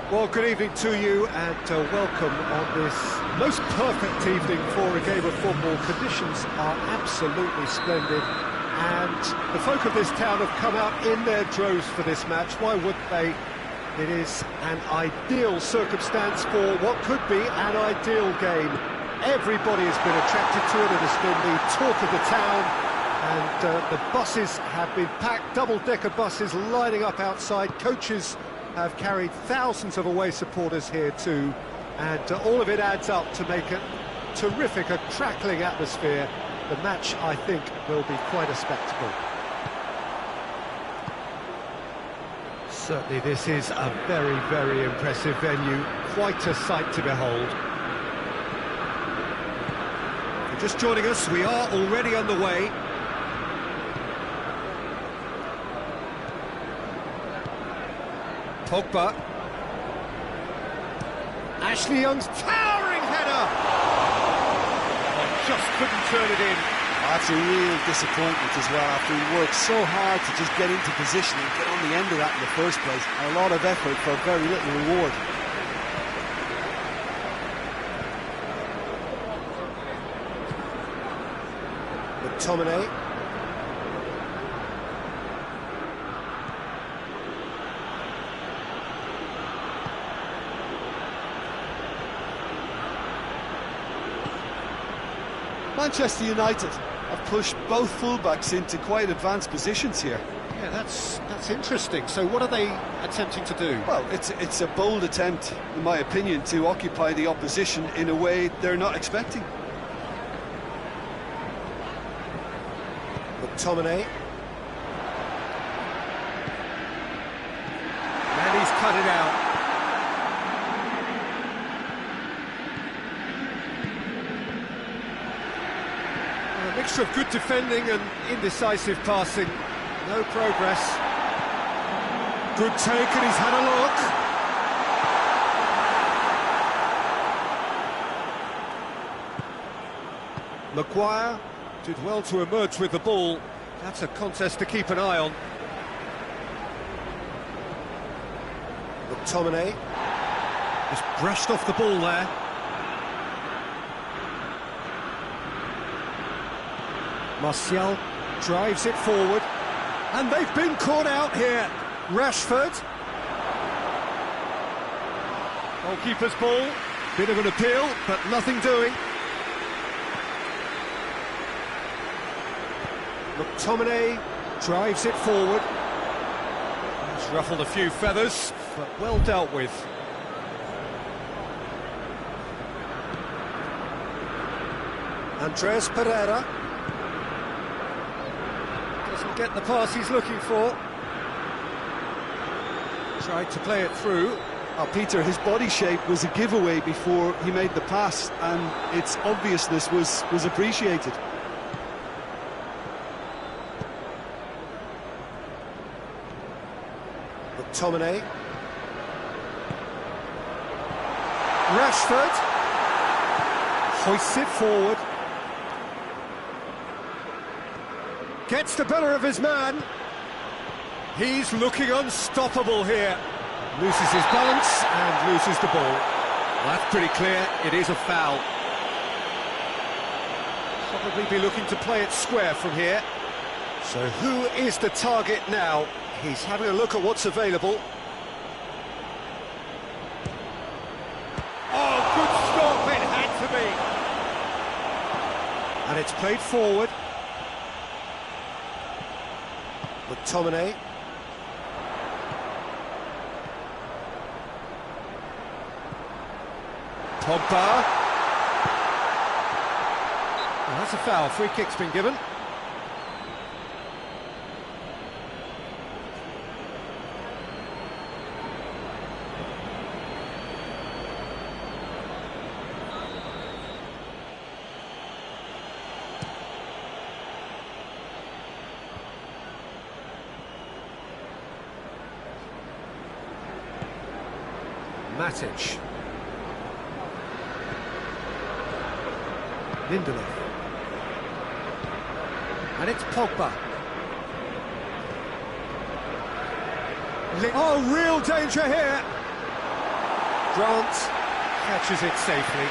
Well, good evening to you and welcome on this most perfect evening for a game of football. Conditions are absolutely splendid and the folk of this town have come out in their droves for this match. Why wouldn't they? It is an ideal circumstance for what could be an ideal game. Everybody has been attracted to it. It has been the talk of the town and the buses have been packed, double-decker buses lining up outside. Coaches have carried thousands of away supporters here too, and all of it adds up to make it terrific, a crackling atmosphere. The match, I think, will be quite a spectacle. Certainly this is a very, very impressive venue, quite a sight to behold. If you're just joining us, we are already underway. Pogba. Ashley Young's towering header! Oh, just couldn't turn it in. That's a real disappointment as well, after he worked so hard to just get into position and get on the end of that in the first place. A lot of effort for very little reward. McTominay. Manchester United have pushed both fullbacks into quite advanced positions here. Yeah, that's interesting. So what are they attempting to do? Well, it's a bold attempt, in my opinion, to occupy the opposition in a way they're not expecting. McTominay. And he's cut it out. A mixture of good defending and indecisive passing. No progress. Good take, and he's had a look. Maguire did well to emerge with the ball. That's a contest to keep an eye on. McTominay just brushed off the ball there. Martial drives it forward, and they've been caught out here. Rashford. Goalkeeper's ball, bit of an appeal, but nothing doing. McTominay drives it forward. He's ruffled a few feathers, but well dealt with. Andres Pereira. Doesn't get the pass he's looking for. Tried to play it through. Oh, Peter, his body shape was a giveaway before he made the pass, and its obviousness was appreciated. McTominay. Rashford hoists it forward. Gets the better of his man. He's looking unstoppable here. Loses his balance and loses the ball. Well, that's pretty clear. It is a foul. Probably be looking to play it square from here. So who is the target now? He's having a look at what's available. Oh, good stop, it had to be. And it's played forward. McTominay. Pogba. Well, that's a foul. Free kick's been given. Matic. Lindelof. And it's Pogba. Oh, real danger here. Grant catches it safely.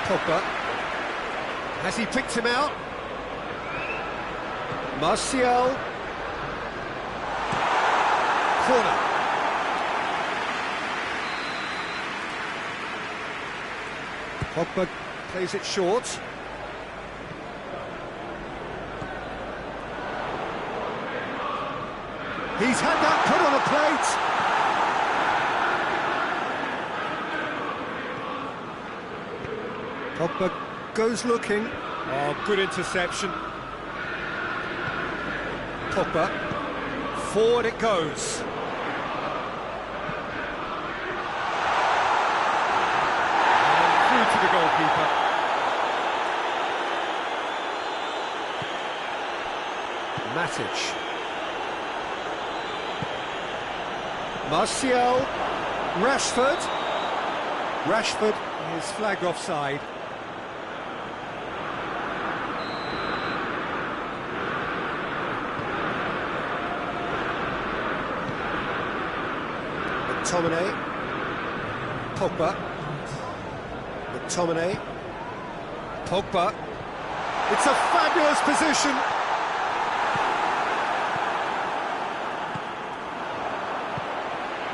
Pogba. Has he picked him out? Martial. Corner. Pogba plays it short. He's had that put on a plate. Pogba goes looking. Oh, good interception. Pogba. Forward it goes. And through to the goalkeeper. Matic. Martial. Rashford. Rashford is flagged offside. McTominay. Pogba. McTominay. Pogba. It's a fabulous position.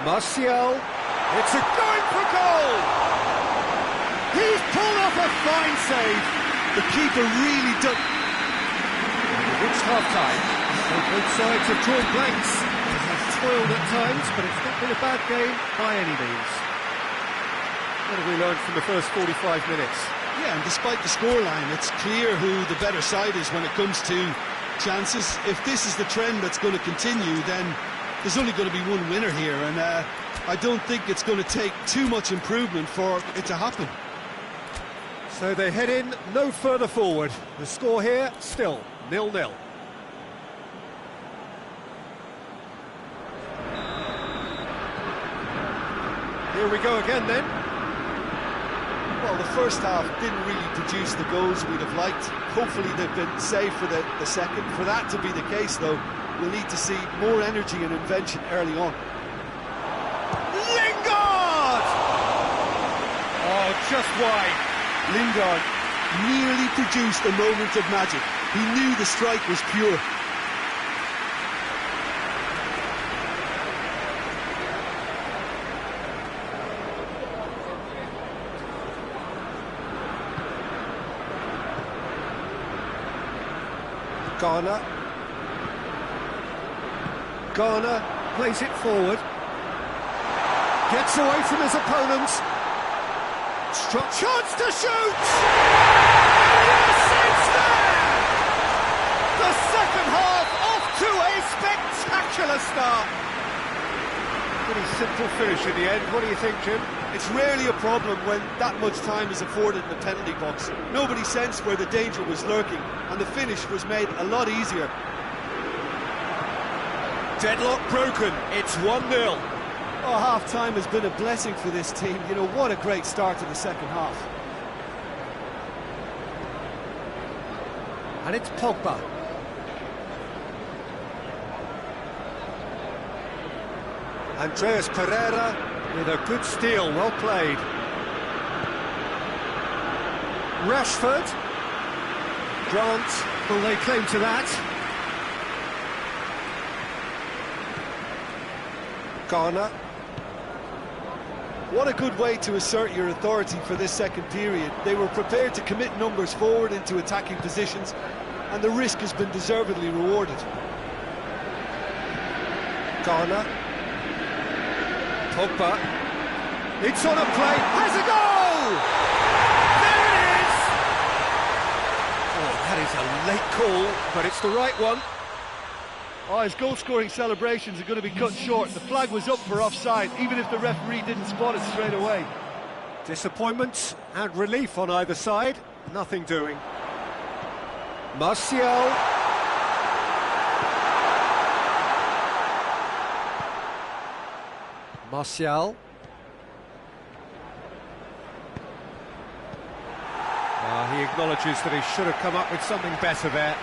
Martial. It's a going for goal. He's pulled off a fine save. The keeper really done. We've reached half-time. Both sides have drawn blanks. It has toiled at times, but it's not been a bad game by any means. What have we learned from the first 45 minutes? Yeah, and despite the scoreline, it's clear who the better side is when it comes to chances. If this is the trend that's going to continue, then there's only going to be one winner here, and I don't think it's going to take too much improvement for it to happen. So they head in no further forward. The score here, still 0-0. Here we go again then. Well, the first half didn't really produce the goals we'd have liked. Hopefully they've been saved for the second. For that to be the case, though, we'll need to see more energy and invention early on. Lingard! Oh, just wide. Lingard nearly produced a moment of magic. He knew the strike was pure. Garner plays it forward. Gets away from his opponent. Chance to shoot! Yes, it's there! The second half off to a spectacular start. Pretty simple finish in the end. What do you think, Jim? It's rarely a problem when that much time is afforded in the penalty box. Nobody sensed where the danger was lurking, and the finish was made a lot easier. Deadlock broken. It's 1-0. Oh, half-time has been a blessing for this team. You know, what a great start to the second half. And it's Pogba. Andreas Pereira with a good steal, well played. Rashford. Grant, will they claim to that? Garner. What a good way to assert your authority for this second period. They were prepared to commit numbers forward into attacking positions, and the risk has been deservedly rewarded. Garner. Pogba. It's on a play. Has a goal! There it is! Oh, that is a late call, but it's the right one. Oh, his goal-scoring celebrations are going to be cut short. The flag was up for offside, even if the referee didn't spot it straight away. Disappointment and relief on either side. Nothing doing. Martial. Martial. He acknowledges that he should have come up with something better there.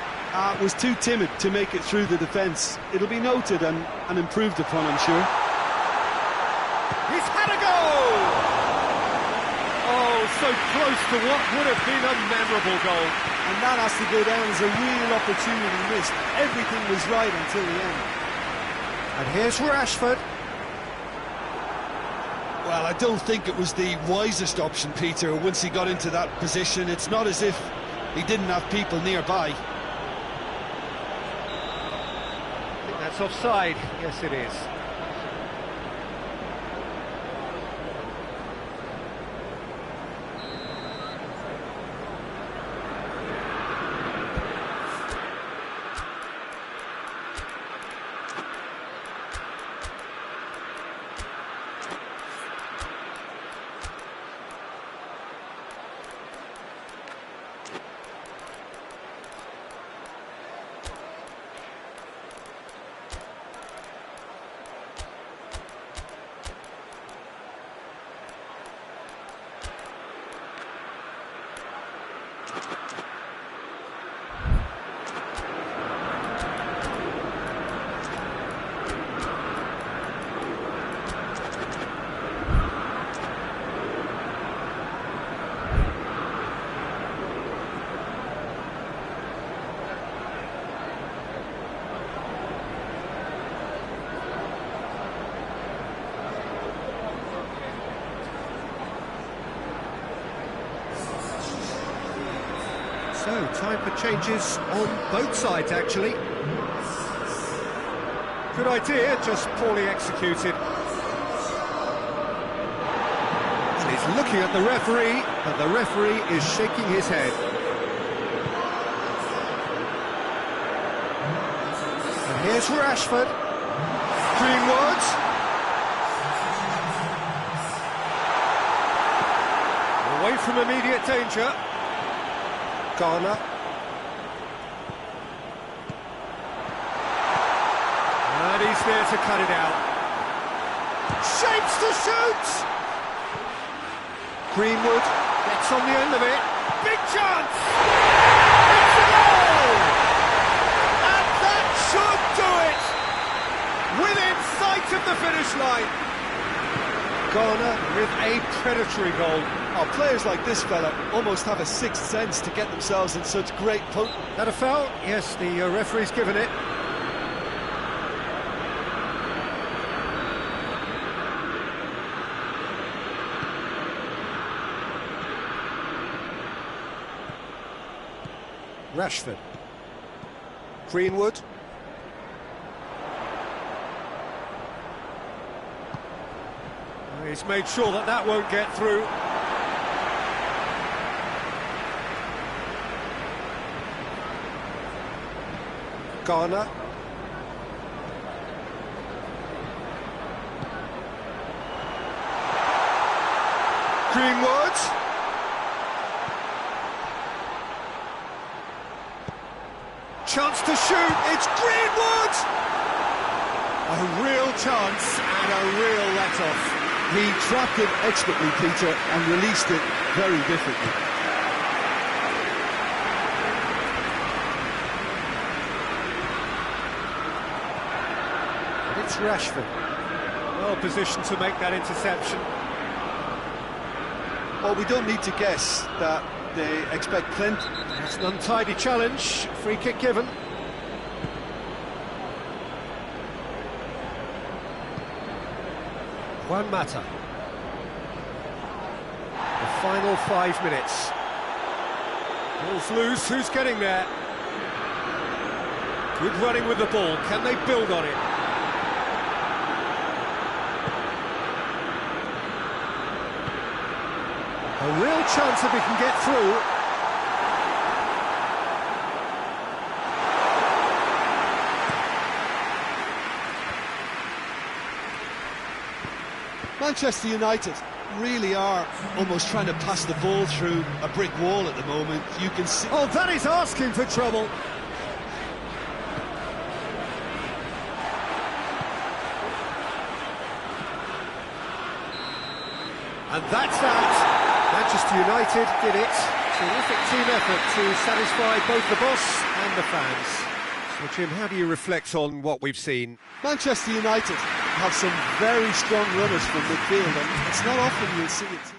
Was too timid to make it through the defence. It'll be noted and improved upon, I'm sure. He's had a go! Oh, so close to what would have been a memorable goal. And that has to go down as a real opportunity missed. Everything was right until the end. And here's Rashford. Well, I don't think it was the wisest option, Peter, once he got into that position. It's not as if he didn't have people nearby. I think that's offside. Yes, it is. So, time for changes on both sides, actually. Good idea, just poorly executed. And he's looking at the referee, but the referee is shaking his head. And here's Rashford. Greenwood. Away from immediate danger. Garner. And he's there to cut it out. Shapes to shoot! Greenwood gets on the end of it. Big chance! It's a goal! And that should do it! Within sight of the finish line. Garner with a predatory goal. Oh, players like this fella almost have a sixth sense to get themselves in such great potent. That a foul? Yes, the referee's given it. Rashford. Greenwood. He's made sure that that won't get through. Garner. Greenwood. Chance to shoot, it's Greenwood! A real chance and a real let-off. He trapped it expertly, Peter, and released it very differently. It's Rashford. Well positioned to make that interception. Well, we don't need to guess that they expect plenty. It's an untidy challenge. Free kick given. Juan Mata. The final 5 minutes. Ball's loose, who's getting there? Good running with the ball, can they build on it? A real chance if he can get through. Manchester United really are almost trying to pass the ball through a brick wall at the moment. You can see... Oh, that is asking for trouble. And that's that. Manchester United did it. Terrific team effort to satisfy both the boss and the fans. So, Jim, how do you reflect on what we've seen? Manchester United have some very strong runners from midfield, and it's not often you'll see it.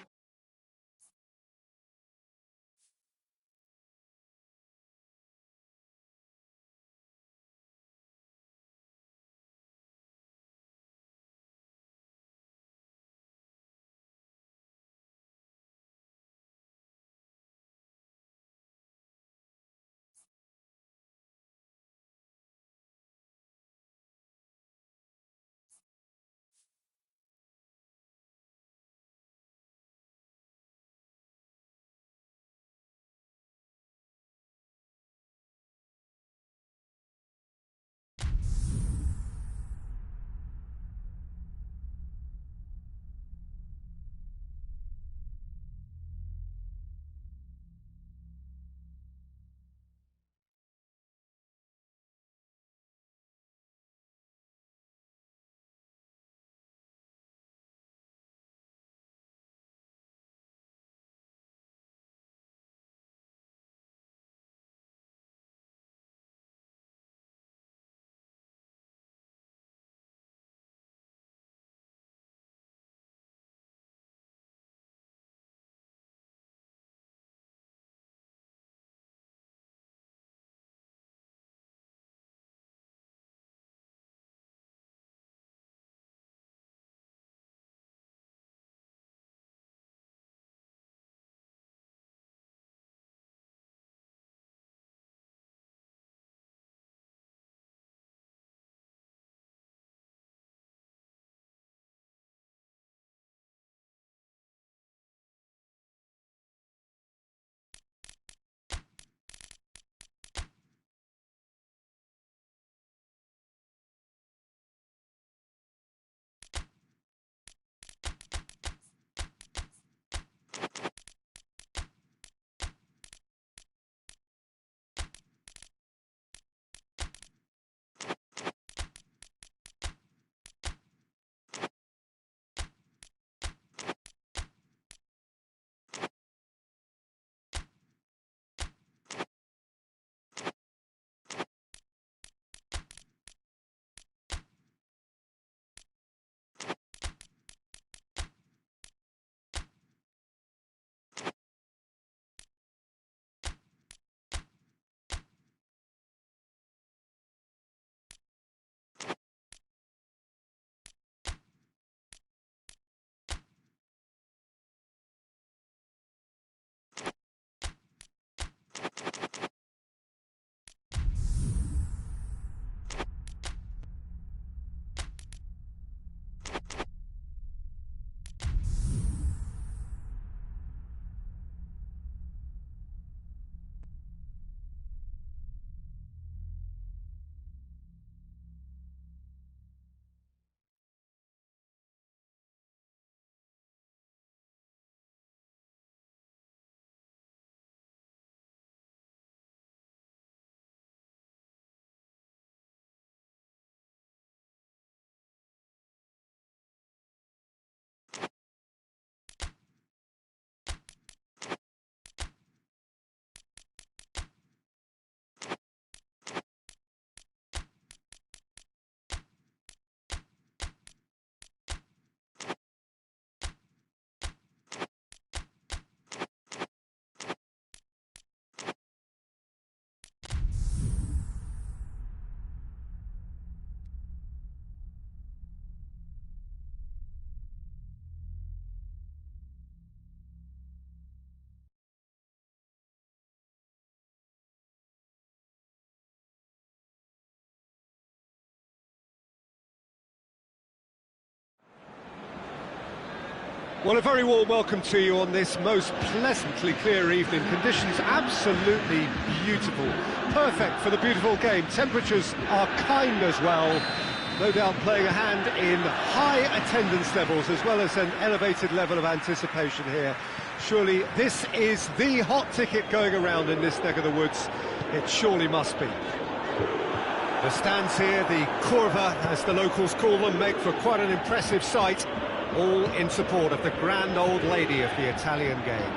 Well, a very warm welcome to you on this most pleasantly clear evening. Conditions absolutely beautiful. Perfect for the beautiful game. Temperatures are kind as well. No doubt playing a hand in high attendance levels as well as an elevated level of anticipation here. Surely this is the hot ticket going around in this neck of the woods. It surely must be. The stands here, the curva, as the locals call them, make for quite an impressive sight. All in support of the grand old lady of the Italian game.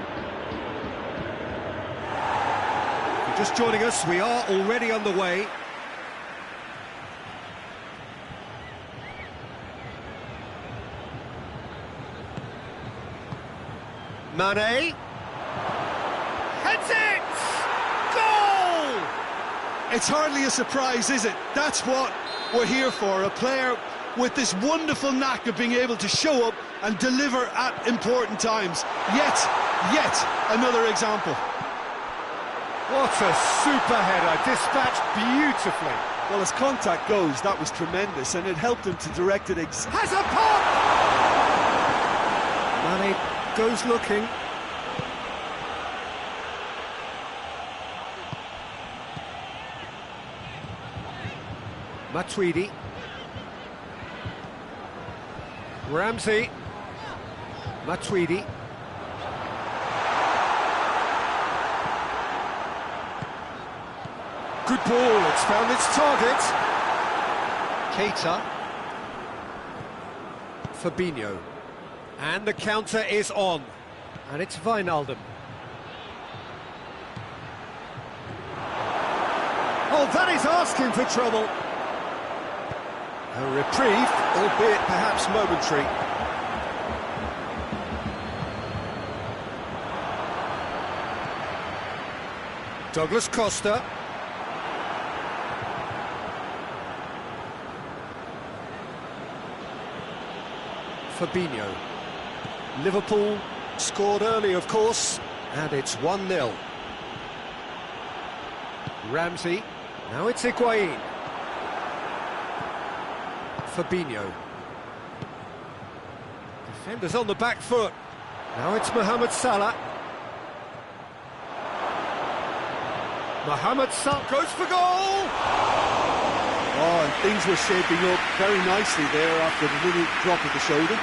If you're just joining us, we are already underway. Mane. Heads it! Goal! It's hardly a surprise, is it? That's what we're here for, a player with this wonderful knack of being able to show up and deliver at important times. Yet another example. What a super header, dispatched beautifully. Well, as contact goes, that was tremendous, and it helped him to direct it Has a pop! Mane goes looking. Matuidi. Ramsey. Matuidi. Good ball, it's found its target. Keita. Fabinho. And the counter is on. And it's Wijnaldum. Oh, that is asking for trouble. A reprieve, albeit perhaps momentary. Douglas Costa. Fabinho. Liverpool scored early, of course, and it's 1-0. Ramsey. Now it's Higuain. Fabinho. Defenders on the back foot. Now it's Mohamed Salah. Mohamed Salah goes for goal! Oh, and things were shaping up very nicely there after the little drop of the shoulder.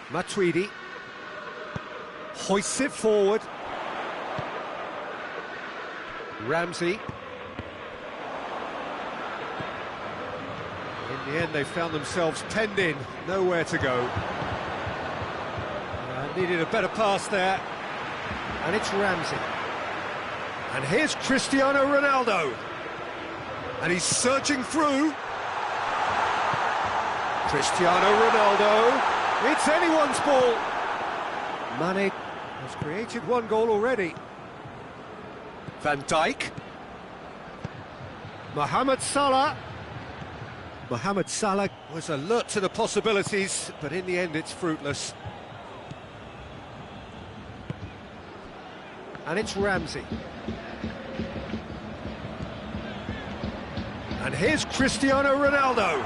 Matuidi hoists it forward. Ramsey. In the end, they found themselves penned in, nowhere to go. Needed a better pass there. And it's Ramsey. And here's Cristiano Ronaldo. And he's surging through. Cristiano Ronaldo. It's anyone's ball. Mane has created one goal already. Van Dijk. Mohamed Salah. Mohamed Salah was alert to the possibilities, but in the end it's fruitless. And it's Ramsey. And here's Cristiano Ronaldo.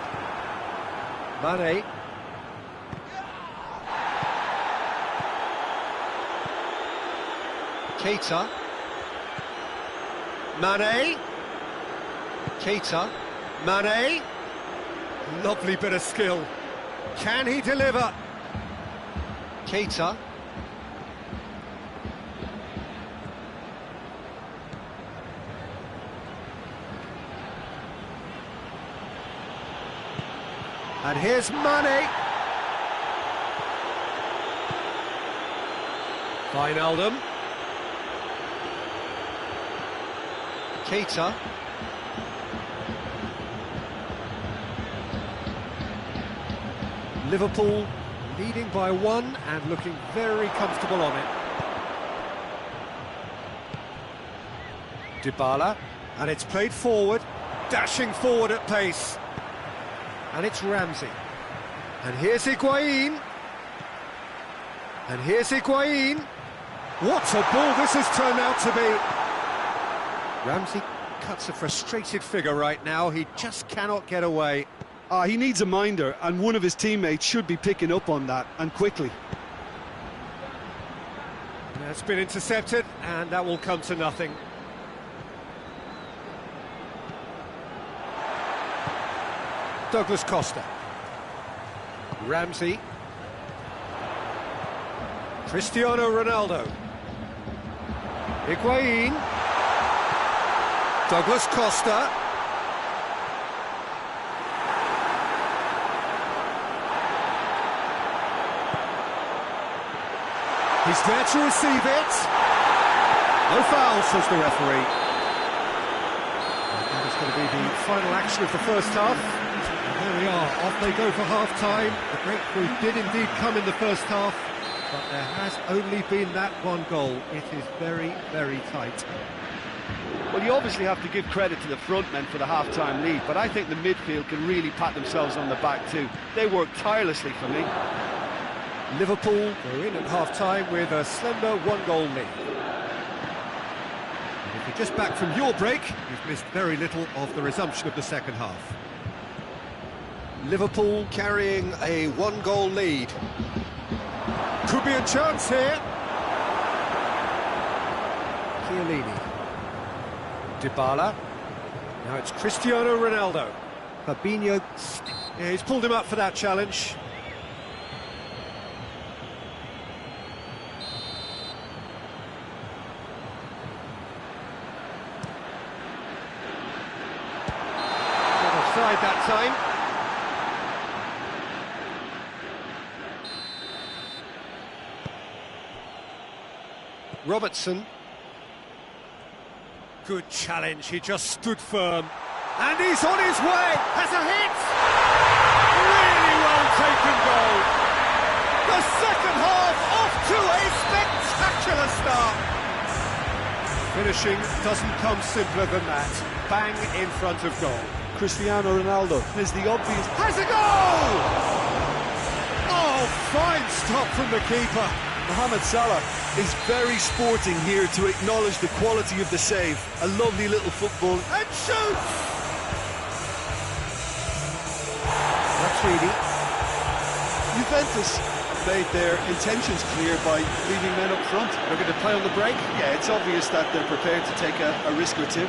Mane. Keita. Mane. Keita. Mane. Lovely bit of skill. Can he deliver? Keita. And here's Mane. Wijnaldum. Keita. Liverpool leading by one and looking very comfortable on it. Dybala, and it's played forward, dashing forward at pace. And it's Ramsey. And here's Higuain. And here's Higuain. What a ball this has turned out to be. Ramsey cuts a frustrated figure right now. He just cannot get away. He needs a minder, and one of his teammates should be picking up on that, and quickly. That's been intercepted, and that will come to nothing. Douglas Costa. Ramsey. Cristiano Ronaldo. Higuain. Douglas Costa. He's there to receive it. No foul, says the referee. And that has going to be the final action of the first half. And there we are, off they go for half-time. The breakthrough did indeed come in the first half, but there has only been that one goal. It is very, very tight. Well, you obviously have to give credit to the front men for the half-time lead, but I think the midfield can really pat themselves on the back too. They worked tirelessly for me. Liverpool go in at half-time with a slender one-goal lead. And if you're just back from your break, you've missed very little of the resumption of the second half. Liverpool carrying a one-goal lead. Could be a chance here. Chiellini. Dybala. Now it's Cristiano Ronaldo. Fabinho. Yeah, he's pulled him up for that challenge. Not offside that time. Robertson. Good challenge, he just stood firm. And he's on his way! Has a hit! Really well taken goal! The second half off to a spectacular start! Finishing doesn't come simpler than that. Bang in front of goal. Cristiano Ronaldo is the obvious... Has a goal! Oh, fine stop from the keeper. Mohamed Salah is very sporting here to acknowledge the quality of the save. A lovely little football. And shoots! Matuidi. Juventus made their intentions clear by leaving men up front. They're going to play on the break. Yeah, it's obvious that they're prepared to take a risk or two.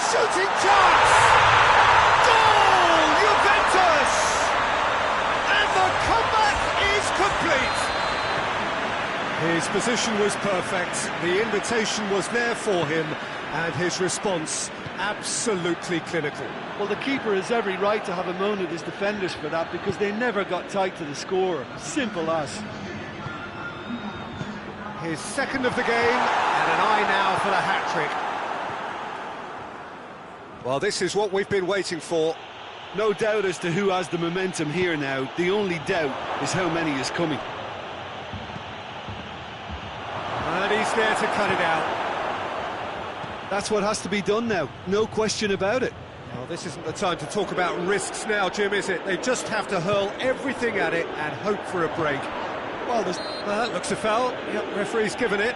Shooting chance! Goal! Juventus! And the comeback is complete! His position was perfect, the invitation was there for him, and his response absolutely clinical. Well, the keeper has every right to have a moan at his defenders for that, because they never got tight to the score. Simple as. His second of the game, and an eye now for the hat-trick. Well, this is what we've been waiting for. No doubt as to who has the momentum here now. The only doubt is how many is coming. And he's there to cut it out. That's what has to be done now. No question about it. Well, this isn't the time to talk about risks now, Jim, is it? They just have to hurl everything at it and hope for a break. Well, that looks a foul. Yep, referee's given it.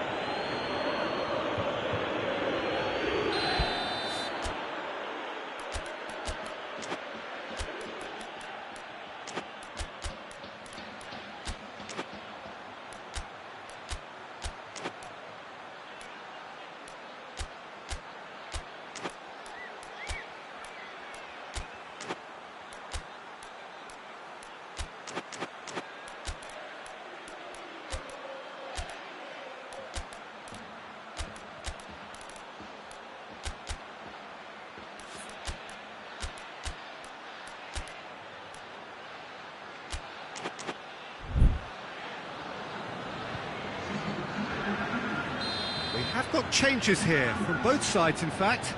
We have got changes here, from both sides in fact.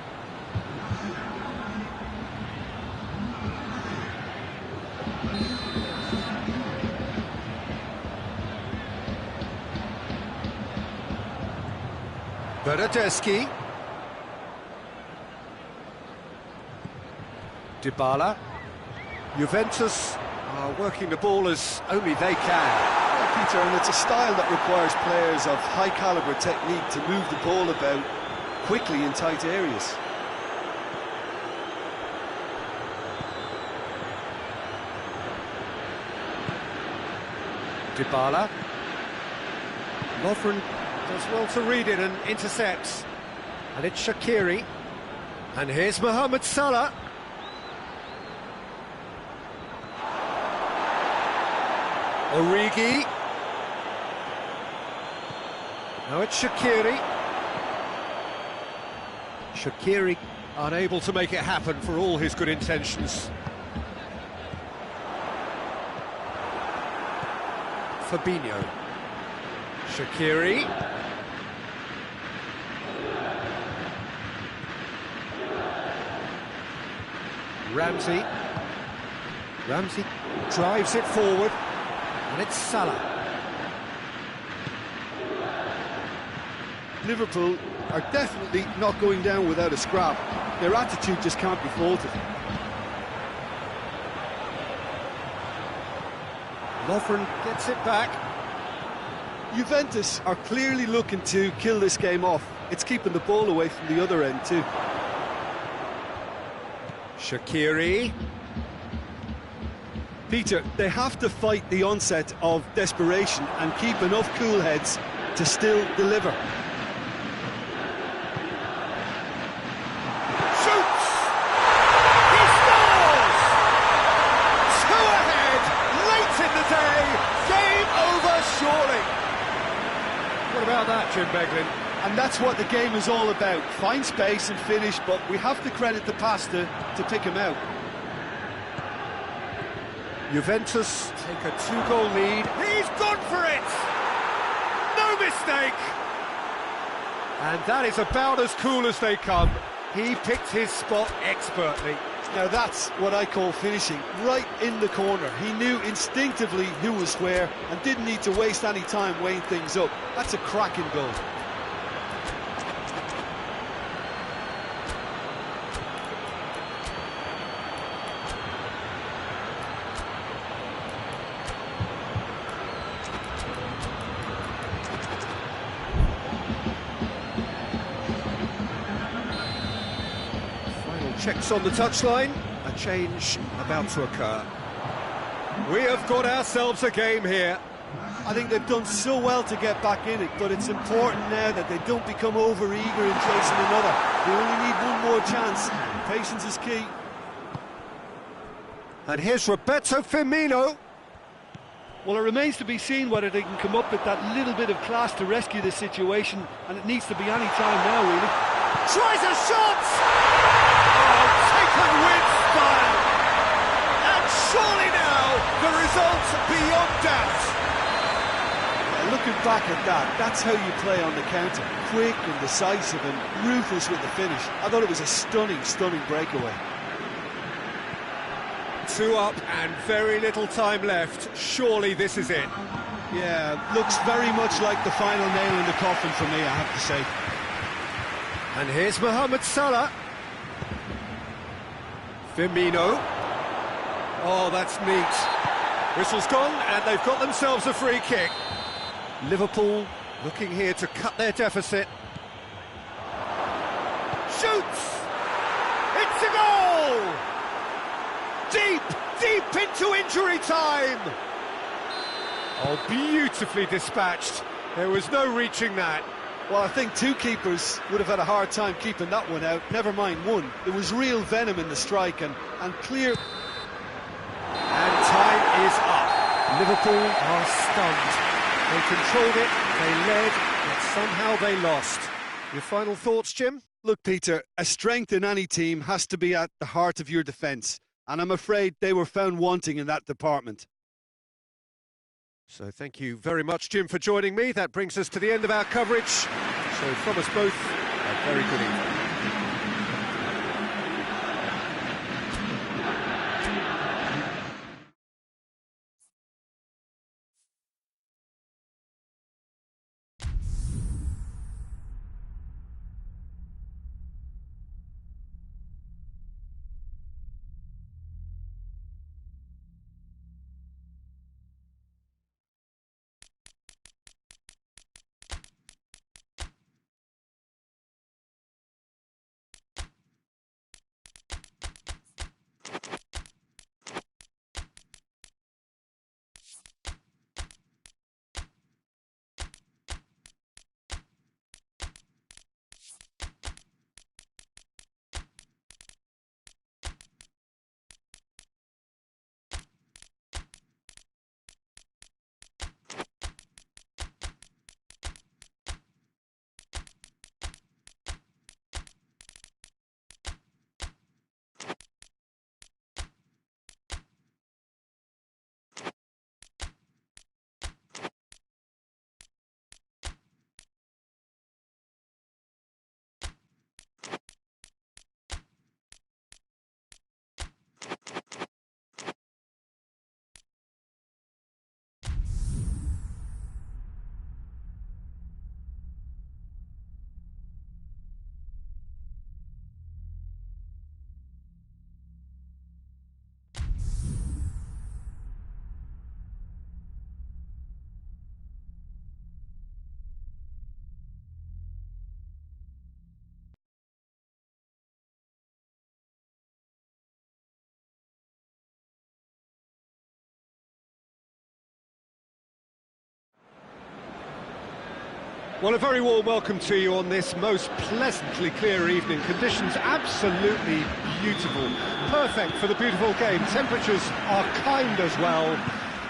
Bernardeschi. Dybala. Juventus are working the ball as only they can. Peter, and it's a style that requires players of high caliber technique to move the ball about quickly in tight areas. Dybala. Lovren does well to read it and intercepts. And it's Shaqiri. And here's Mohamed Salah. Origi. Now it's Shaqiri. Shaqiri unable to make it happen for all his good intentions. Fabinho. Shaqiri. Ramsey drives it forward, and it's Salah. Liverpool are definitely not going down without a scrap. Their attitude just can't be faulted. Lovren gets it back. Juventus are clearly looking to kill this game off. It's keeping the ball away from the other end too. Shaqiri. Peter, they have to fight the onset of desperation and keep enough cool heads to still deliver. Shoots! He scores! 2 ahead, late in the day, game over surely. What about that, Jim Beglin? And that's what the game is all about. Find space and finish, but we have to credit the passer to pick him out. Juventus take a 2-goal lead. He's gone for it! No mistake! And that is about as cool as they come. He picked his spot expertly. Now that's what I call finishing, right in the corner. He knew instinctively who was where and didn't need to waste any time weighing things up. That's a cracking goal. Checks on the touchline, a change about to occur. We have got ourselves a game here. I think they've done so well to get back in it, but it's important now that they don't become over-eager in chasing another. They only need one more chance. Patience is key. And here's Roberto Firmino. Well, it remains to be seen whether they can come up with that little bit of class to rescue this situation, and it needs to be any time now, really. Tries a shot! Taken with style! And surely now, the result's beyond doubt. Looking back at that, that's how you play on the counter. Quick and decisive and ruthless with the finish. I thought it was a stunning, stunning breakaway. 2 up and very little time left. Surely this is it. Yeah, looks very much like the final nail in the coffin for me, I have to say. And here's Mohamed Salah. Firmino. Oh, that's neat. Whistle's gone, and they've got themselves a free kick. Liverpool looking here to cut their deficit. Shoots! It's a goal! Deep into injury time! Oh, beautifully dispatched. There was no reaching that. Well, I think 2 keepers would have had a hard time keeping that one out. Never mind 1. There was real venom in the strike and clear. And time is up. Liverpool are stunned. They controlled it, they led, but somehow they lost. Your final thoughts, Jim? Look, Peter, a strength in any team has to be at the heart of your defence, and I'm afraid they were found wanting in that department. So thank you very much, Jim, for joining me. That brings us to the end of our coverage. So from us both, a very good evening. Well, a very warm welcome to you on this most pleasantly clear evening. Conditions absolutely beautiful, perfect for the beautiful game. Temperatures are kind as well,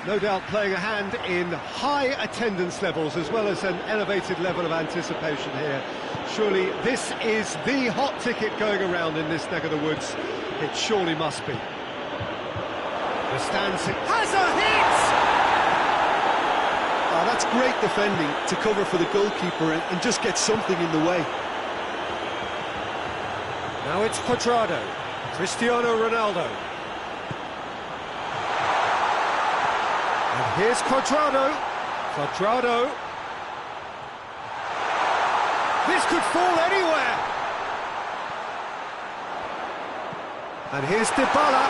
no doubt playing a hand in high attendance levels as well as an elevated level of anticipation here. Surely this is the hot ticket going around in this neck of the woods. It surely must be. The stands has a hit! Oh, that's great defending to cover for the goalkeeper and just get something in the way. Now it's Cuadrado, Cristiano Ronaldo. And here's Cuadrado. Cuadrado. This could fall anywhere. And here's Dybala.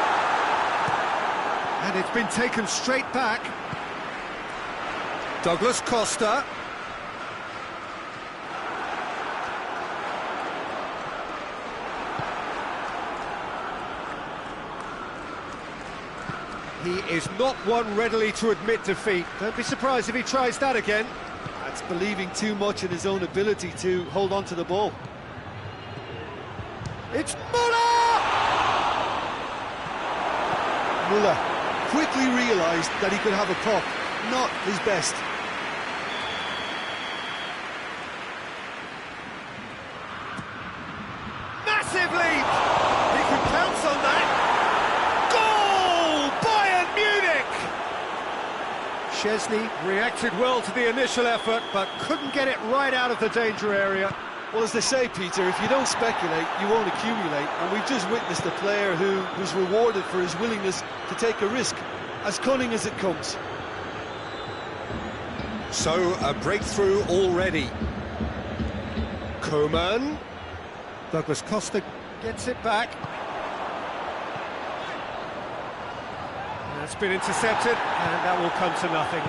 And it's been taken straight back. Douglas Costa. He is not one readily to admit defeat. Don't be surprised if he tries that again. That's believing too much in his own ability to hold on to the ball. It's Muller! Muller quickly realised that he could have a puck. Not his best. Massive leap! He can pounce on that. Goal! Bayern Munich! Szczesny reacted well to the initial effort, but couldn't get it right out of the danger area. Well, as they say, Peter, if you don't speculate, you won't accumulate. And we've just witnessed a player who was rewarded for his willingness to take a risk, as cunning as it comes. So, a breakthrough already. Coman. Douglas Costa gets it back. That's been intercepted, and that will come to nothing.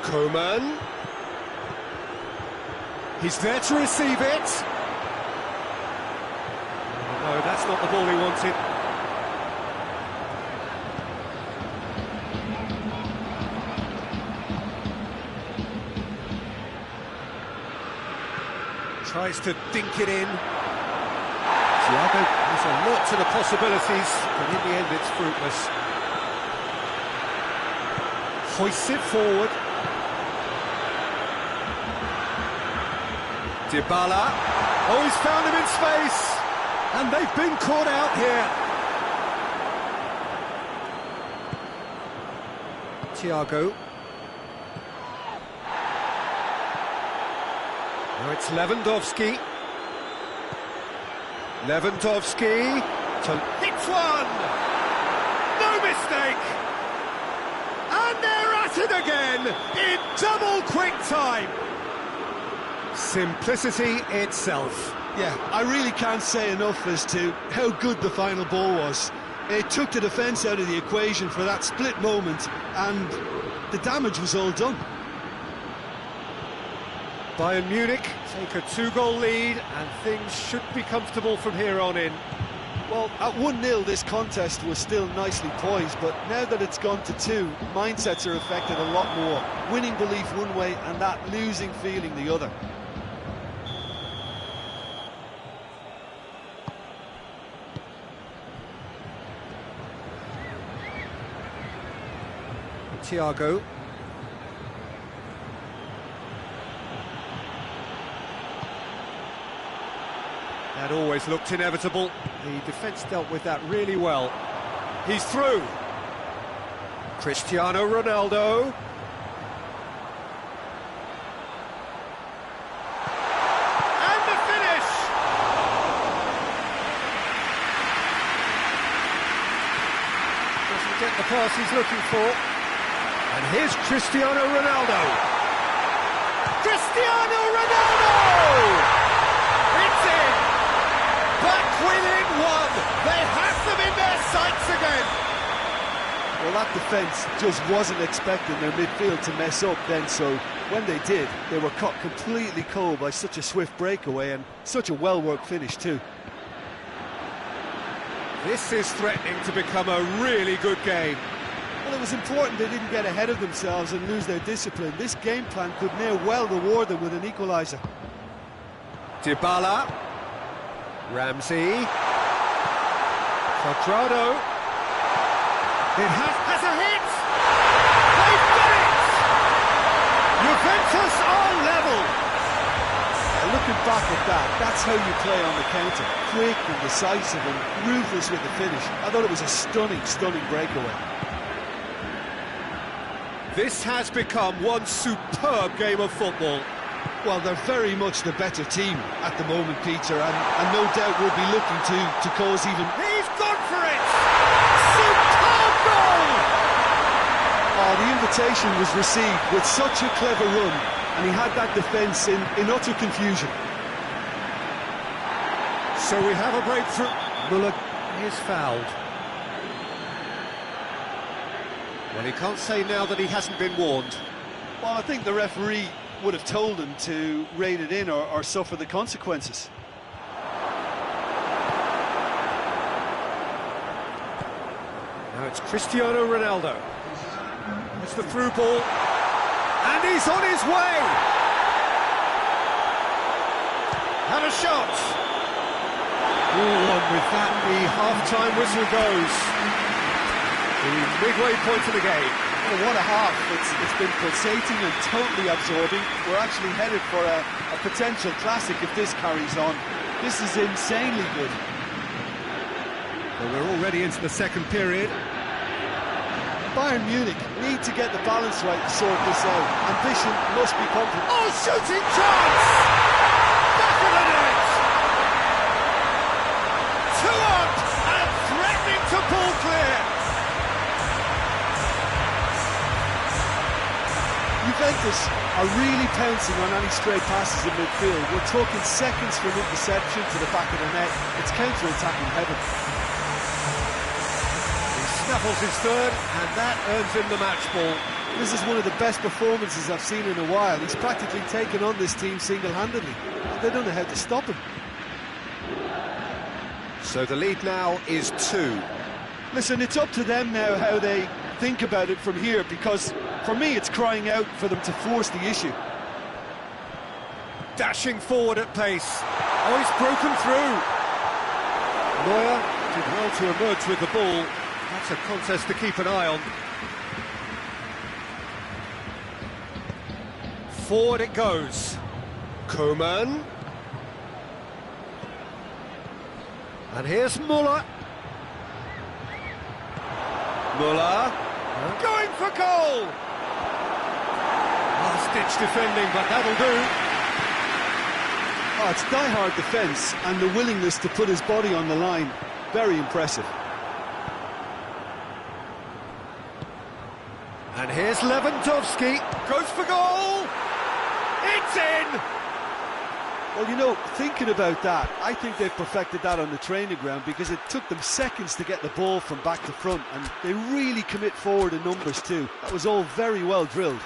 Coman. He's there to receive it. No, that's not the ball he wanted. Tries to dink it in. Thiago has a lot to the possibilities, but in the end it's fruitless. Hoists it forward. Dybala. Oh, he's found him in space! And they've been caught out here. Thiago. Now it's Lewandowski. Lewandowski to hit one! No mistake! And they're at it again in double quick time. Simplicity itself. Yeah, I really can't say enough as to how good the final ball was. It took the defence out of the equation for that split moment, and the damage was all done. Bayern Munich take a 2-goal lead, and things should be comfortable from here on in. Well, at 1-0 this contest was still nicely poised, but now that it's gone to 2, mindsets are affected a lot more. Winning belief one way and that losing feeling the other. Thiago. That always looked inevitable. The defence dealt with that really well. He's through. Cristiano Ronaldo. And the finish! Doesn't get the pass he's looking for. And here's Cristiano Ronaldo. Cristiano Ronaldo! It's in! Back within one! They have them in their sights again! Well, that defence just wasn't expecting their midfield to mess up then, so when they did, they were caught completely cold by such a swift breakaway and such a well-worked finish too. This is threatening to become a really good game. Well, it was important they didn't get ahead of themselves and lose their discipline. This game plan could now well reward them with an equaliser. Dybala. Ramsey. Quadrado. It has a hit! They've got it! Juventus are level! Looking back at that, that's how you play on the counter. Quick and decisive and ruthless with the finish. I thought it was a stunning, stunning breakaway. This has become one superb game of football. Well, they're very much the better team at the moment, Peter, and no doubt will be looking to cause even... He's gone for it! Superb goal! Oh, the invitation was received with such a clever run, and he had that defence in utter confusion. So we have a breakthrough. Muller is fouled. Well, he can't say now that he hasn't been warned. Well, I think the referee would have told him to rein it in or suffer the consequences. Now it's Cristiano Ronaldo. It's the through ball. And he's on his way! Have a shot! All on with that, the half-time whistle goes. The midway point of the game. Well, what a half. It's been pulsating and totally absorbing. We're actually headed for a potential classic if this carries on. This is insanely good. Well, we're already into the second period. Bayern Munich need to get the balance right to sort this out. Ambition must be pumping. Oh, shooting chance! Back of the net! 2 up and threatening to pull clear. Juventus are really pouncing on any stray passes in midfield. We're talking seconds from interception to the back of the net. It's counter-attacking heaven. Snaffles his third, and that earns him the match ball. This is one of the best performances I've seen in a while. He's practically taken on this team single-handedly. They don't know how to stop him. So the lead now is 2. Listen, it's up to them now how they think about it from here, because for me it's crying out for them to force the issue. Dashing forward at pace. Oh, he's broken through. Neuer did well to emerge with the ball. That's a contest to keep an eye on. Forward it goes. Koeman. And here's Muller. Muller. Going for goal! Last-ditch defending, but that'll do. Oh, it's die-hard defence and the willingness to put his body on the line. Very impressive. And here's Lewandowski, goes for goal! It's in! Well, you know, thinking about that, I think they've perfected that on the training ground, because it took them seconds to get the ball from back to front, and they really commit forward in numbers too. That was all very well drilled.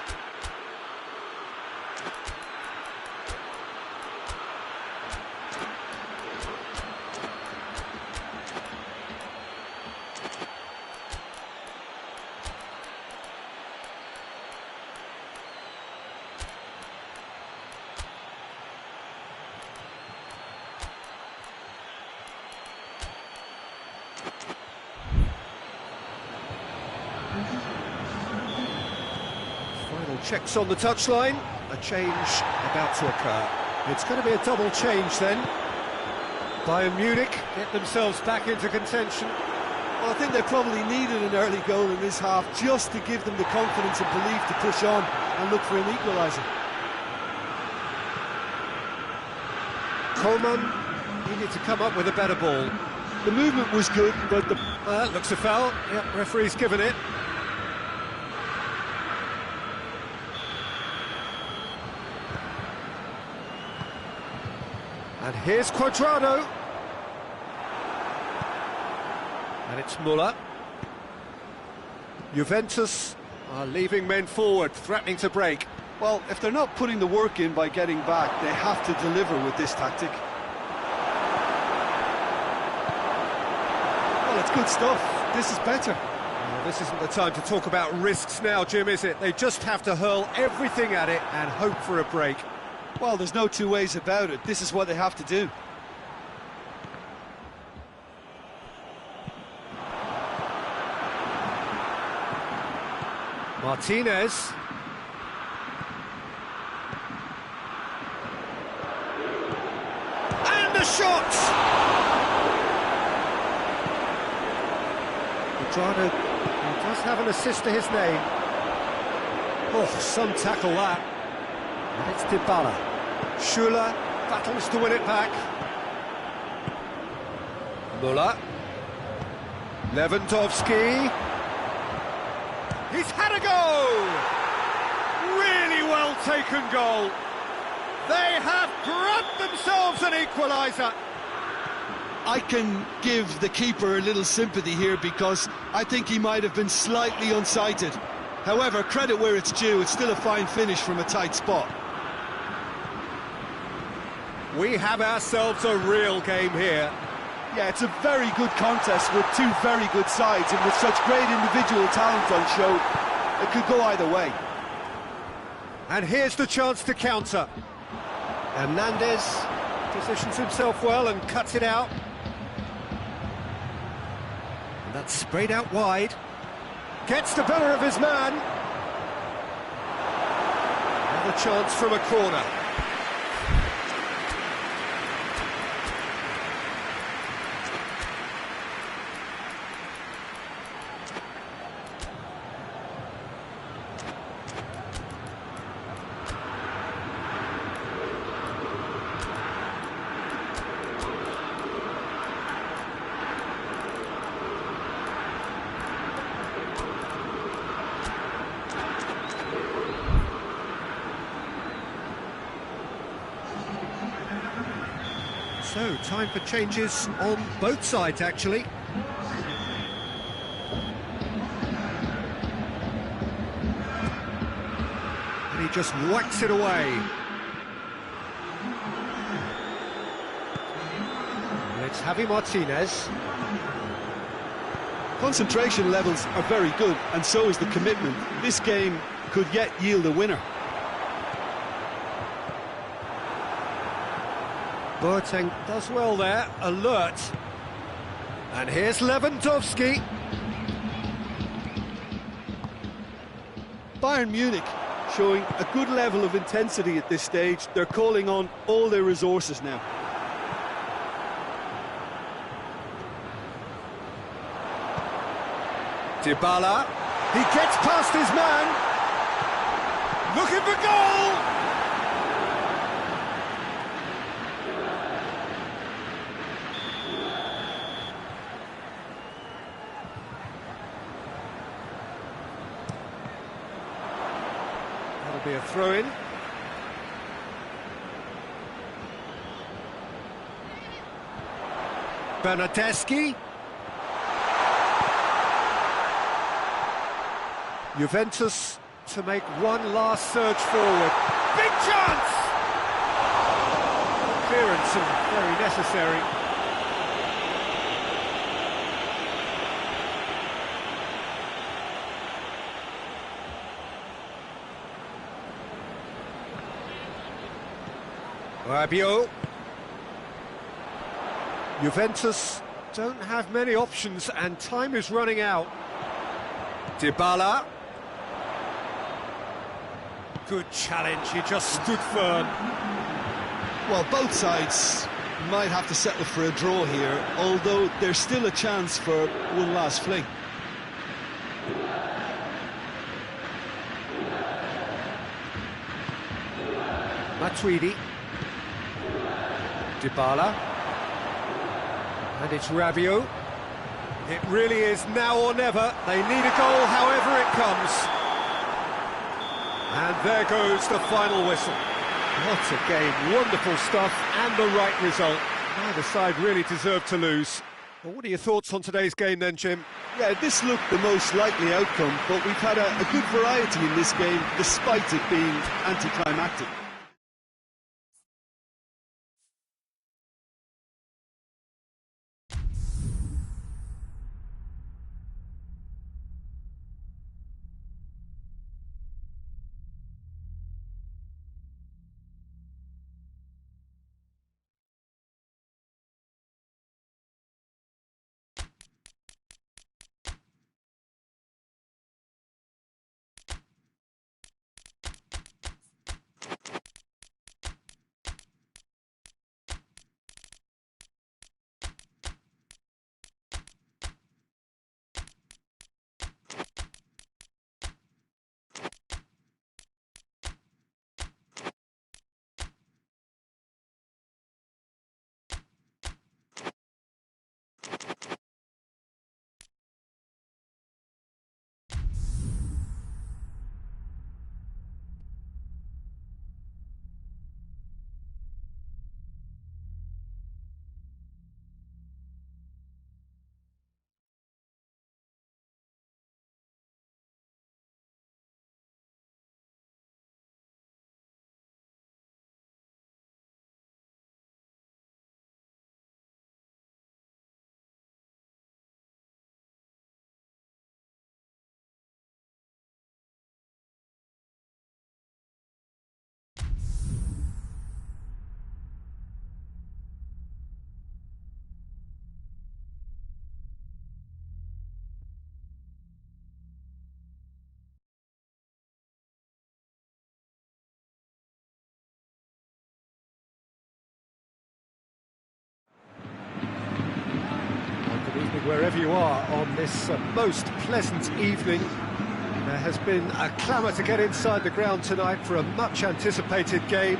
Final checks on the touchline. A change about to occur. It's going to be a double change then. Bayern Munich get themselves back into contention. Well, I think they probably needed an early goal in this half just to give them the confidence and belief to push on and look for an equaliser. Koeman needed to come up with a better ball. The movement was good, but the... Looks a foul. Yep, referee's given it. And here's Quadrado. And it's Muller. Juventus are leaving men forward, threatening to break. Well, if they're not putting the work in by getting back, they have to deliver with this tactic. Well, it's good stuff. This is better. Well, this isn't the time to talk about risks now, Jim, is it? They just have to hurl everything at it and hope for a break. Well, there's no two ways about it. This is what they have to do. Martinez. And the shot! Quadrado, he does have an assist to his name. Oh, some tackle that. And it's Dybala. Schuller battles to win it back. Müller. Lewandowski. He's had a go! Really well taken goal. They have grabbed themselves an equaliser. I can give the keeper a little sympathy here because I think he might have been slightly unsighted. However, credit where it's due, it's still a fine finish from a tight spot. We have ourselves a real game here. Yeah, it's a very good contest with two very good sides, and with such great individual talent on show, it could go either way. And here's the chance to counter. Hernandez positions himself well and cuts it out. And that's sprayed out wide. Gets the better of his man. Another chance from a corner. So, time for changes on both sides, actually. And he just whacks it away. It's Javi Martinez. Concentration levels are very good, and so is the commitment. This game could yet yield a winner. Boateng does well there, alert. And here's Lewandowski. Bayern Munich showing a good level of intensity at this stage. They're calling on all their resources now. Dybala. He gets past his man. Looking for goal! That'll be a throw-in. Bernardeschi. Juventus to make one last surge forward. Big chance! Clearance and very necessary. Rabiot. Juventus don't have many options and time is running out. Dybala. Good challenge, he just stood firm. Well, both sides might have to settle for a draw here, although there's still a chance for one last fling. Matuidi. Dybala. And it's Rabiot. It really is now or never. They need a goal however it comes. And there goes the final whistle. What a game, wonderful stuff, and the right result. Neither side really deserved to lose. Well, what are your thoughts on today's game then, Jim? Yeah, this looked the most likely outcome, but we've had a good variety in this game, despite it being anticlimactic. wherever you are on this most pleasant evening. There has been a clamour to get inside the ground tonight for a much-anticipated game.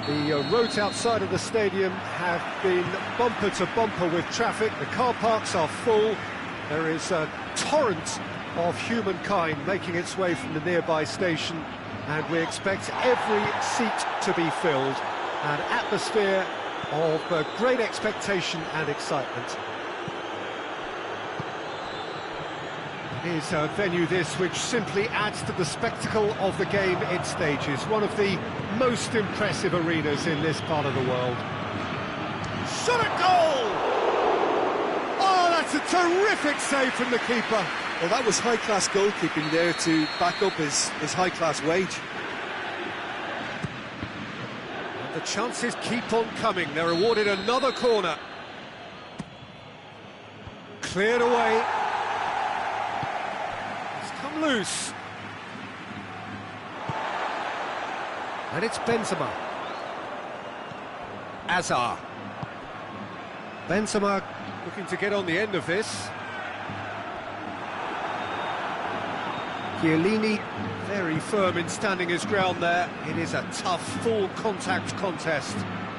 The roads outside of the stadium have been bumper to bumper with traffic. The car parks are full. There is a torrent of humankind making its way from the nearby station, and we expect every seat to be filled. An atmosphere of great expectation and excitement. It is a venue this which simply adds to the spectacle of the game it stages. One of the most impressive arenas in this part of the world. Shot at goal! Oh, that's a terrific save from the keeper. Well, that was high-class goalkeeping there to back up his high-class wage. The chances keep on coming. They're awarded another corner. Cleared away. It's come loose. And it's Benzema. Azar. Benzema looking to get on the end of this. Chiellini very firm in standing his ground there. It is a tough, full-contact contest.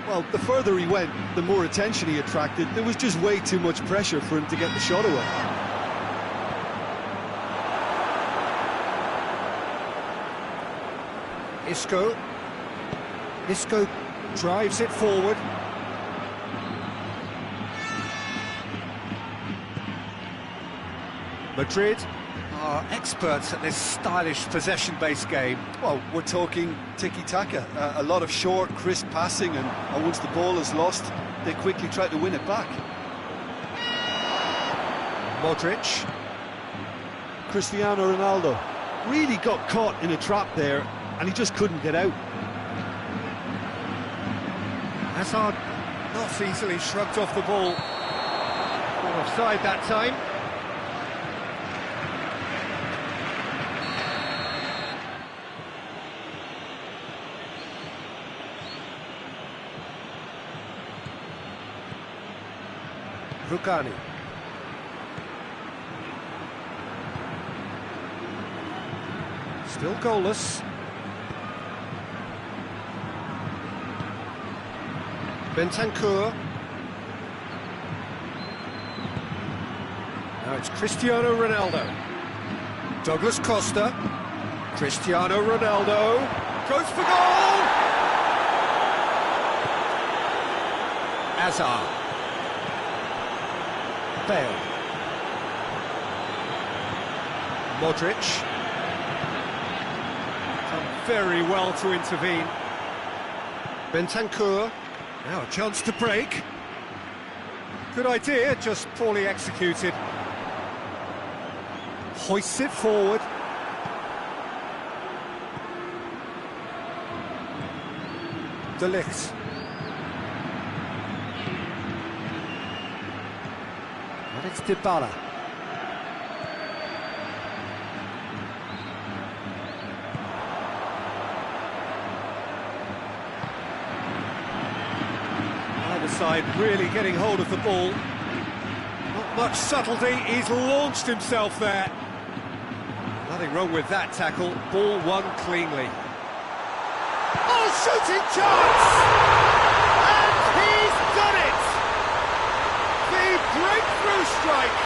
Well, the further he went, the more attention he attracted. There was just way too much pressure for him to get the shot away. Isco drives it forward. Madrid are experts at this stylish possession-based game. Well, we're talking tiki-taka, a lot of short, crisp passing, and once the ball is lost, they quickly try to win it back. Modric. Cristiano Ronaldo really got caught in a trap there, and he just couldn't get out. Hazard not easily shrugged off the ball. Not offside that time. Rugani. Still goalless. Bentancur. Now it's Cristiano Ronaldo. Douglas Costa. Cristiano Ronaldo. Goes for goal! Azar. Bale. Modric. Done very well to intervene. Bentancur. Now a chance to break. Good idea, just poorly executed. Hoists it forward. De Ligt. And it's Dybala. Either side really getting hold of the ball. Not much subtlety, he's launched himself there. Nothing wrong with that tackle, ball won cleanly. Oh, shooting chance! And he's done it! The breakthrough strike!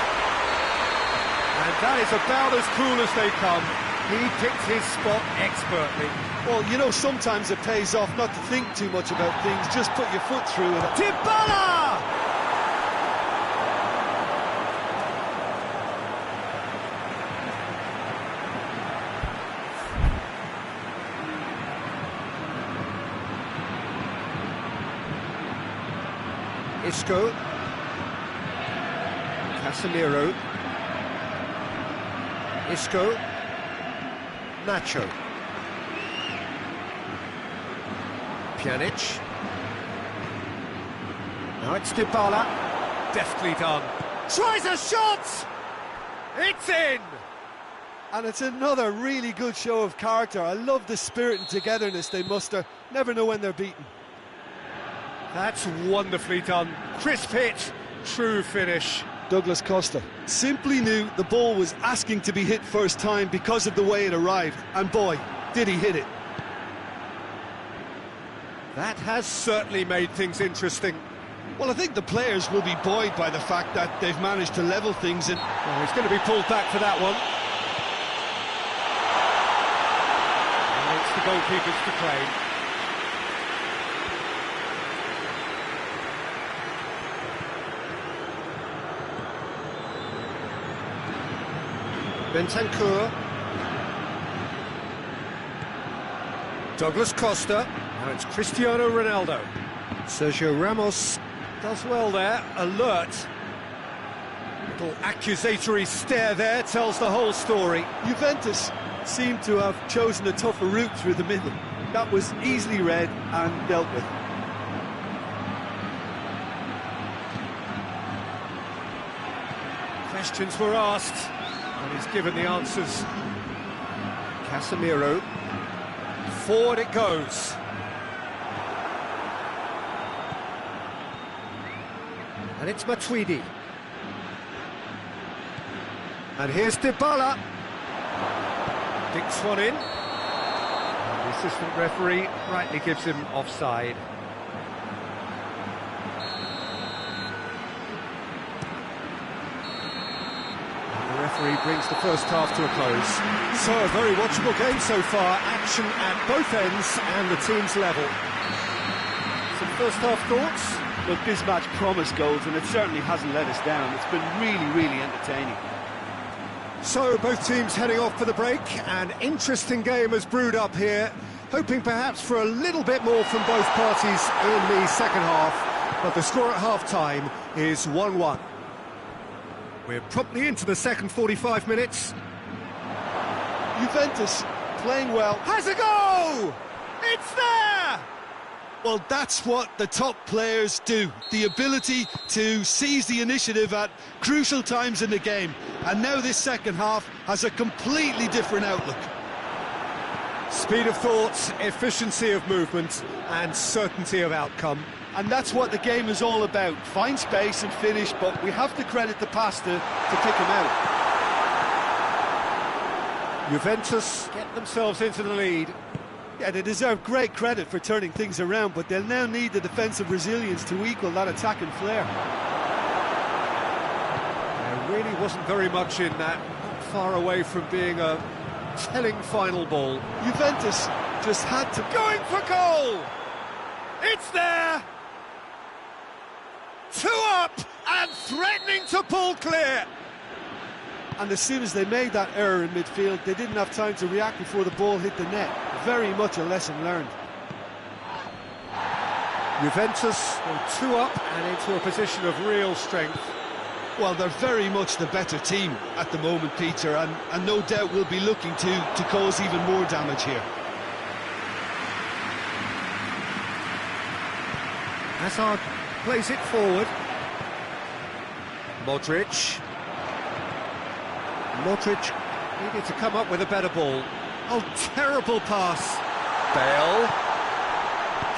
And that is about as cool as they come. He picked his spot expertly. Well, you know, sometimes it pays off not to think too much about things, just put your foot through it. Dybala! Isco. Casemiro. Isco. Nacho. Pjanic. Now it's Dybala. Deftly done. Tries a shot! It's in! And it's another really good show of character. I love the spirit and togetherness they muster. Never know when they're beaten. That's wonderfully done. Crisp hit, true finish. Douglas Costa. Simply knew the ball was asking to be hit first time because of the way it arrived, and boy, did he hit it. That has certainly made things interesting. Well, I think the players will be buoyed by the fact that they've managed to level things and... Well, he's going to be pulled back for that one. And it's the goalkeepers to claim. Bentancur. Douglas Costa. Now it's Cristiano Ronaldo. Sergio Ramos does well there, alert. Little accusatory stare there tells the whole story. Juventus seemed to have chosen a tougher route through the middle. That was easily read and dealt with. Questions were asked, and he's given the answers. Casemiro. Forward it goes. And it's Matuidi. And here's Dybala. Dicks one in. And the assistant referee rightly gives him offside. And the referee brings the first half to a close. So a very watchable game so far. Action at both ends and the team's level. Some first half thoughts? Look, this match promised goals, and it certainly hasn't let us down. It's been really entertaining. So, both teams heading off for the break. An interesting game has brewed up here, hoping perhaps for a little bit more from both parties in the second half, but the score at half-time is 1-1. We're promptly into the second 45 minutes. Juventus playing well. Has a go! It's there! Well, that's what the top players do. The ability to seize the initiative at crucial times in the game. And now this second half has a completely different outlook. Speed of thought, efficiency of movement, and certainty of outcome. And that's what the game is all about. Find space and finish, but we have to credit the pass to pick him out. Juventus get themselves into the lead. Yeah, they deserve great credit for turning things around, but they'll now need the defensive resilience to equal that attacking flair. There really wasn't very much in that, not far away from being a telling final ball. Juventus just had to... Going for goal! It's there! 2 up and threatening to pull clear! And as soon as they made that error in midfield, they didn't have time to react before the ball hit the net. Very much a lesson learned. Juventus go 2 up and into a position of real strength. Well, they're very much the better team at the moment, Peter, and no doubt will be looking to cause even more damage here. Hazard plays it forward. Modric needed to come up with a better ball. Oh, terrible pass. Bale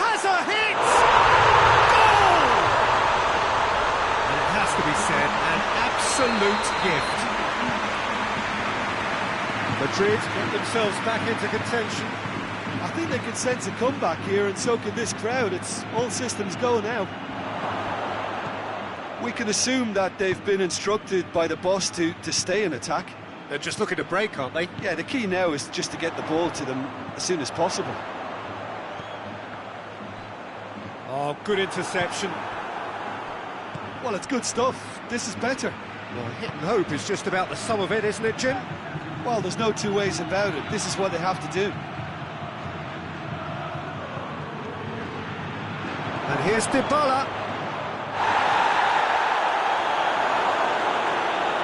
has a hit! Goal! And it has to be said, an absolute gift. Madrid get themselves back into contention. I think they can sense a comeback here, and so can this crowd. It's all systems go now. We can assume that they've been instructed by the boss to stay in attack. They're just looking to break, aren't they? Yeah, the key now is just to get the ball to them as soon as possible. Oh, good interception. Well, it's good stuff. This is better. Well, hit and hope is just about the sum of it, isn't it, Jim? Well, there's no two ways about it. This is what they have to do. And here's Dybala.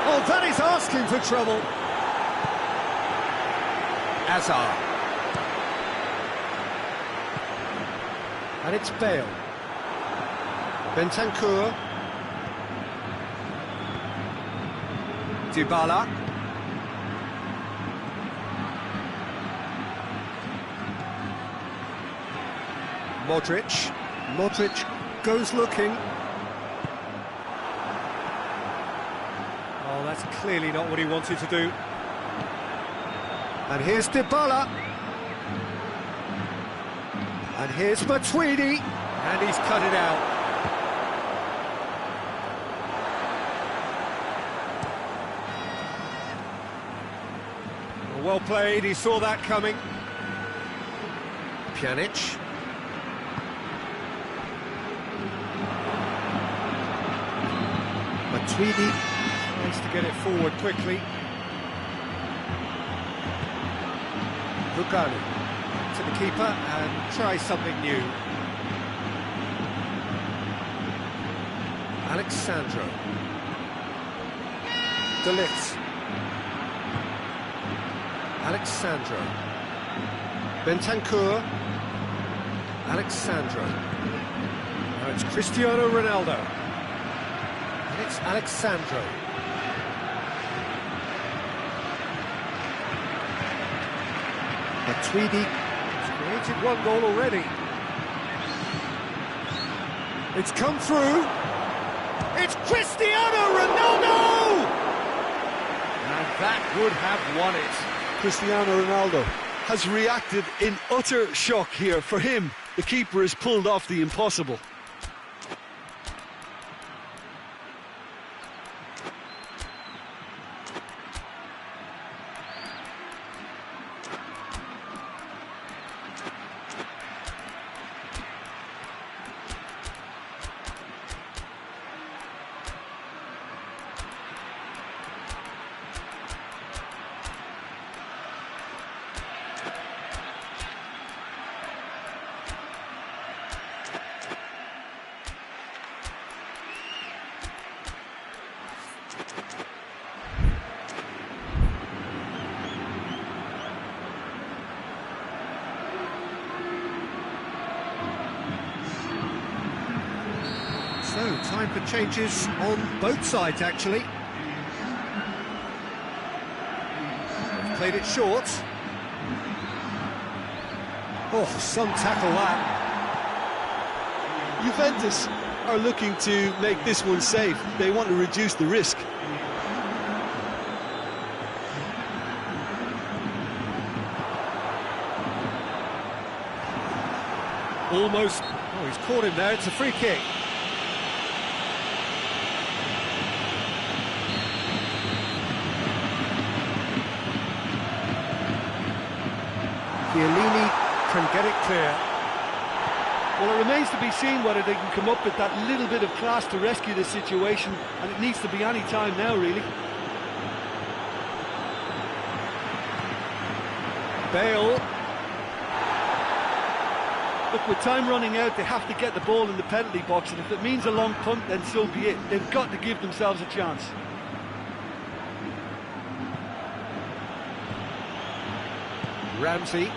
Oh, that is asking for trouble. Hazard. And it's Bale. Bentancur. Dybala. Modric goes looking. Oh, that's clearly not what he wanted to do. And here's Dybala. And here's Matuidi. And he's cut it out. Well played, he saw that coming. Pjanic. Matuidi tries to get it forward quickly. Bugani to the keeper and tries something new. Alexandro. De Ligt. Alexandro. Bentancur. Alexandro. Now it's Cristiano Ronaldo. And it's Alexandro. Matuidi has created one goal already. It's come through. It's Cristiano Ronaldo! And that would have won it. Cristiano Ronaldo has reacted in utter shock here. For him, the keeper has pulled off the impossible. So, time for changes on both sides, actually. They've played it short. Oh, some tackle that. Juventus are looking to make this one safe. They want to reduce the risk. Almost. Oh, he's caught him there. It's a free kick. Chiellini can get it clear. Well, it remains to be seen whether they can come up with that little bit of class to rescue this situation, and it needs to be any time now, really. Bale. Look, with time running out, they have to get the ball in the penalty box, and if it means a long punt, then so be it. They've got to give themselves a chance. Ramsey.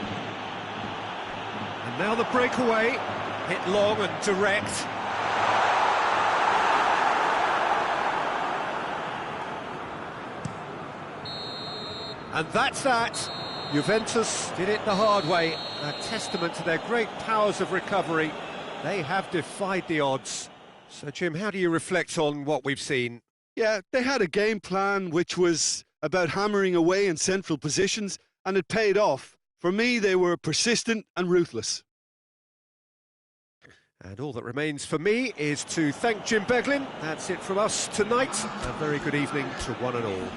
And now the breakaway. Hit long and direct. And that's that. Juventus did it the hard way. A testament to their great powers of recovery. They have defied the odds. So, Jim, how do you reflect on what we've seen? Yeah, they had a game plan which was about hammering away in central positions, and it paid off. For me, they were persistent and ruthless. And all that remains for me is to thank Jim Beglin. That's it from us tonight. A very good evening to one and all.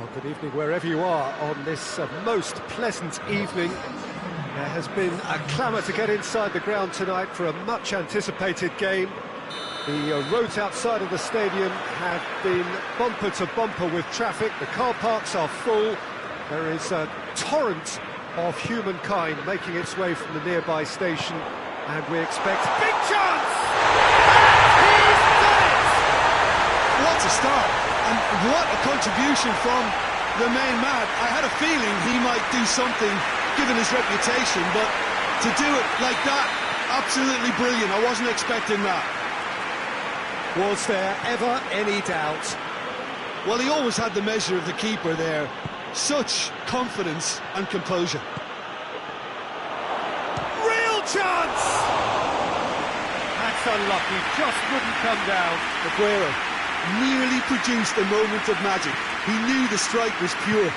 Well, good evening wherever you are on this most pleasant evening. There has been a clamour to get inside the ground tonight for a much-anticipated game. The roads outside of the stadium have been bumper to bumper with traffic. The car parks are full. There is a torrent of humankind making its way from the nearby station, and we expect big chance! He's done it! What a start, and what a contribution from the main man. I had a feeling he might do something given his reputation, but to do it like that, absolutely brilliant. I wasn't expecting that. Was there ever any doubt? Well, he always had the measure of the keeper there. Such confidence and composure. Real chance! That's unlucky, just wouldn't come down. Aguero nearly produced a moment of magic. He knew the strike was pure.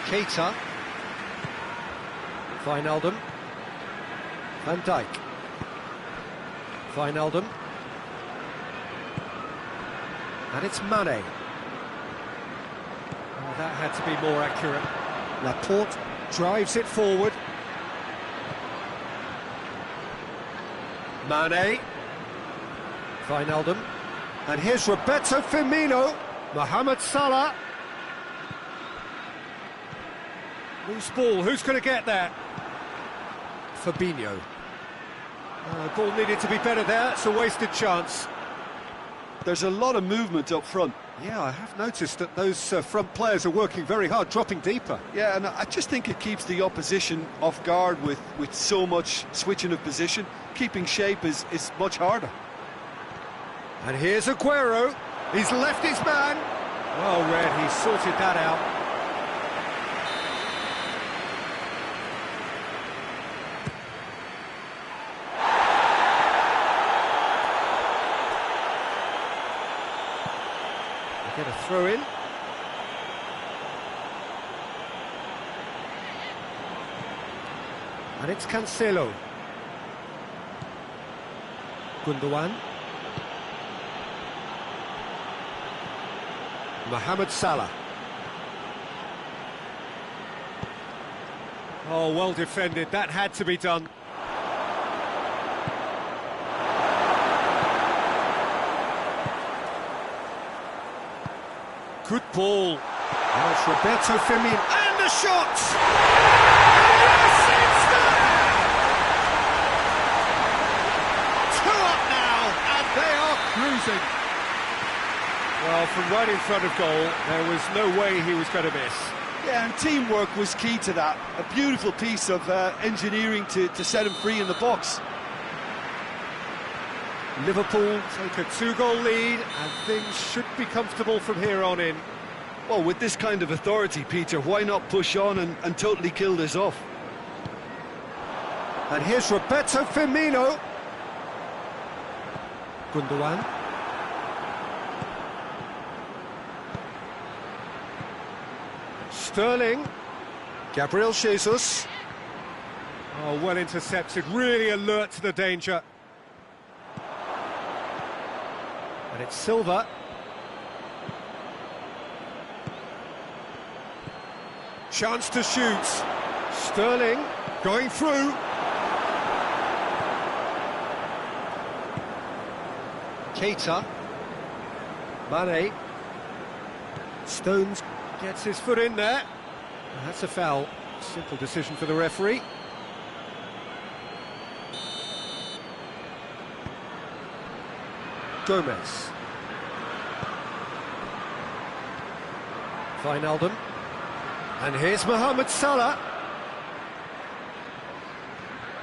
Keita. Wijnaldum. Van Dijk. Wijnaldum. And it's Mane. Oh, that had to be more accurate. Laporte drives it forward. Mane. Wijnaldum. And here's Roberto Firmino. Mohamed Salah. Loose ball, who's going to get that? Fabinho. Ball needed to be better there, it's a wasted chance. There's a lot of movement up front. Yeah, I have noticed that those front players are working very hard, dropping deeper. Yeah, and I just think it keeps the opposition off guard with so much switching of position. Keeping shape is much harder. And here's Aguero. He's left his man. Well read, he sorted that out. Get a throw in. And it's Cancelo. Gundogan. Mohamed Salah. Oh, well defended. That had to be done. Good ball. Now it's Roberto Firmino. And the shot! Yes, it's there! 2 up now, and they are cruising. Well, from right in front of goal, there was no way he was going to miss. Yeah, and teamwork was key to that. A beautiful piece of engineering to set him free in the box. Liverpool take a 2-goal lead, and things should be comfortable from here on in. Well, with this kind of authority, Peter, why not push on and totally kill this off? And here's Roberto Firmino. Gundogan. Sterling. Gabriel Jesus. Oh, well intercepted, really alert to the danger. And it's Silva. Chance to shoot. Sterling going through. Keita. Mane. Stones gets his foot in there. That's a foul. Simple decision for the referee. Gomez. Wijnaldum. And here's Mohamed Salah.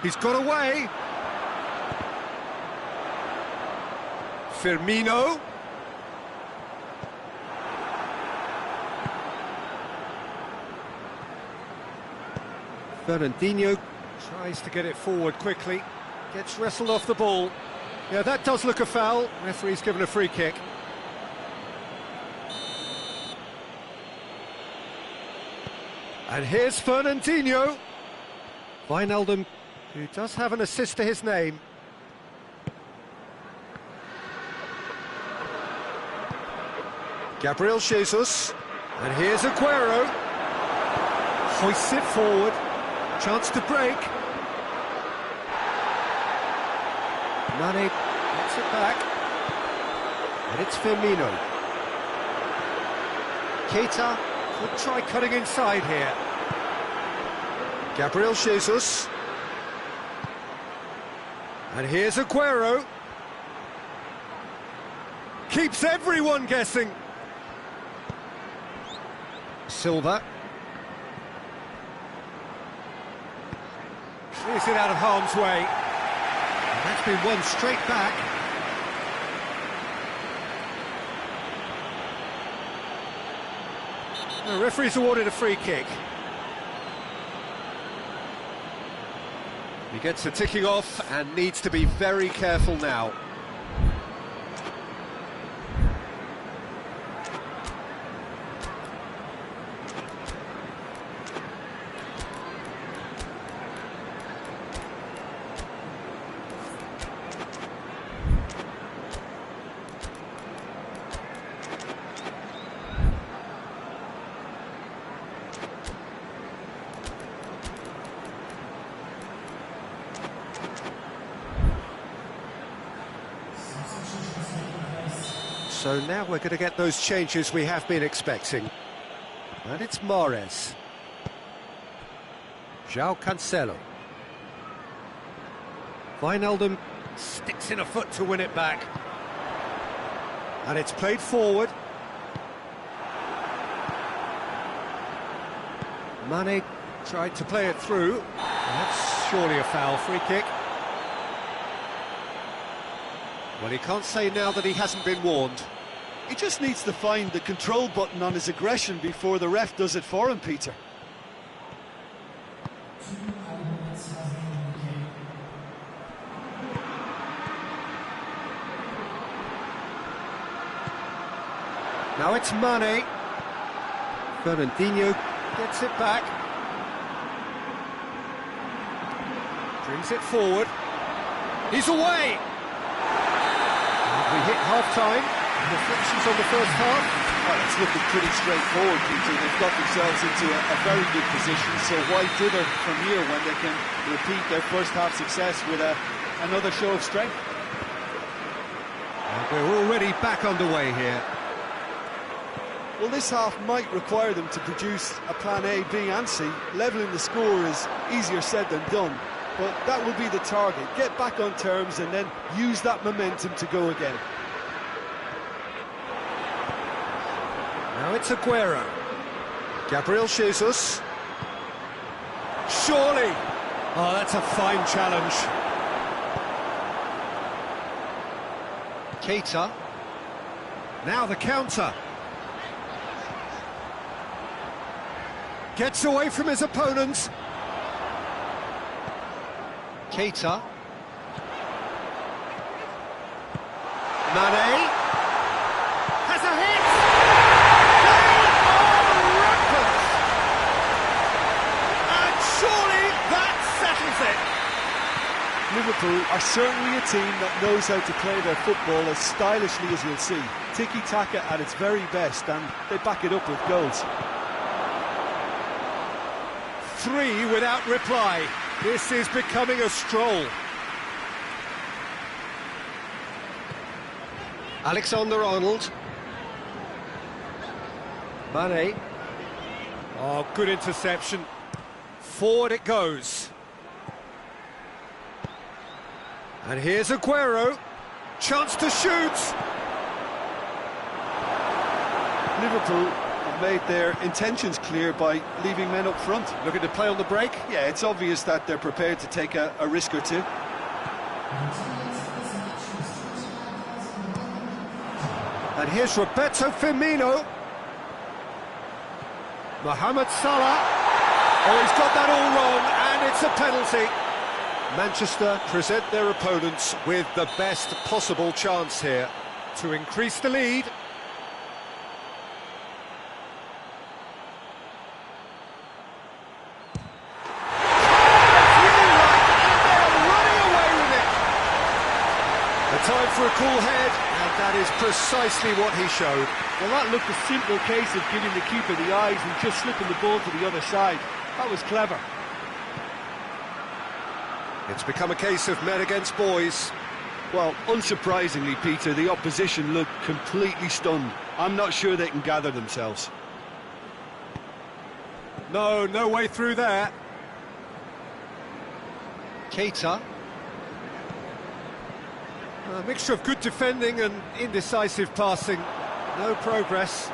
He's got away. Firmino. Fernandinho tries to get it forward quickly. Gets wrestled off the ball. Yeah, that does look a foul. Referee's given a free kick. And here's Fernandinho. Wijnaldum, who does have an assist to his name. Gabriel Jesus, and here's Aguero. Hoists it forward, chance to break. Mane gets it back, and it's Firmino. Keita could try cutting inside here. Gabriel Jesus, and here's Aguero. Keeps everyone guessing. Silva. Clears it out of harm's way. And that's been won straight back. The referee's awarded a free kick. He gets the ticking off and needs to be very careful now. So now we're going to get those changes we have been expecting. And it's Mahrez. João Cancelo. Wijnaldum sticks in a foot to win it back. And it's played forward. Mane tried to play it through. That's surely a foul. Free kick. Well, he can't say now that he hasn't been warned. He just needs to find the control button on his aggression before the ref does it for him, Peter. Now it's Mane. Fernandinho gets it back. Brings it forward. He's away! We hit half-time. Reflections on the first half? Well, it's looking pretty straightforward, Peter. They've got themselves into a very good position, so why dither from here when they can repeat their first half success with another show of strength? And we're already back underway here. Well, this half might require them to produce a plan A, B and C. Levelling the score is easier said than done, but that will be the target. Get back on terms and then use that momentum to go again. Now it's Aguero. Gabriel Jesus. Surely! Oh, that's a fine challenge. Keita. Now the counter. Gets away from his opponents. Keita. Mane. Has a hit! They are rampant! And surely that settles it! Liverpool are certainly a team that knows how to play their football as stylishly as you'll see. Tiki-taka at its very best, and they back it up with goals. 3 without reply. This is becoming a stroll. Alexander-Arnold. Mane. Oh, good interception. Forward it goes. And here's Aguero. Chance to shoot. Liverpool have made their intentions clear by leaving men up front. Looking to play on the break? Yeah, it's obvious that they're prepared to take a risk or two. And here's Roberto Firmino. Mohamed Salah. Oh, he's got that all wrong, and it's a penalty. Manchester present their opponents with the best possible chance here to increase the lead. A time for a cool head, and that is precisely what he showed. Well, that looked a simple case of giving the keeper the eyes and just slipping the ball to the other side. That was clever. It's become a case of men against boys. Well, unsurprisingly, Peter, the opposition looked completely stunned. I'm not sure they can gather themselves. No way through there. Keita. A mixture of good defending and indecisive passing. No progress.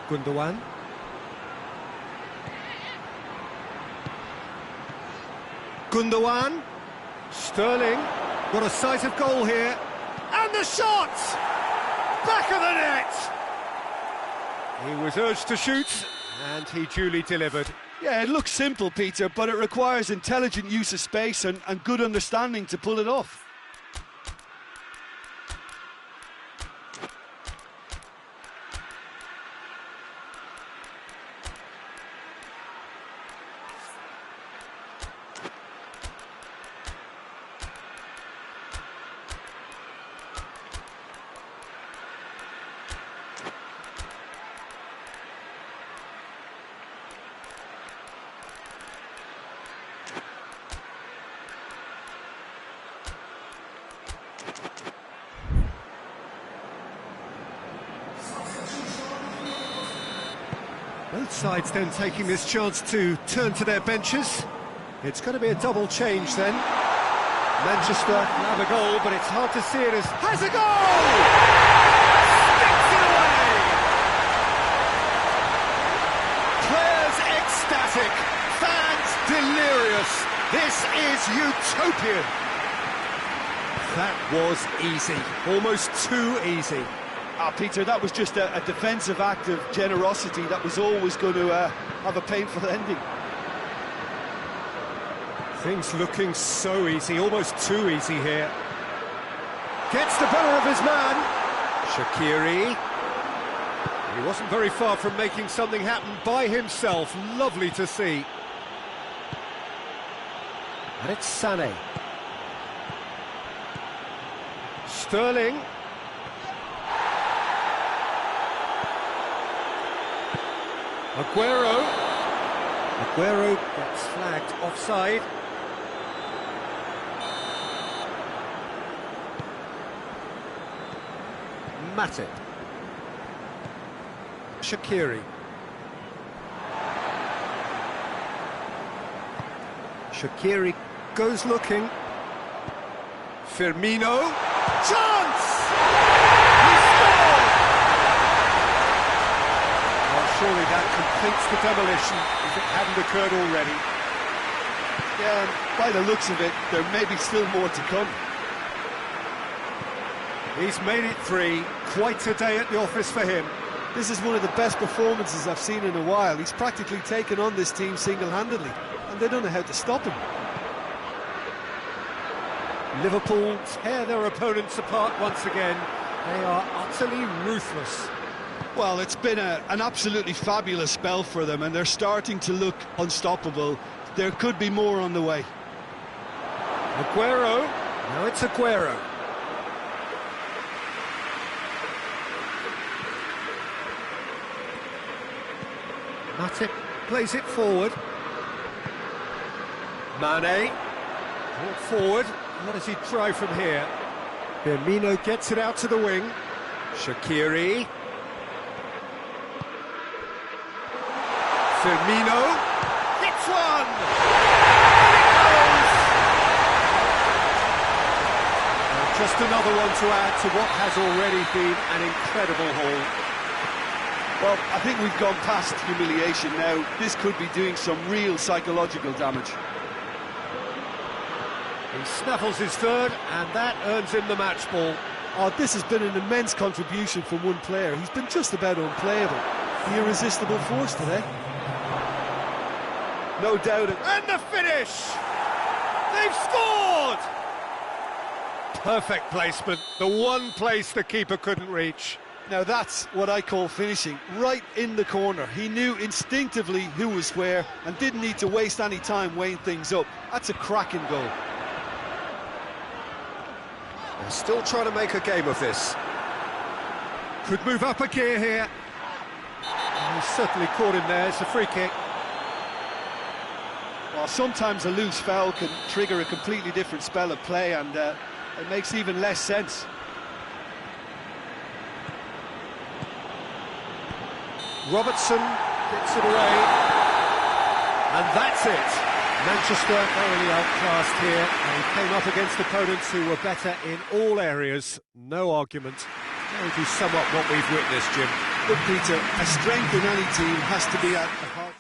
Gundogan. Gundogan. Sterling. Got a sight of goal here. And the shot! Back of the net! He was urged to shoot, and he duly delivered. Yeah, it looks simple, Peter, but it requires intelligent use of space and good understanding to pull it off. Both sides then taking this chance to turn to their benches. It's going to be a double change then. Manchester have a goal, but it's hard to see it as... Has a goal! Sticks it away! Players ecstatic, fans delirious. This is utopian. That was easy, almost too easy. Peter, that was just a defensive act of generosity that was always going to have a painful ending. Things looking so easy, almost too easy here. Gets the better of his man. Shaqiri. He wasn't very far from making something happen by himself. Lovely to see. And it's Sané. Sterling. Aguero gets flagged offside. Matip. Shaqiri. Shaqiri goes looking. Firmino. Chance! He scored! Well, surely that completes the demolition if it hadn't occurred already. Yeah, and by the looks of it, there may be still more to come. He's made it 3. Quite a day at the office for him. This is one of the best performances I've seen in a while. He's practically taken on this team single-handedly, and they don't know how to stop him. Liverpool tear their opponents apart once again. They are utterly ruthless. Well, it's been an absolutely fabulous spell for them, and they're starting to look unstoppable. There could be more on the way. Aguero. Now it's Aguero. Matip plays it forward. Mane. Brought forward. What does he try from here? Firmino gets it out to the wing. Shaqiri. Firmino. Hits one! And just another one to add to what has already been an incredible haul. Well, I think we've gone past humiliation now. This could be doing some real psychological damage. He snaffles his third, and that earns him the match ball. Oh, this has been an immense contribution from one player. He's been just about unplayable. The irresistible force today. No doubt. And the finish! They've scored! Perfect placement. The one place the keeper couldn't reach. Now that's what I call finishing, right in the corner. He knew instinctively who was where and didn't need to waste any time weighing things up. That's a cracking goal. They're still trying to make a game of this. Could move up a gear here. And he's certainly caught him there. It's a free kick. Well, sometimes a loose foul can trigger a completely different spell of play, and it makes even less sense. Robertson gets it away. And that's it. Manchester thoroughly outclassed here. They came up against opponents who were better in all areas. No argument. Maybe sum up what we've witnessed, Jim. Look, Peter, a strength in any team has to be at the heart.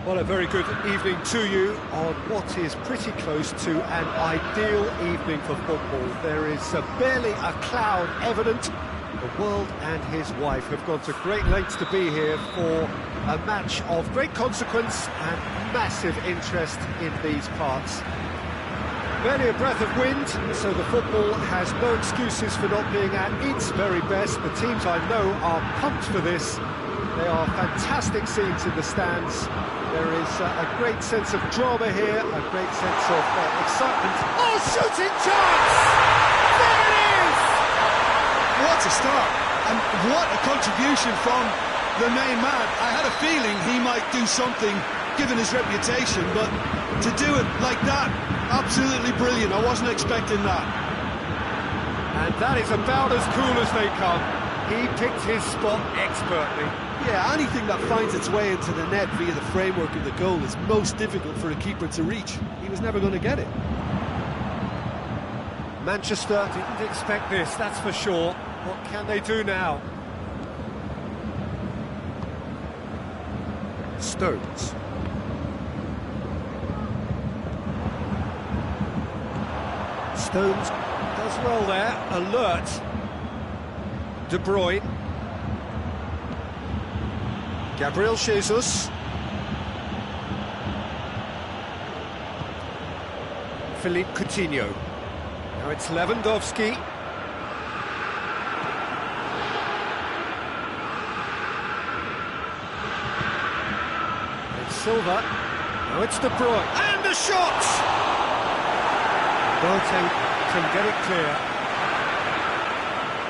Well, a very good evening to you on what is pretty close to an ideal evening for football. There is barely a cloud evident. The world and his wife have gone to great lengths to be here for a match of great consequence and massive interest in these parts. Barely a breath of wind, so the football has no excuses for not being at its very best. The teams I know are pumped for this. They are fantastic scenes in the stands. There is a great sense of drama here, a great sense of excitement. Oh, shooting chance! There it is! What a start, and what a contribution from the main man. I had a feeling he might do something, given his reputation, but to do it like that, absolutely brilliant. I wasn't expecting that. And that is about as cool as they come. He picked his spot expertly. Yeah, anything that finds its way into the net via the framework of the goal is most difficult for a keeper to reach. He was never going to get it. Manchester didn't expect this, that's for sure. What can they do now? Stones. Stones does well there, alert. De Bruyne. Gabriel Jesus. Philippe Coutinho. Now it's Lewandowski. It's Silva. Now it's De Bruyne. And the shot! Boateng can get it clear.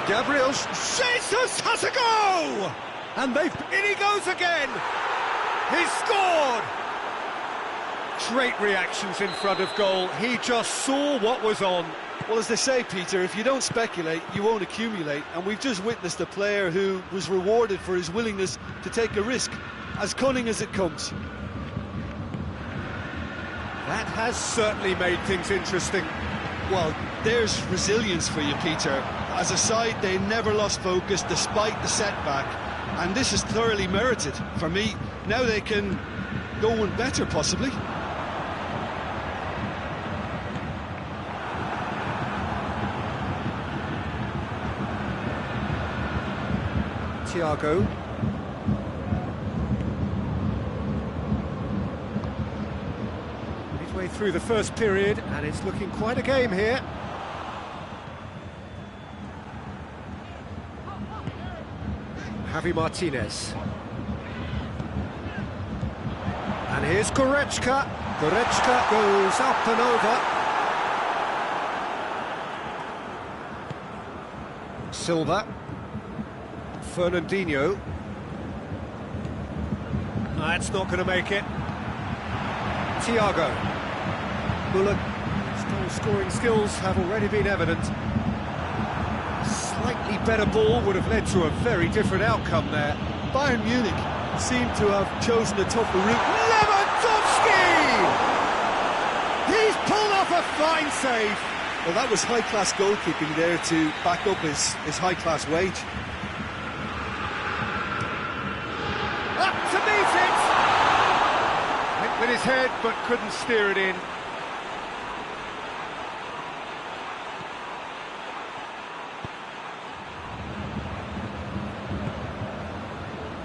Gabriel Jesus has a go! And in he goes again! He's scored! Great reactions in front of goal. He just saw what was on. Well, as they say, Peter, if you don't speculate, you won't accumulate. And we've just witnessed a player who was rewarded for his willingness to take a risk. as cunning as it comes. That has certainly made things interesting. Well, there's resilience for you, Peter. As a side, they never lost focus despite the setback, and this is thoroughly merited. For me, now they can go one better, possibly. Thiago. Midway through the first period, and it's looking quite a game here. Javi Martinez. And here's Goretzka. Goretzka goes up and over. Silva. Fernandinho. That's not going to make it. Thiago. Muller. Goal-scoring skills have already been evident. Slightly better ball would have led to a very different outcome there. Bayern Munich seem to have chosen a tougher route. Lewandowski! He's pulled off a fine save. Well, that was high-class goalkeeping there to back up his high-class wage. Up to meet it! Went with his head, but couldn't steer it in.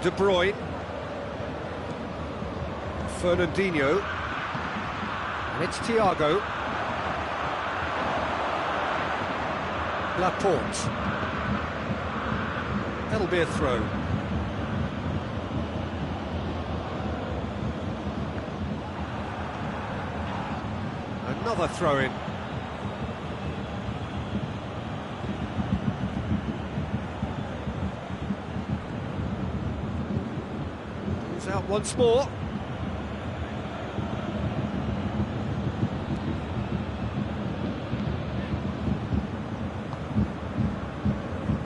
De Bruyne. Fernandinho. And it's Thiago. Laporte. That'll be a throw. Another throw-in. Pulls out once more.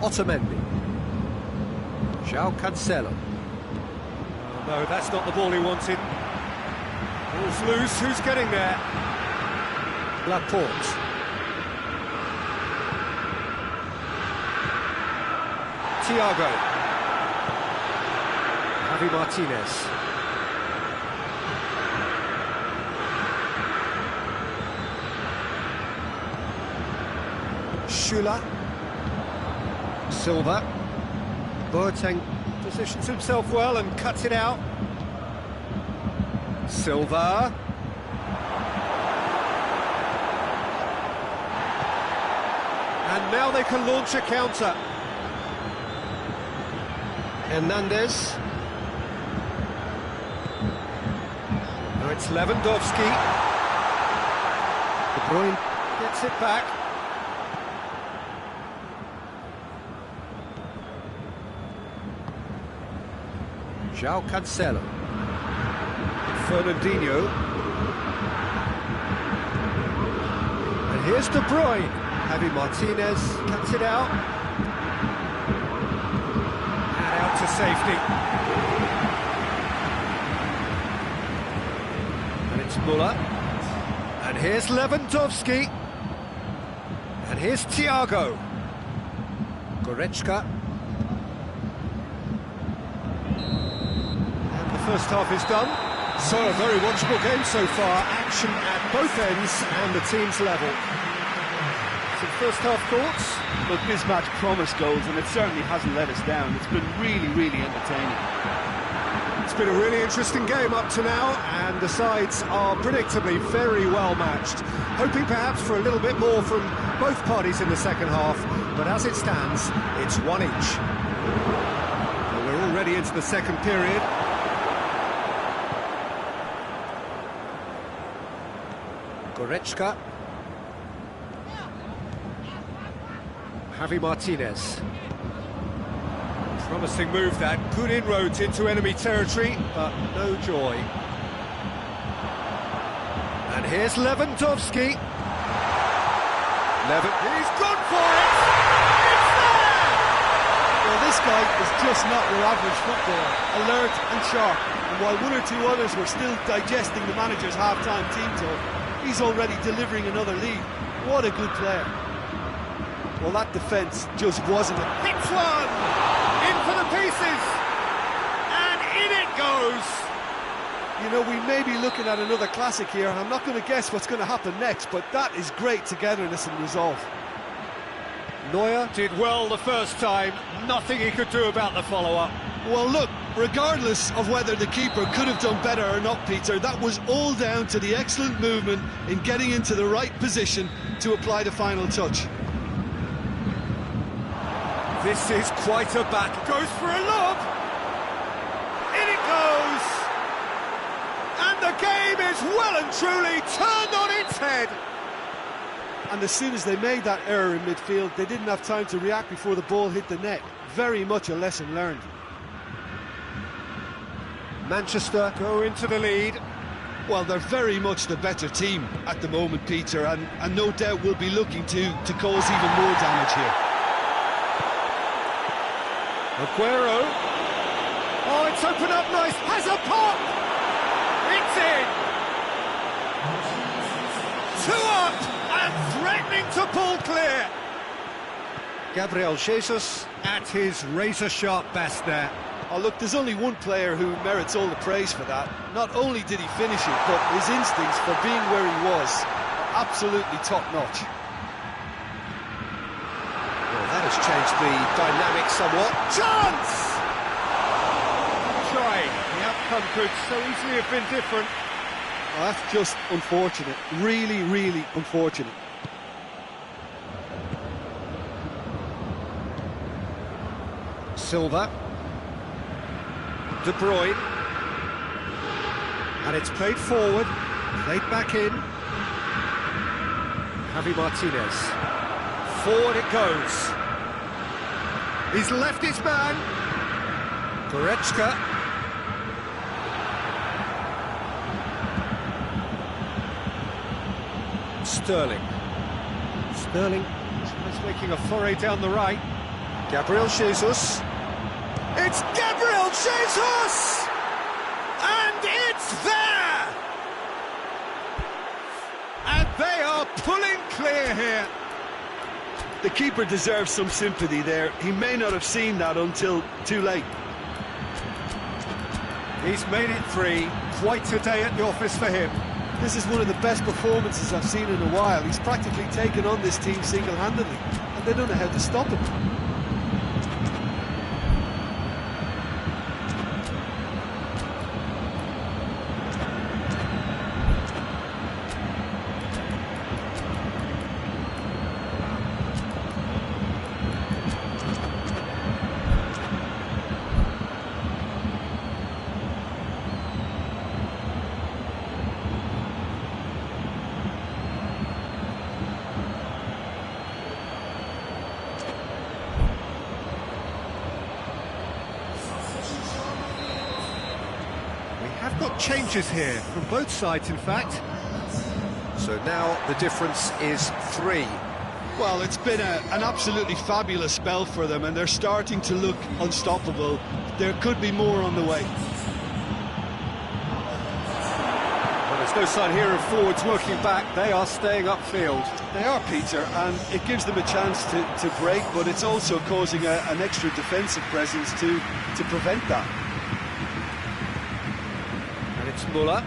Otamendi. João Cancelo. Oh, no, that's not the ball he wanted. Ball's loose, who's getting there? Laporte. Thiago. Javi Martinez. Schüller. Silva. Boateng positions himself well and cuts it out. Silva. And now they can launch a counter. Hernandez. Now it's Lewandowski. De Bruyne gets it back. João Cancelo. Fernandinho. And here's De Bruyne. Javi Martinez cuts it out. And out to safety. And it's Muller. And here's Lewandowski. And here's Thiago. Goretzka. And the first half is done. So a very watchable game so far. Action at both ends and the team's level. Some first half thoughts? Look, this match promised goals, and it certainly hasn't let us down. It's been really, really entertaining. It's been a really interesting game up to now, and the sides are predictably very well matched. Hoping perhaps for a little bit more from both parties in the second half, but as it stands, it's one each. Well, we're already into the second period. Goretzka. Javi Martinez. Promising move that, good inroads into enemy territory, but no joy. And here's Lewandowski. He's gone for it! It's there! Well, this This guy is just not your average footballer, alert and sharp. And while one or two others were still digesting the manager's half-time team talk, he's already delivering another lead. What a good player. Well, that defence just wasn't it. Hits one! In for the pieces! And in it goes! You know, we may be looking at another classic here. I'm not going to guess what's going to happen next, but that is great togetherness and resolve. Neuer did well the first time, nothing he could do about the follow-up. Well, look, regardless of whether the keeper could have done better or not, Peter, that was all down to the excellent movement in getting into the right position to apply the final touch. This is quite a battle. Goes for a lob! In it goes! And the game is well and truly turned on its head! And as soon as they made that error in midfield, they didn't have time to react before the ball hit the net. Very much a lesson learned. Manchester go into the lead. Well, they're very much the better team at the moment, Peter, and no doubt will be looking to cause even more damage here. Aguero. Oh, it's opened up nice. Has a pop! It's in! 2 up! And threatening to pull clear. Gabriel Jesus at his razor-sharp best there. Oh, look, there's only one player who merits all the praise for that. Not only did he finish it, but his instincts for being where he was are absolutely top-notch. Well, that has changed the dynamic somewhat. Chance! Trying. The outcome could so easily have been different. Oh, that's just unfortunate. Really, really unfortunate. Silva. De Bruyne. And it's played forward. Played back in. Javi Martinez. Forward it goes. He's left his man. Goretzka. Sterling. Sterling is making a foray down the right. Gabriel Jesus. It's Gabriel Jesus! And it's there! And they are pulling clear here. The keeper deserves some sympathy there. He may not have seen that until too late. He's made it 3. Quite a day at the office for him. This is one of the best performances I've seen in a while. He's practically taken on this team single-handedly, and they don't know how to stop him. Have got changes here from both sides, in fact. So now the difference is 3. Well, it's been an absolutely fabulous spell for them, and they're starting to look unstoppable. There could be more on the way. Well, there's no sign here of forwards working back. They are staying upfield. They are, Peter, and it gives them a chance to break, but it's also causing an extra defensive presence to prevent that. It's Muller.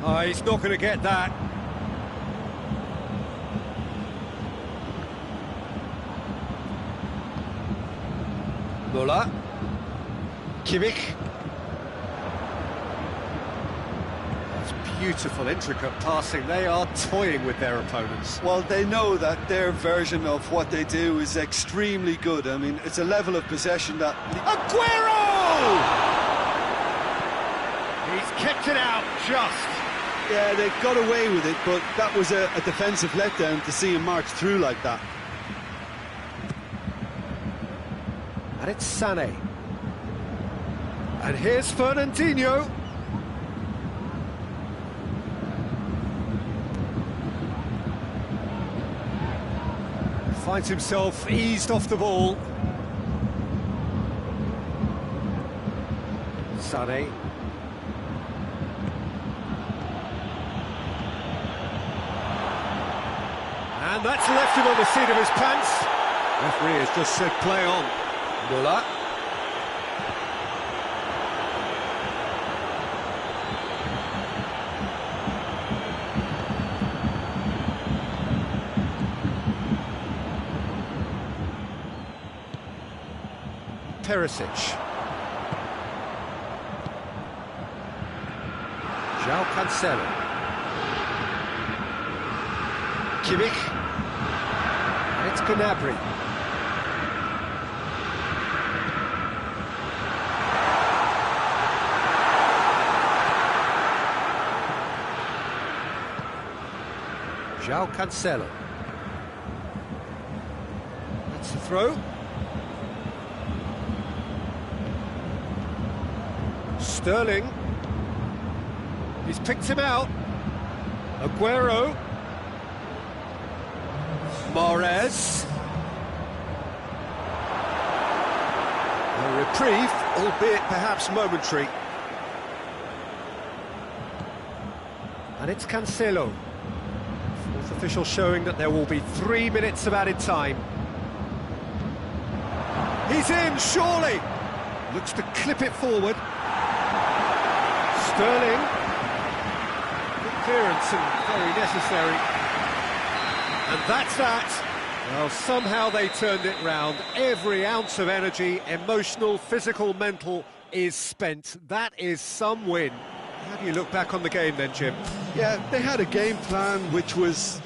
Oh, he's not going to get that. Muller. Kimmich. That's beautiful, intricate passing. They are toying with their opponents. Well, they know that their version of what they do is extremely good. I mean, it's a level of possession that... Aguero! He's kept it out, just. Yeah, they got away with it, but that was a defensive letdown to see him march through like that. And it's Sané. And here's Fernandinho. Finds himself eased off the ball. Sané. And that's left him on the seat of his pants. Referee has just said play on. Muller. Perisic. João Cancelo. Kimmich. And it's Gnabry. João Cancelo. That's the throw. Sterling. He's picked him out. Aguero. Mahrez. A reprieve, albeit perhaps momentary. And it's Cancelo. Fourth official showing that there will be 3 minutes of added time. He's in, surely! Looks to clip it forward. Sterling. Good clearance and very necessary. And that's that. Well, somehow they turned it round. Every ounce of energy, emotional, physical, mental, is spent. That is some win. How do you look back on the game then, Jim? Yeah, they had a game plan which was...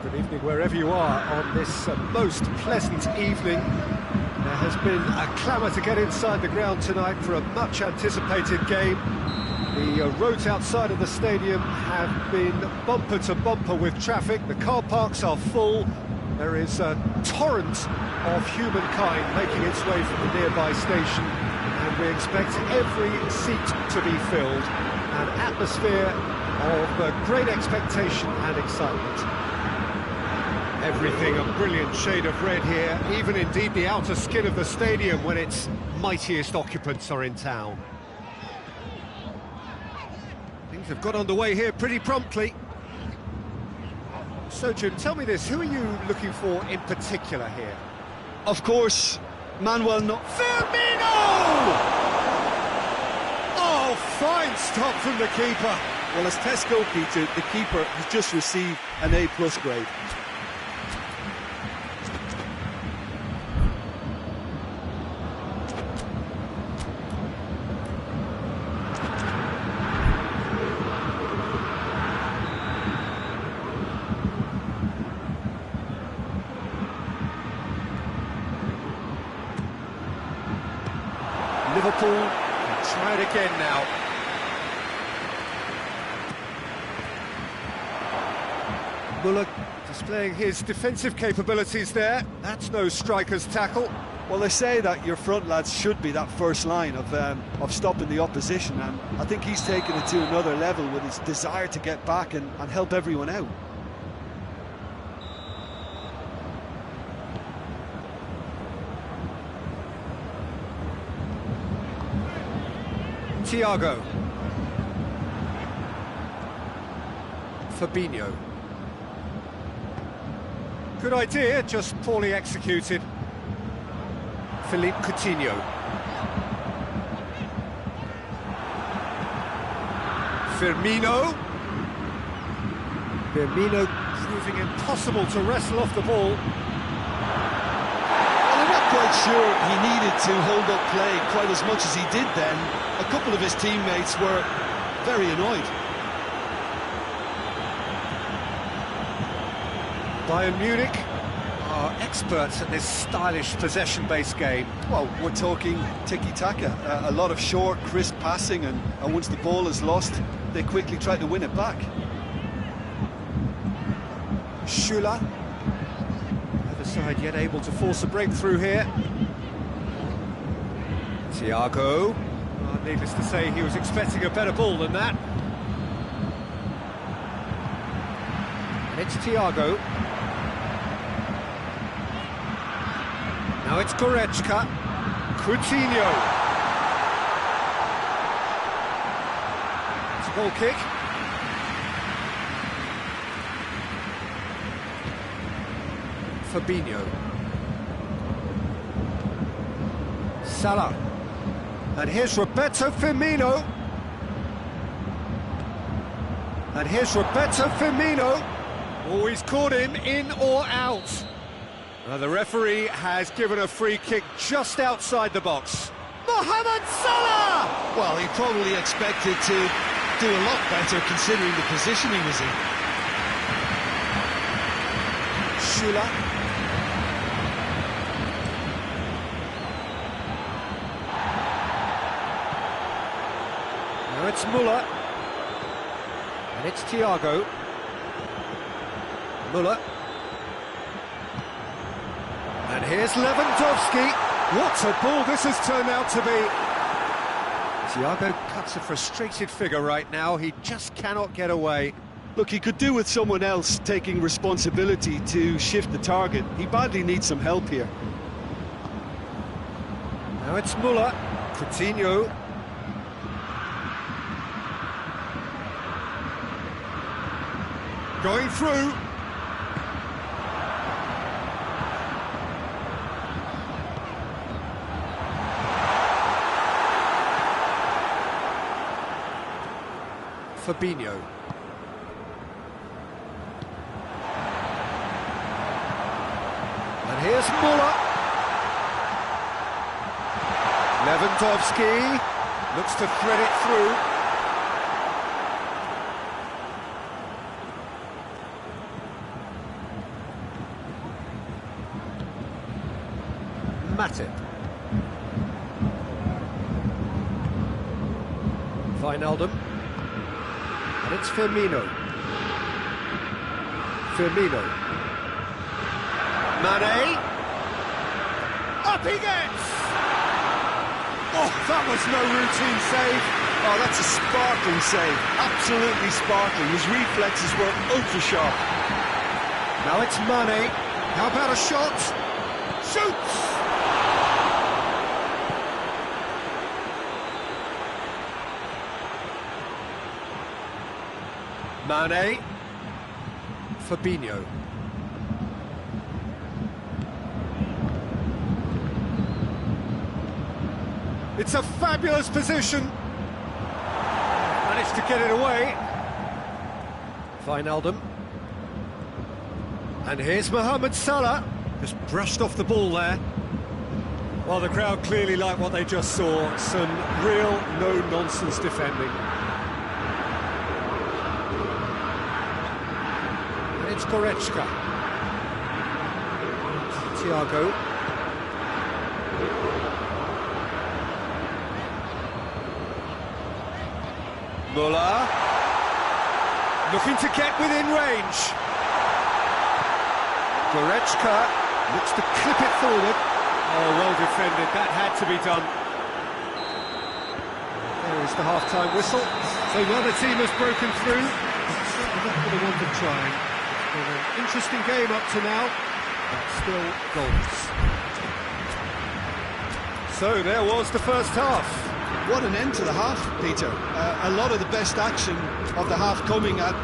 Good evening wherever you are on this most pleasant evening. There has been a clamour to get inside the ground tonight for a much anticipated game. The roads outside of the stadium have been bumper to bumper with traffic. The car parks are full. There is a torrent of humankind making its way from the nearby station, and we expect every seat to be filled. An atmosphere of great expectation and excitement. Everything a brilliant shade of red here, even indeed the outer skin of the stadium when its mightiest occupants are in town. Things have got underway here pretty promptly. So, Jim, tell me this, who are you looking for in particular here? Of course, Manuel Firmino! Oh, fine stop from the keeper. Well, as Tesco, Peter, the keeper has just received an A+ grade. Liverpool can try it again now. Muller displaying his defensive capabilities there. That's no striker's tackle. Well, they say that your front lads should be that first line of stopping the opposition, and I think he's taken it to another level with his desire to get back and help everyone out. Thiago. Fabinho. Good idea, just poorly executed. Philippe Coutinho. Firmino. Firmino proving impossible to wrestle off the ball. Well, I'm not quite sure he needed to hold up play quite as much as he did then. A couple of his teammates were very annoyed. Bayern Munich are experts at this stylish possession-based game. Well, we're talking tiki-taka, a lot of short, crisp passing, and once the ball is lost, they quickly try to win it back. Schüller, other side yet able to force a breakthrough here. Thiago, well, needless to say, he was expecting a better ball than that. And it's Thiago. Now it's Goretzka. Coutinho. It's a goal kick. Fabinho. Salah. And here's Roberto Firmino. And here's Roberto Firmino. Oh, he's caught him in or out. The referee has given a free kick just outside the box. Mohamed Salah! Well, he probably expected to do a lot better considering the position he was in. Schüller. Now it's Muller. And it's Thiago. Muller. And here's Lewandowski. What a ball this has turned out to be. Thiago cuts a frustrated figure right now. He just cannot get away. Look, he could do with someone else taking responsibility to shift the target. He badly needs some help here. Now it's Muller. Coutinho. Going through. Fabinho. And here's Muller. Lewandowski looks to thread it through. Matip. Wijnaldum. And it's Firmino. Firmino. Mane. Up he gets! Oh, that was no routine save. Oh, that's a sparkling save. Absolutely sparkling. His reflexes were ultra sharp. Now it's Mane. How about a shot? Shoots! Mane. Fabinho. It's a fabulous position. Managed to get it away. Wijnaldum. And here's Mohamed Salah. Just brushed off the ball there. Well, the crowd clearly liked what they just saw. Some real no-nonsense defending. And it's Goretzka. Muller. Looking to get within range. Goretzka looks to clip it forward. Oh, well defended, that had to be done. There is the half-time whistle. So another team has broken through. Certainly not for the want of trying. It's been an interesting game up to now, but still goals. So there was the first half. What an end to the half, Peter. A lot of the best action of the half coming at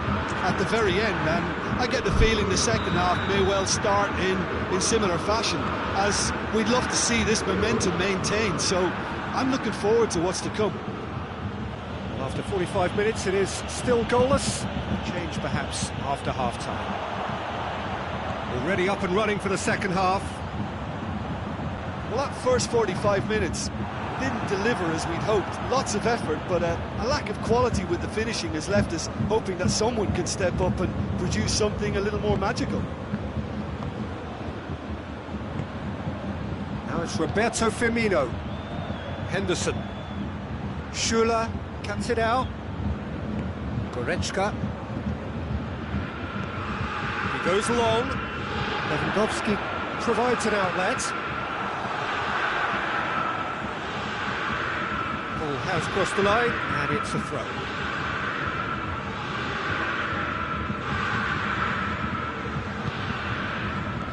the very end, and I get the feeling the second half may well start in similar fashion, as we'd love to see this momentum maintained, so I'm looking forward to what's to come. After 45 minutes it is still goalless. A change perhaps after half-time. Already up and running for the second half. Well, that first 45 minutes didn't deliver as we'd hoped. Lots of effort, but a lack of quality with the finishing has left us hoping that someone can step up and produce something a little more magical. Now it's Roberto Firmino. Henderson. Schuler cuts it out. Goretzka. He goes long. Lewandowski provides an outlet. Ball has crossed the line, and it's a throw.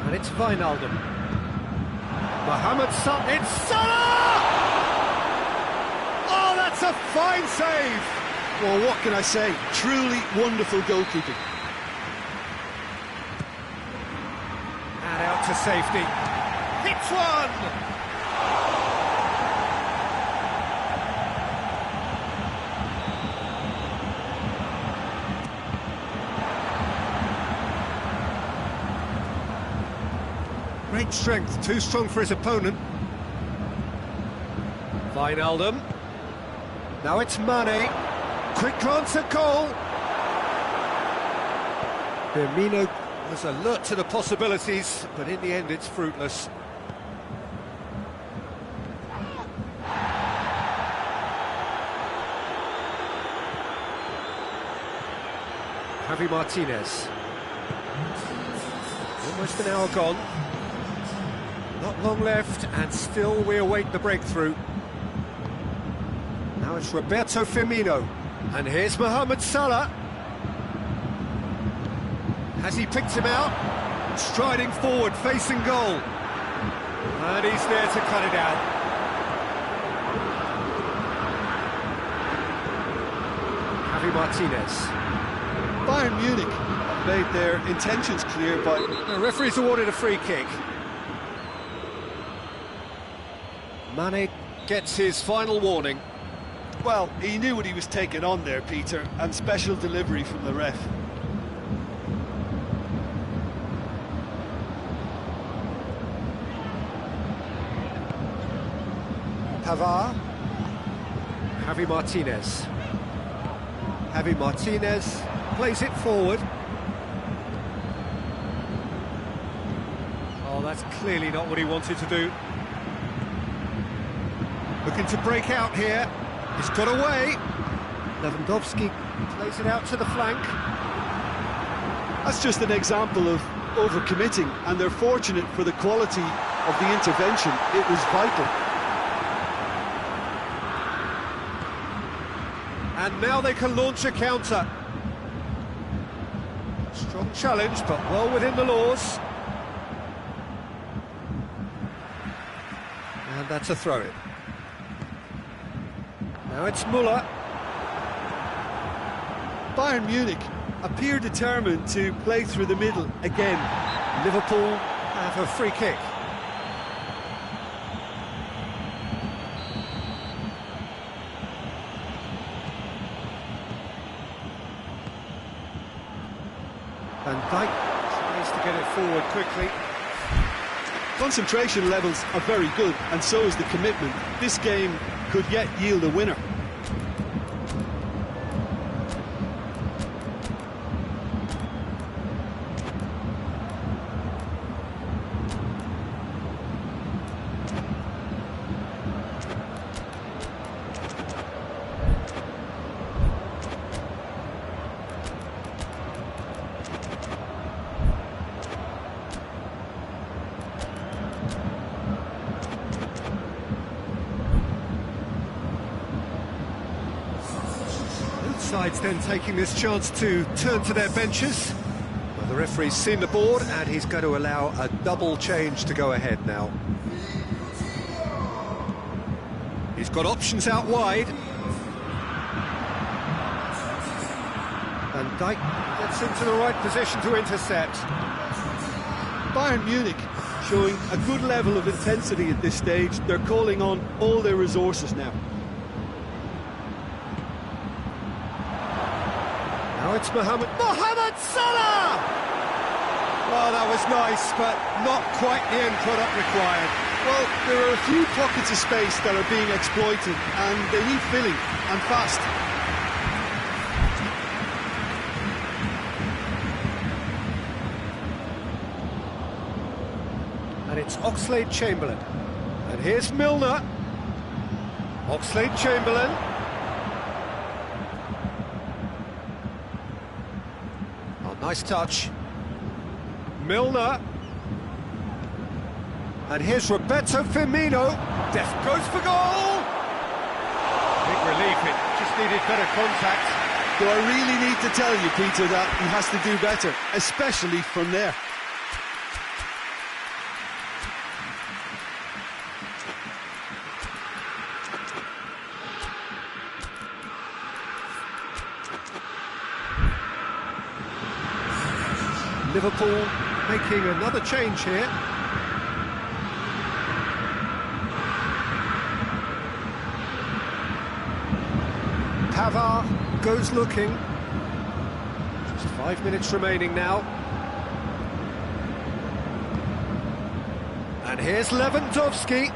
And it's Wijnaldum. Mohamed Salah. It's Salah! Oh, that's a fine save! Well, what can I say? Truly wonderful goalkeeping. And out to safety. Hits one! Great strength, too strong for his opponent. Wijnaldum. Now it's Mane. Quick glance at goal. Firmino was alert to the possibilities, but in the end it's fruitless. Javi Martinez. Almost an hour gone. Not long left, and still we await the breakthrough. Now it's Roberto Firmino. And here's Mohamed Salah. Has he picked him out? Striding forward, facing goal. And he's there to cut it out. Javi Martinez. Bayern Munich made their intentions clear, but the referee's awarded a free kick. Mane gets his final warning. well, he knew what he was taking on there, Peter, and special delivery from the ref. Pavard. Javi Martinez. Javi Martinez plays it forward. Oh, that's clearly not what he wanted to do. Looking to break out here. He's got away. Lewandowski plays it out to the flank. That's just an example of overcommitting, and they're fortunate for the quality of the intervention. It was vital. And now they can launch a counter. Strong challenge, but well within the laws. And that's a throw-in. Now it's Muller. Bayern Munich appear determined to play through the middle again. Liverpool have a free kick. Van Dijk tries to get it forward quickly. Concentration levels are very good, and so is the commitment. This game could yet yield a winner. sides then taking this chance to turn to their benches. Well, the referee's seen the board and he's going to allow a double change to go ahead now. He's got options out wide. And Dijk gets into the right position to intercept. Bayern Munich showing a good level of intensity at this stage. They're calling on all their resources now. Now it's Mohamed Salah! Well, that was nice, but not quite the end product required. Well, there are a few pockets of space that are being exploited, and they need filling, and fast. And it's Oxlade-Chamberlain. And here's Milner. Oxlade-Chamberlain. Oh, nice touch. Milner. And here's Roberto Firmino. Def goes for goal! Big relief, it just needed better contact. Do I really need to tell you, Peter, that he has to do better, especially from there? Liverpool making another change here. Pavard goes looking. Just 5 minutes remaining now. And here's Lewandowski.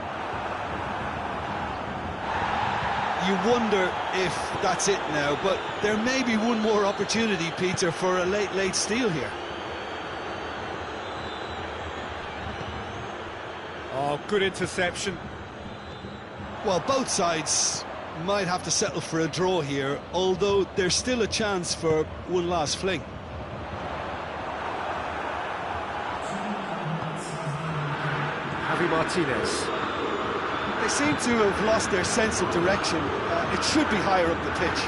You wonder if that's it now, but there may be one more opportunity, Peter, for a late steal here. Oh, good interception. Well, both sides might have to settle for a draw here, although there's still a chance for one last fling. Javi Martinez. They seem to have lost their sense of direction. It should be higher up the pitch.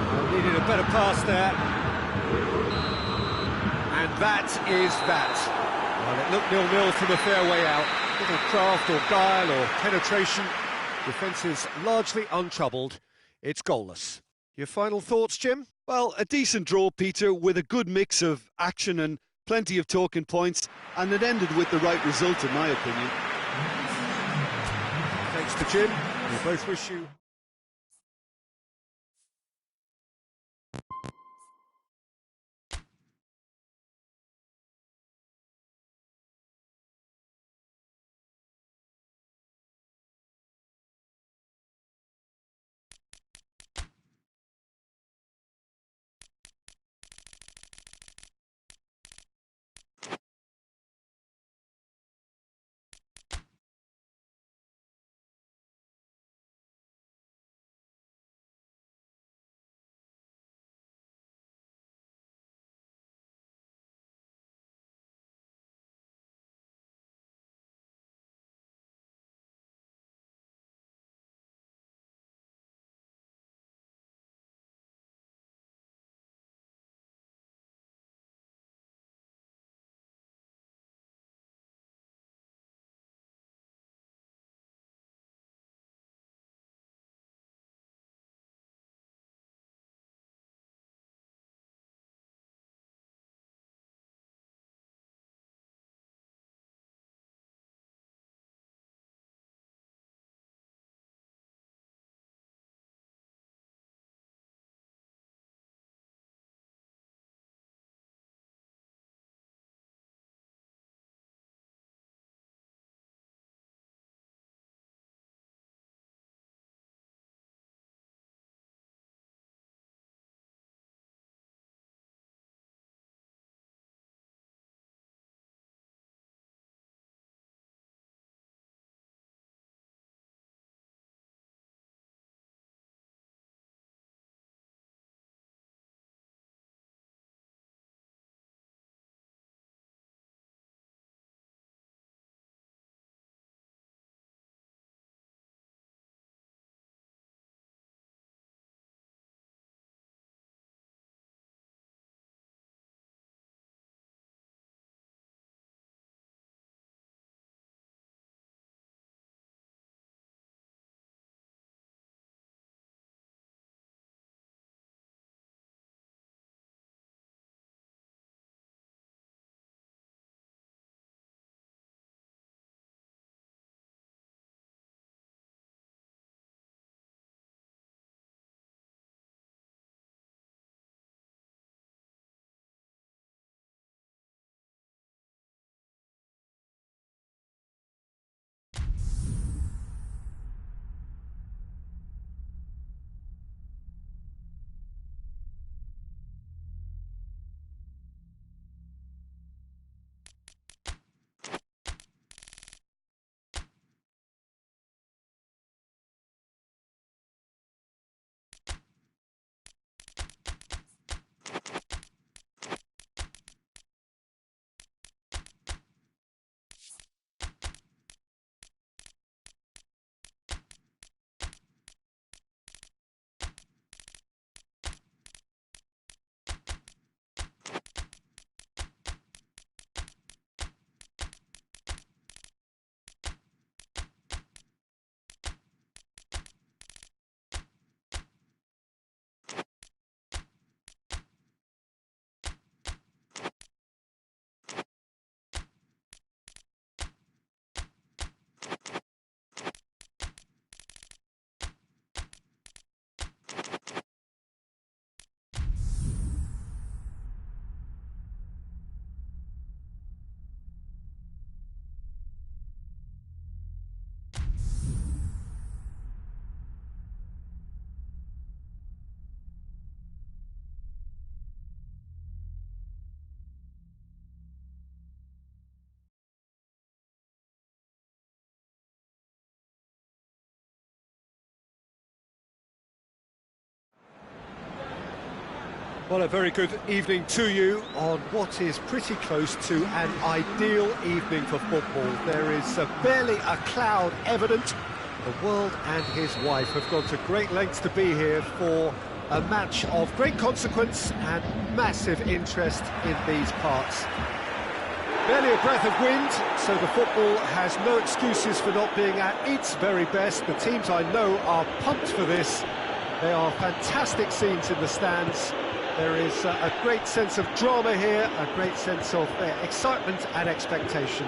Well, needed a better pass there. And that is that. Well, it looked 0-0 from a fair way out. Little craft or guile or penetration. Defence is largely untroubled. It's goalless. Your final thoughts, Jim? Well, a decent draw, Peter, with a good mix of action and plenty of talking points, and it ended with the right result, in my opinion. Thanks to Jim. We both wish you Well, a very good evening to you on what is pretty close to an ideal evening for football. There is barely a cloud evident. The world and his wife have gone to great lengths to be here for a match of great consequence and massive interest in these parts. Barely a breath of wind, so the football has no excuses for not being at its very best. The teams I know are pumped for this. They are fantastic scenes in the stands. There is a great sense of drama here, a great sense of excitement and expectation.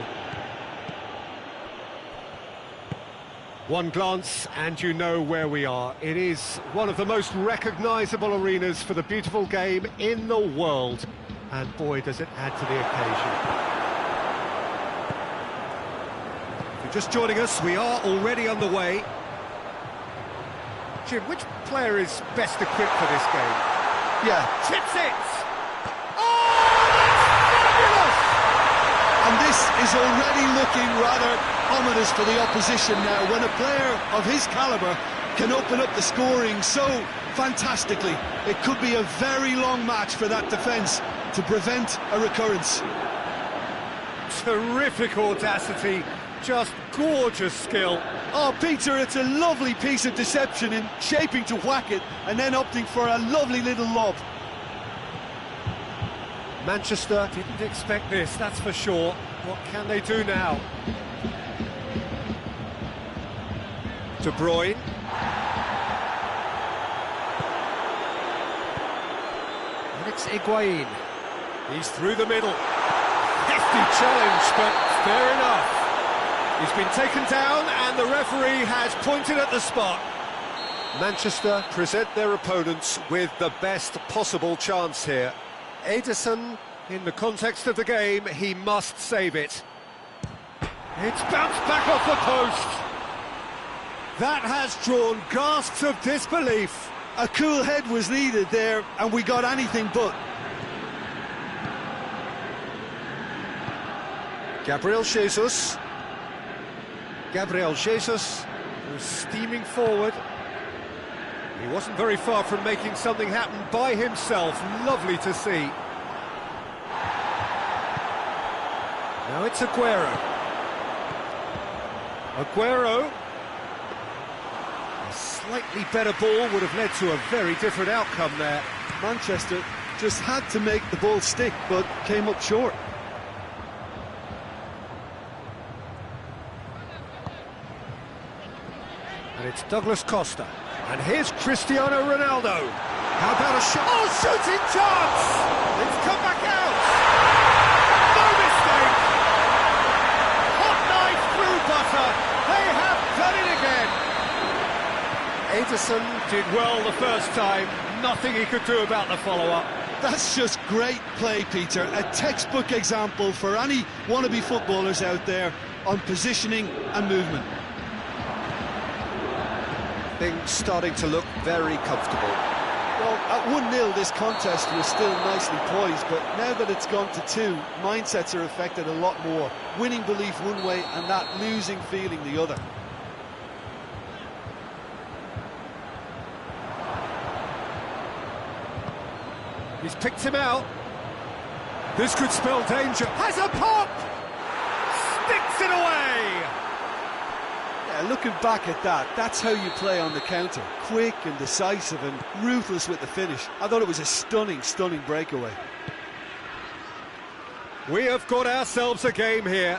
One glance and you know where we are. It is one of the most recognisable arenas for the beautiful game in the world. And boy, does it add to the occasion. If you're just joining us, we are already underway. Jim, which player is best equipped for this game? Yeah. Chips it! Oh, that's fabulous! And this is already looking rather ominous for the opposition now, when a player of his calibre can open up the scoring so fantastically. It could be a very long match for that defence to prevent a recurrence. Terrific audacity, just gorgeous skill. Oh, Peter, it's a lovely piece of deception in shaping to whack it and then opting for a lovely little lob. Manchester didn't expect this, that's for sure. What can they do now? De Bruyne. And it's Higuain. He's through the middle. Hefty challenge, but fair enough. He's been taken down and the referee has pointed at the spot. Manchester present their opponents with the best possible chance here. Ederson, in the context of the game, he must save it. It's bounced back off the post. That has drawn gasps of disbelief. A cool head was needed there, and we got anything but. Gabriel Jesus, who's steaming forward. He wasn't very far from making something happen by himself. Lovely to see. Now it's Aguero. A slightly better ball would have led to a very different outcome there. Manchester just had to make the ball stick, but came up short. And it's Douglas Costa. And here's Cristiano Ronaldo. How about a shot? Oh, shooting chance! It's come back out! No mistake! Hot knife through butter. They have done it again. Ederson did well the first time. Nothing he could do about the follow-up. That's just great play, Peter. A textbook example for any wannabe footballers out there on positioning and movement. Things starting to look very comfortable. Well, at 1-0 this contest was still nicely poised, but now that it's gone to 2, mindsets are affected a lot more. Winning belief one way and that losing feeling the other. He's picked him out. This could spell danger. Has a pop! Sticks it away! Yeah, looking back at that, that's how you play on the counter. Quick and decisive and ruthless with the finish. I thought it was a stunning, stunning breakaway. We have got ourselves a game here.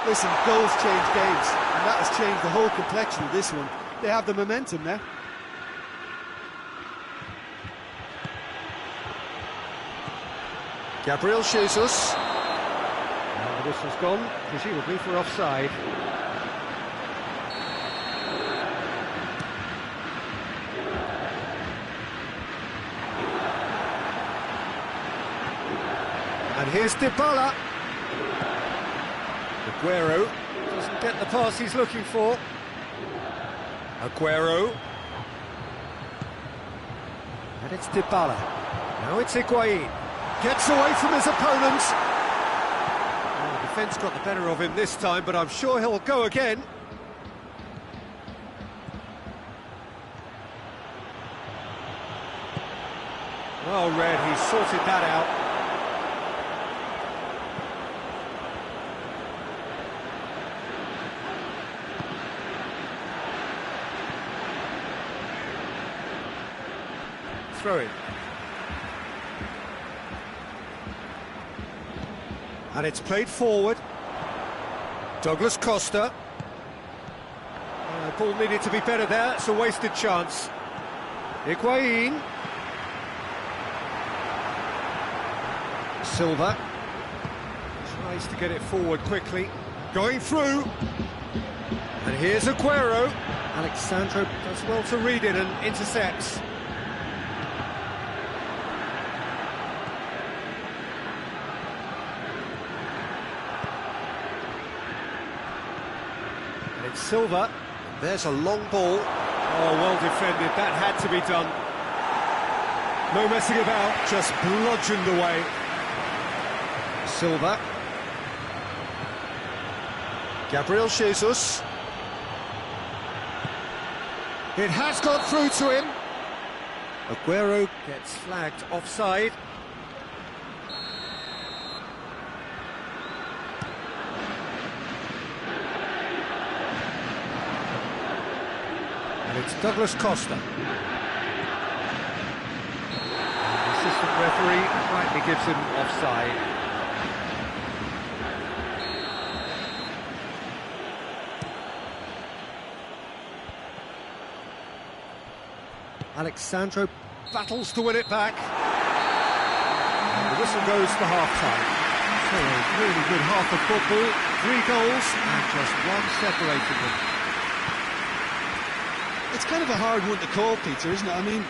Listen, goals change games, and that has changed the whole complexion of this one. They have the momentum now. Gabriel Jesus. Now the whistle's gone, presumably for offside. And here's Dybala. Aguero doesn't get the pass he's looking for. Aguero. And it's Dybala. Now it's Higuain. Gets away from his opponent. Oh, the defence got the better of him this time, but I'm sure he'll go again. Well read, he sorted that out. Throw it. And it's played forward. Douglas Costa. Ball needed to be better there, it's a wasted chance. Higuain. Silva. Tries to get it forward quickly. Going through. And here's Aguero. Alexandro does well to read it and intercepts. And it's Silva. There's a long ball. Oh, well defended. That had to be done. No messing about, just bludgeoned away. Silva. Gabriel Jesus. It has got through to him. Aguero gets flagged offside. And it's Douglas Costa. The assistant referee rightly gives him offside. Alexandro battles to win it back. And the whistle goes for half-time. So a really good half of football, 3 goals and just one separating them. It's kind of a hard one to call, Peter, isn't it? I mean,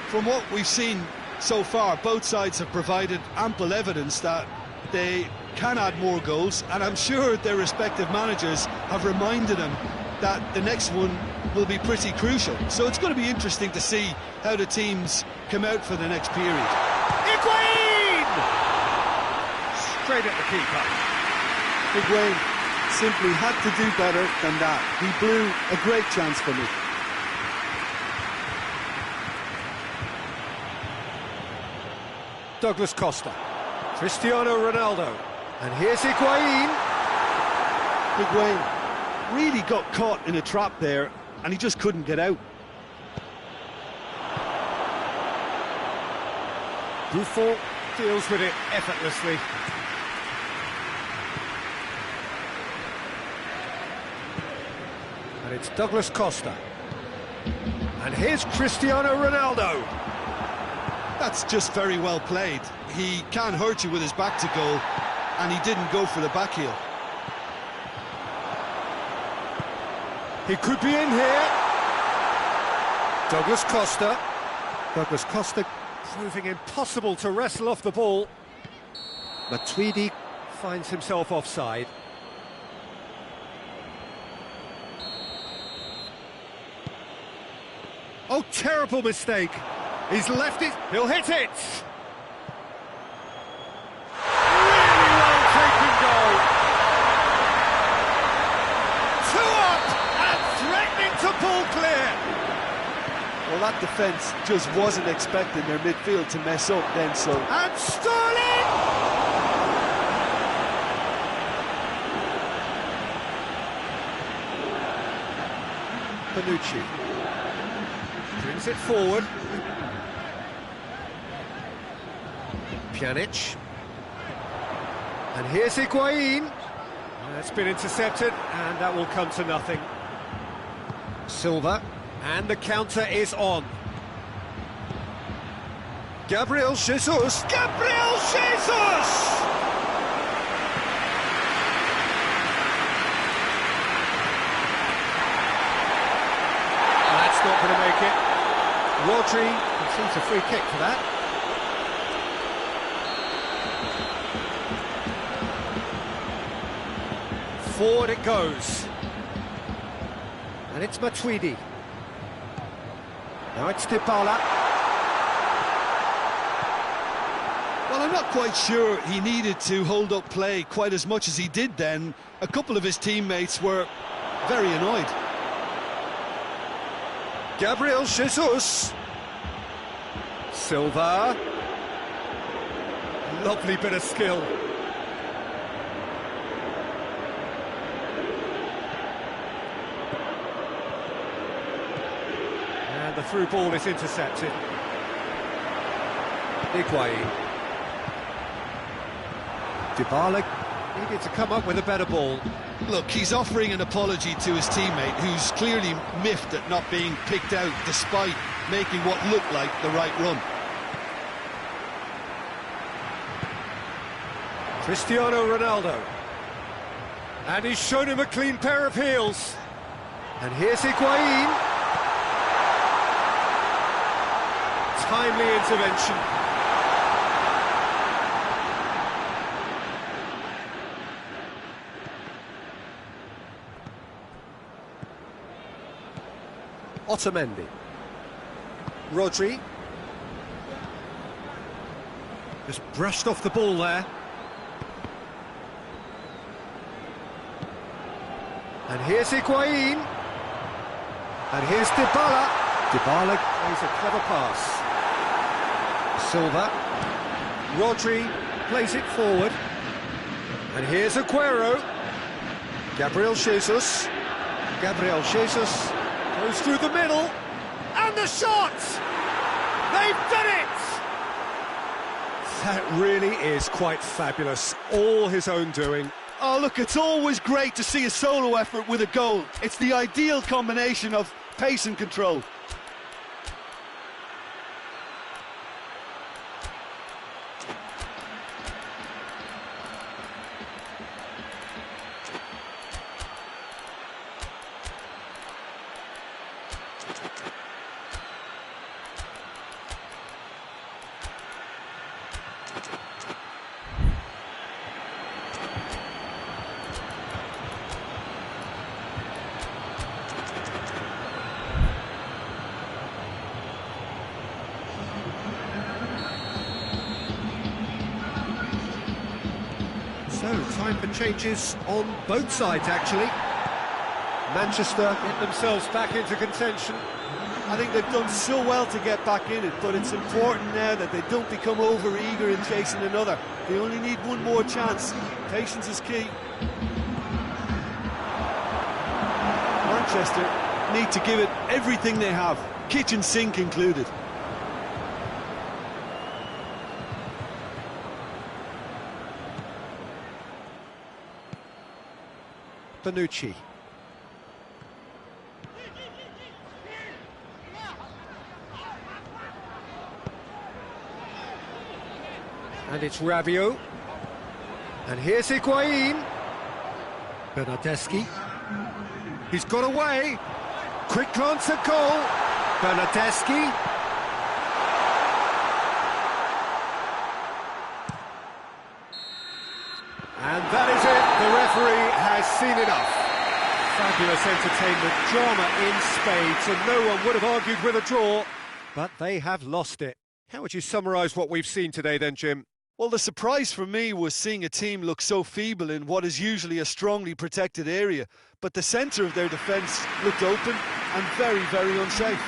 from what we've seen so far, both sides have provided ample evidence that they can add more goals, and I'm sure their respective managers have reminded them that the next one will be pretty crucial. So it's going to be interesting to see how the teams come out for the next period. Higuain! Straight at the keeper. Higuain simply had to do better than that. He blew a great chance for me. Douglas Costa. Cristiano Ronaldo. And here's Higuain. Higuain really got caught in a trap there, and he just couldn't get out. Buffon deals with it effortlessly. And it's Douglas Costa. And here's Cristiano Ronaldo. That's just very well played. He can hurt you with his back to goal, and he didn't go for the back heel. He could be in here. Douglas Costa. Douglas Costa proving impossible to wrestle off the ball. Matuidi finds himself offside. Oh, terrible mistake. He's left it, he'll hit it! Really well taken goal! 2 up and threatening to pull clear! Well, that defence just wasn't expecting their midfield to mess up then, so... And Sterling! Bonucci brings it forward. Pjanic. And here's Higuain. That's been intercepted, and that will come to nothing. Silva. And the counter is on. Gabriel Jesus. Gabriel Jesus! That's not going to make it. Rodri receives a free kick for that. Forward it goes. And it's Matuidi. Now it's Dybala. Well, I'm not quite sure he needed to hold up play quite as much as he did then. A couple of his teammates were very annoyed. Gabriel Jesus. Silva. lovely bit of skill. And the through ball is intercepted. Higuain. Dybala needed to come up with a better ball. Look, he's offering an apology to his teammate, who's clearly miffed at not being picked out despite making what looked like the right run. Cristiano Ronaldo. And he's shown him a clean pair of heels. And here's Higuain. Timely intervention. Otamendi. Rodri. Just brushed off the ball there. And here's Higuain. And here's Dybala. Dybala plays a clever pass. Silva. Rodri plays it forward. And here's Aguero. Gabriel Jesus. Gabriel Jesus goes through the middle. And the shot! They've done it! That really is quite fabulous. All his own doing. Oh, look, it's always great to see a solo effort with a goal. It's the ideal combination of pace and control. So, time for changes on both sides, actually. Manchester get themselves back into contention. I think they've done so well to get back in it, but it's important now that they don't become over-eager in chasing another. They only need one more chance. Patience is key. Manchester need to give it everything they have, kitchen sink included. Bonucci. And it's Rabiot. And here's Higuain. Bernardeschi. He's got away. Quick glance at goal. Bernardeschi. And that is it. The referee has seen enough. Fabulous entertainment, drama in spades, and no one would have argued with a draw, but they have lost it. How would you summarise what we've seen today then, Jim? Well, the surprise for me was seeing a team look so feeble in what is usually a strongly protected area, but the centre of their defence looked open and very, very unsafe.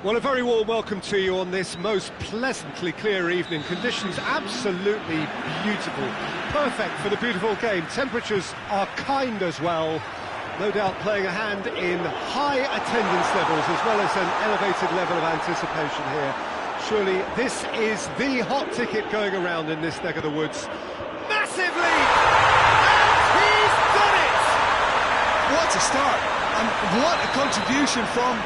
Well, a very warm welcome to you on this most pleasantly clear evening. Conditions absolutely beautiful. Perfect for the beautiful game. Temperatures are kind as well. No doubt playing a hand in high attendance levels as well as an elevated level of anticipation here. Surely this is the hot ticket going around in this neck of the woods. Massively! And he's done it! What a start, and what a contribution from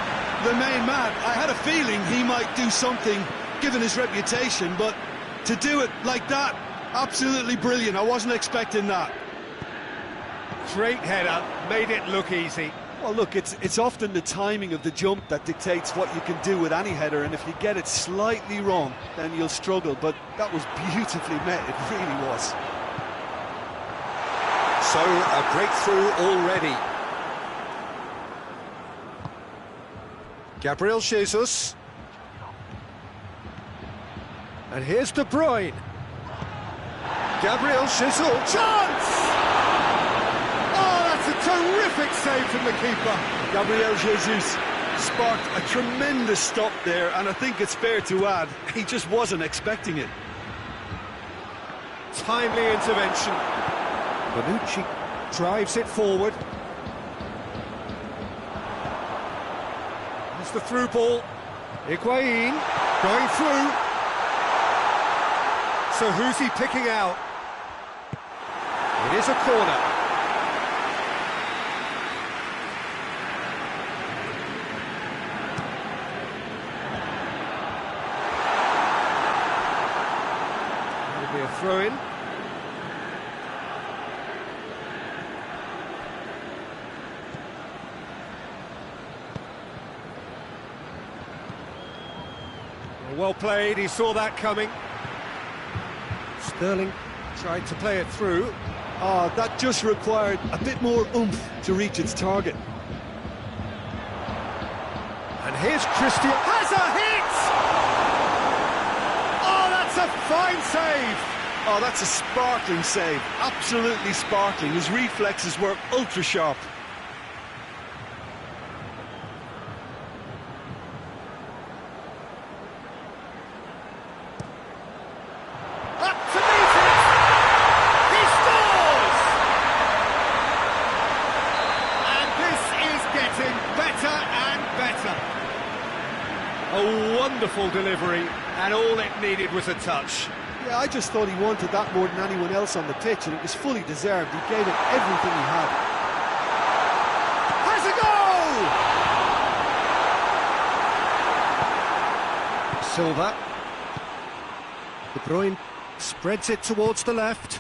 the main man. I had a feeling he might do something, given his reputation, but to do it like that, absolutely brilliant. I wasn't expecting that. Great header, made it look easy. Well, look, it's often the timing of the jump that dictates what you can do with any header, and if you get it slightly wrong, then you'll struggle, but that was beautifully met, it really was. So, a breakthrough already. Gabriel Jesus. And here's De Bruyne. Gabriel Jesus. Chance! Oh, that's a terrific save from the keeper. Gabriel Jesus sparked a tremendous stop there, and I think it's fair to add, he just wasn't expecting it. Timely intervention. Bonucci drives it forward. That's the through ball. Higuain going through. So who's he picking out? It is a corner. That'll be a throw-in. Well played, he saw that coming. Sterling tried to play it through. Oh, that just required a bit more oomph to reach its target. And here's Christian. Has a hit! Oh, that's a fine save! Oh, that's a sparkling save. Absolutely sparkling. His reflexes were ultra sharp. A wonderful delivery, and all it needed was a touch. Yeah, I just thought he wanted that more than anyone else on the pitch, and it was fully deserved. He gave it everything he had. Has a goal! Silva. De Bruyne spreads it towards the left.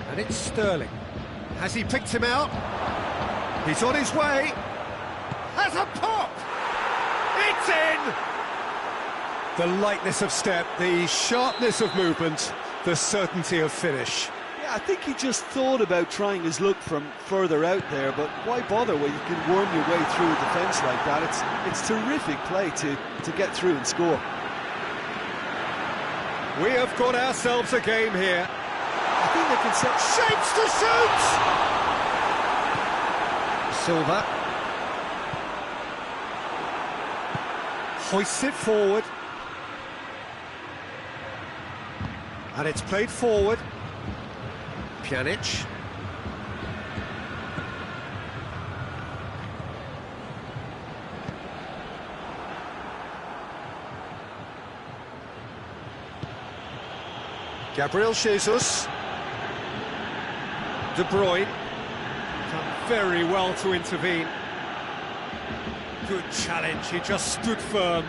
And it's Sterling. Has he picked him out? He's on his way. Has a pop! It's in! The lightness of step, the sharpness of movement, the certainty of finish. Yeah, I think he just thought about trying his luck from further out there, but why bother when you can worm your way through a defence like that? It's terrific play to get through and score. We have got ourselves a game here. I think they can set shapes to shoot! Silva. Hoists it forward. And it's played forward. Pjanic. Gabriel Jesus. De Bruyne. Done very well to intervene. Good challenge, he just stood firm.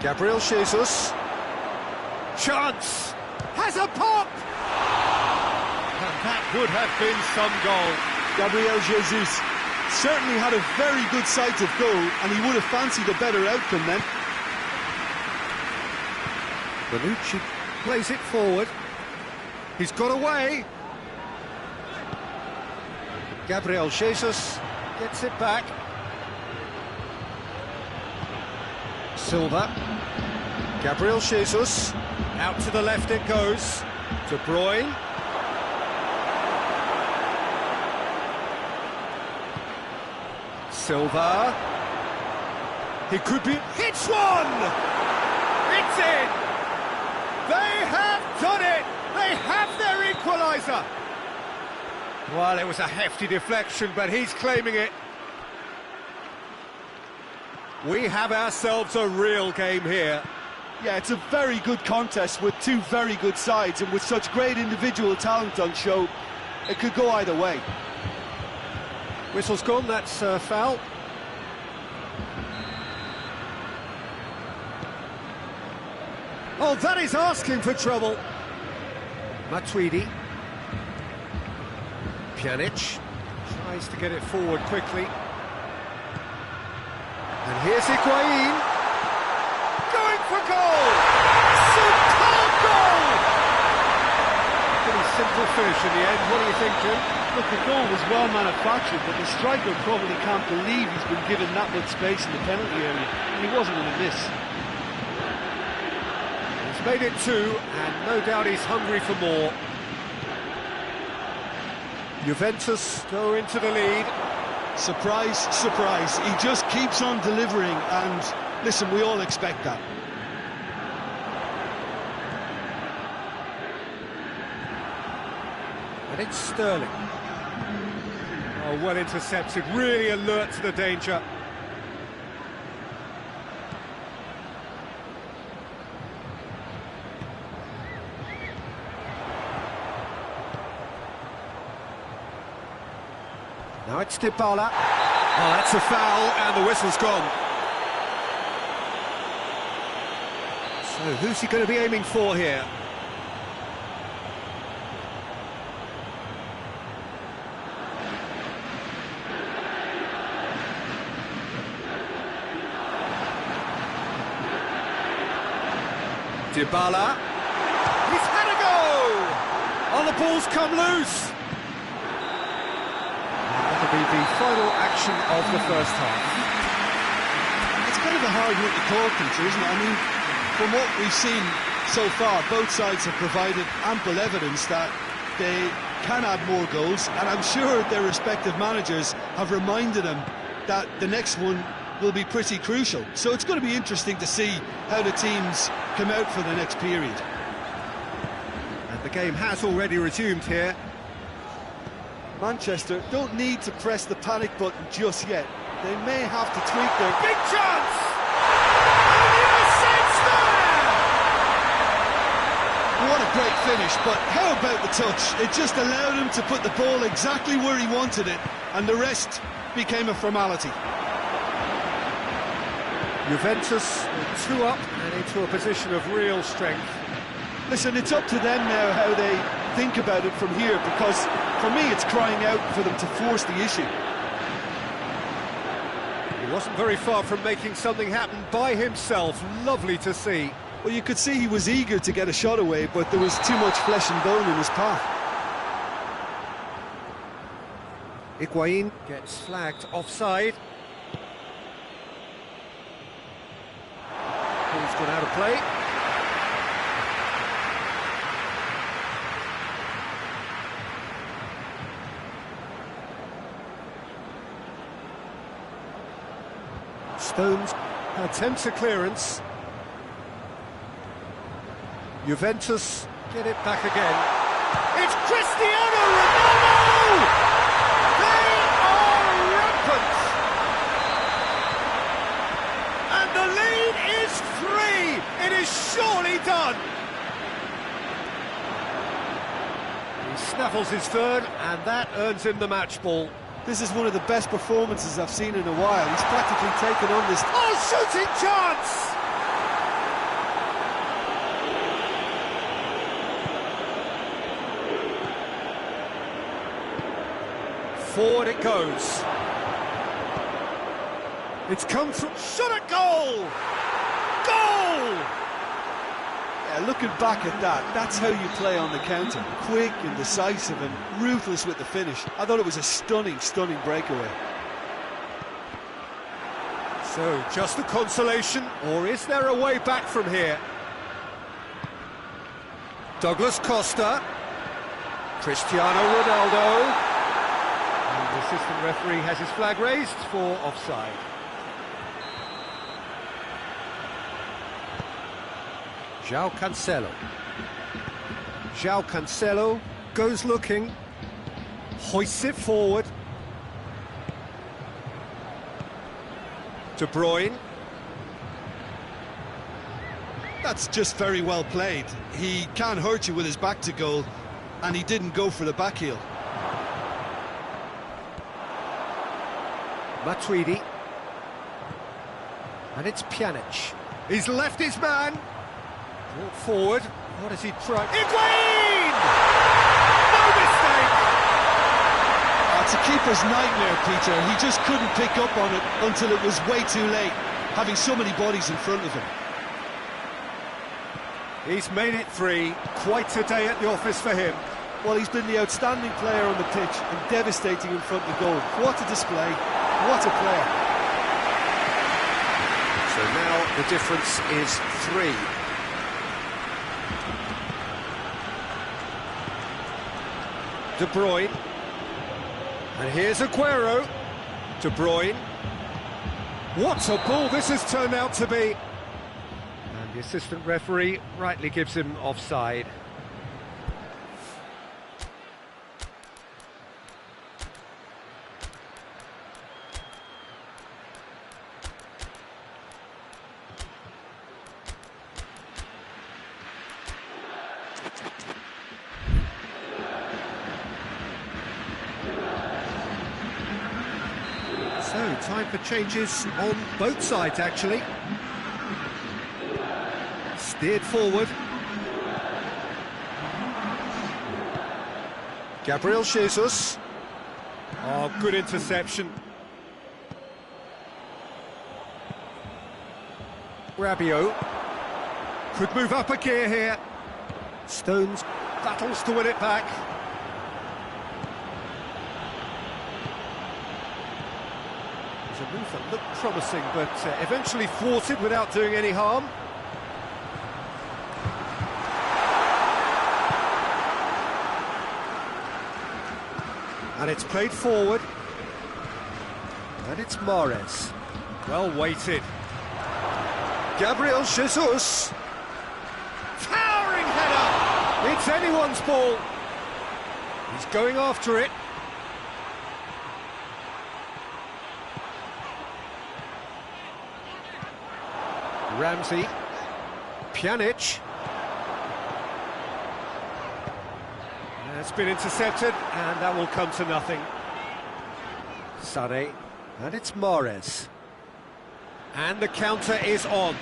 Gabriel Jesus. Chance! Has a pop! And that would have been some goal. Gabriel Jesus certainly had a very good sight of goal, and he would have fancied a better outcome then. Bonucci plays it forward. He's got away. Gabriel Jesus gets it back. Silva. Gabriel Jesus. Out to the left it goes. De Bruyne. Silva. He could be... Hits one! It's in! They have done it! They have their equaliser! Well, it was a hefty deflection, but he's claiming it. We have ourselves a real game here. Yeah, it's a very good contest with two very good sides, and with such great individual talent on show, it could go either way. Whistle's gone, that's foul. Oh, that is asking for trouble. Matuidi. Pjanic tries to get it forward quickly. And here's Higuain. Going for goal! Superb goal! Pretty simple finish in the end. What do you think, Jim? Look, the goal was well manufactured, but the striker probably can't believe he's been given that much space in the penalty area, and he wasn't going to miss. He's made it two, and no doubt he's hungry for more. Juventus go into the lead. Surprise, surprise. He just keeps on delivering, and listen, we all expect that. And it's Sterling. Oh, well intercepted, really alert to the danger. Now it's Dybala. Oh, that's a foul, and the whistle's gone. So, who's he going to be aiming for here? Dybala. He's had a go! Oh, the ball's come loose. That'll be the final action of the first half. It's kind of a hard one to call, Peter, isn't it? I mean, from what we've seen so far, both sides have provided ample evidence that they can add more goals, and I'm sure their respective managers have reminded them that the next one will be pretty crucial. So it's going to be interesting to see how the teams come out for the next period. And the game has already resumed here. Manchester don't need to press the panic button just yet. They may have to tweak their... Big chance! And the assist there! What a great finish, but how about the touch? It just allowed him to put the ball exactly where he wanted it, and the rest became a formality. Juventus two up and into a position of real strength. Listen, it's up to them now how they think about it from here, because for me it's crying out for them to force the issue. He wasn't very far from making something happen by himself. Lovely to see. Well, you could see he was eager to get a shot away, but there was too much flesh and bone in his path. Higuain gets flagged offside. Ball's gone out of play. Stones attempts a clearance. Juventus get it back again. It's Cristiano Ronaldo! They are rampant! And the lead is 3! It is surely done! He snaffles his third, and that earns him the match ball. This is one of the best performances I've seen in a while. He's practically taken on this... Oh, shooting chance! Forward it goes. It's come from... Shot at goal! Goal! Yeah, looking back at that, that's how you play on the counter. Quick and decisive and ruthless with the finish. I thought it was a stunning, stunning breakaway. So, just a consolation, or is there a way back from here? Douglas Costa. Cristiano Ronaldo. And the assistant referee has his flag raised for offside. João Cancelo. João Cancelo goes looking, hoists it forward. De Bruyne. That's just very well played. He can't hurt you with his back to goal, and he didn't go for the back heel. Matuidi. And it's Pjanic. He's left his man. Brought forward. What has he tried? Higuain! No mistake! It's a keeper's nightmare, Peter. He just couldn't pick up on it until it was way too late, having so many bodies in front of him. He's made it 3. Quite a day at the office for him. Well, he's been the outstanding player on the pitch and devastating in front of the goal. What a display, what a player. So now the difference is 3. De Bruyne. And here's Aguero. De Bruyne. What a ball this has turned out to be. And the assistant referee rightly gives him offside. So, time for changes on both sides, actually. Steered forward. Gabriel Jesus. Oh, good interception. Rabiot. Could move up a gear here. Stones battles to win it back. A move that looked promising, but eventually thwarted without doing any harm. And it's played forward. And it's Mahrez. Well weighted. Gabriel Jesus. Towering header! It's anyone's ball. He's going after it. Ramsey, Pjanic. It's been intercepted, and that will come to nothing. Sané, and it's Mahrez. And the counter is on.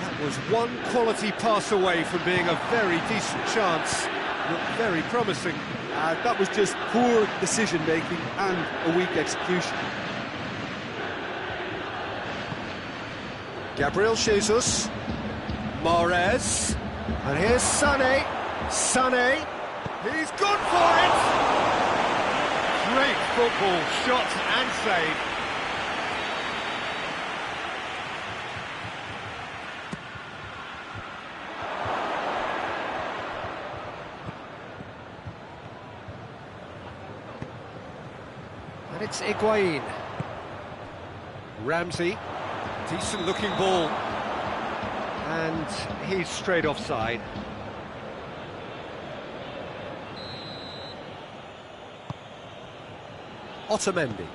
That was one quality pass away from being a very decent chance. Looked very promising. That was just poor decision-making and a weak execution. Gabriel Jesus, Mahrez, and here's Sané. Sané, he's gone for it! Great football, shot and save. And it's Higuain. Ramsey. Decent looking ball, and he's straight offside. Otamendi.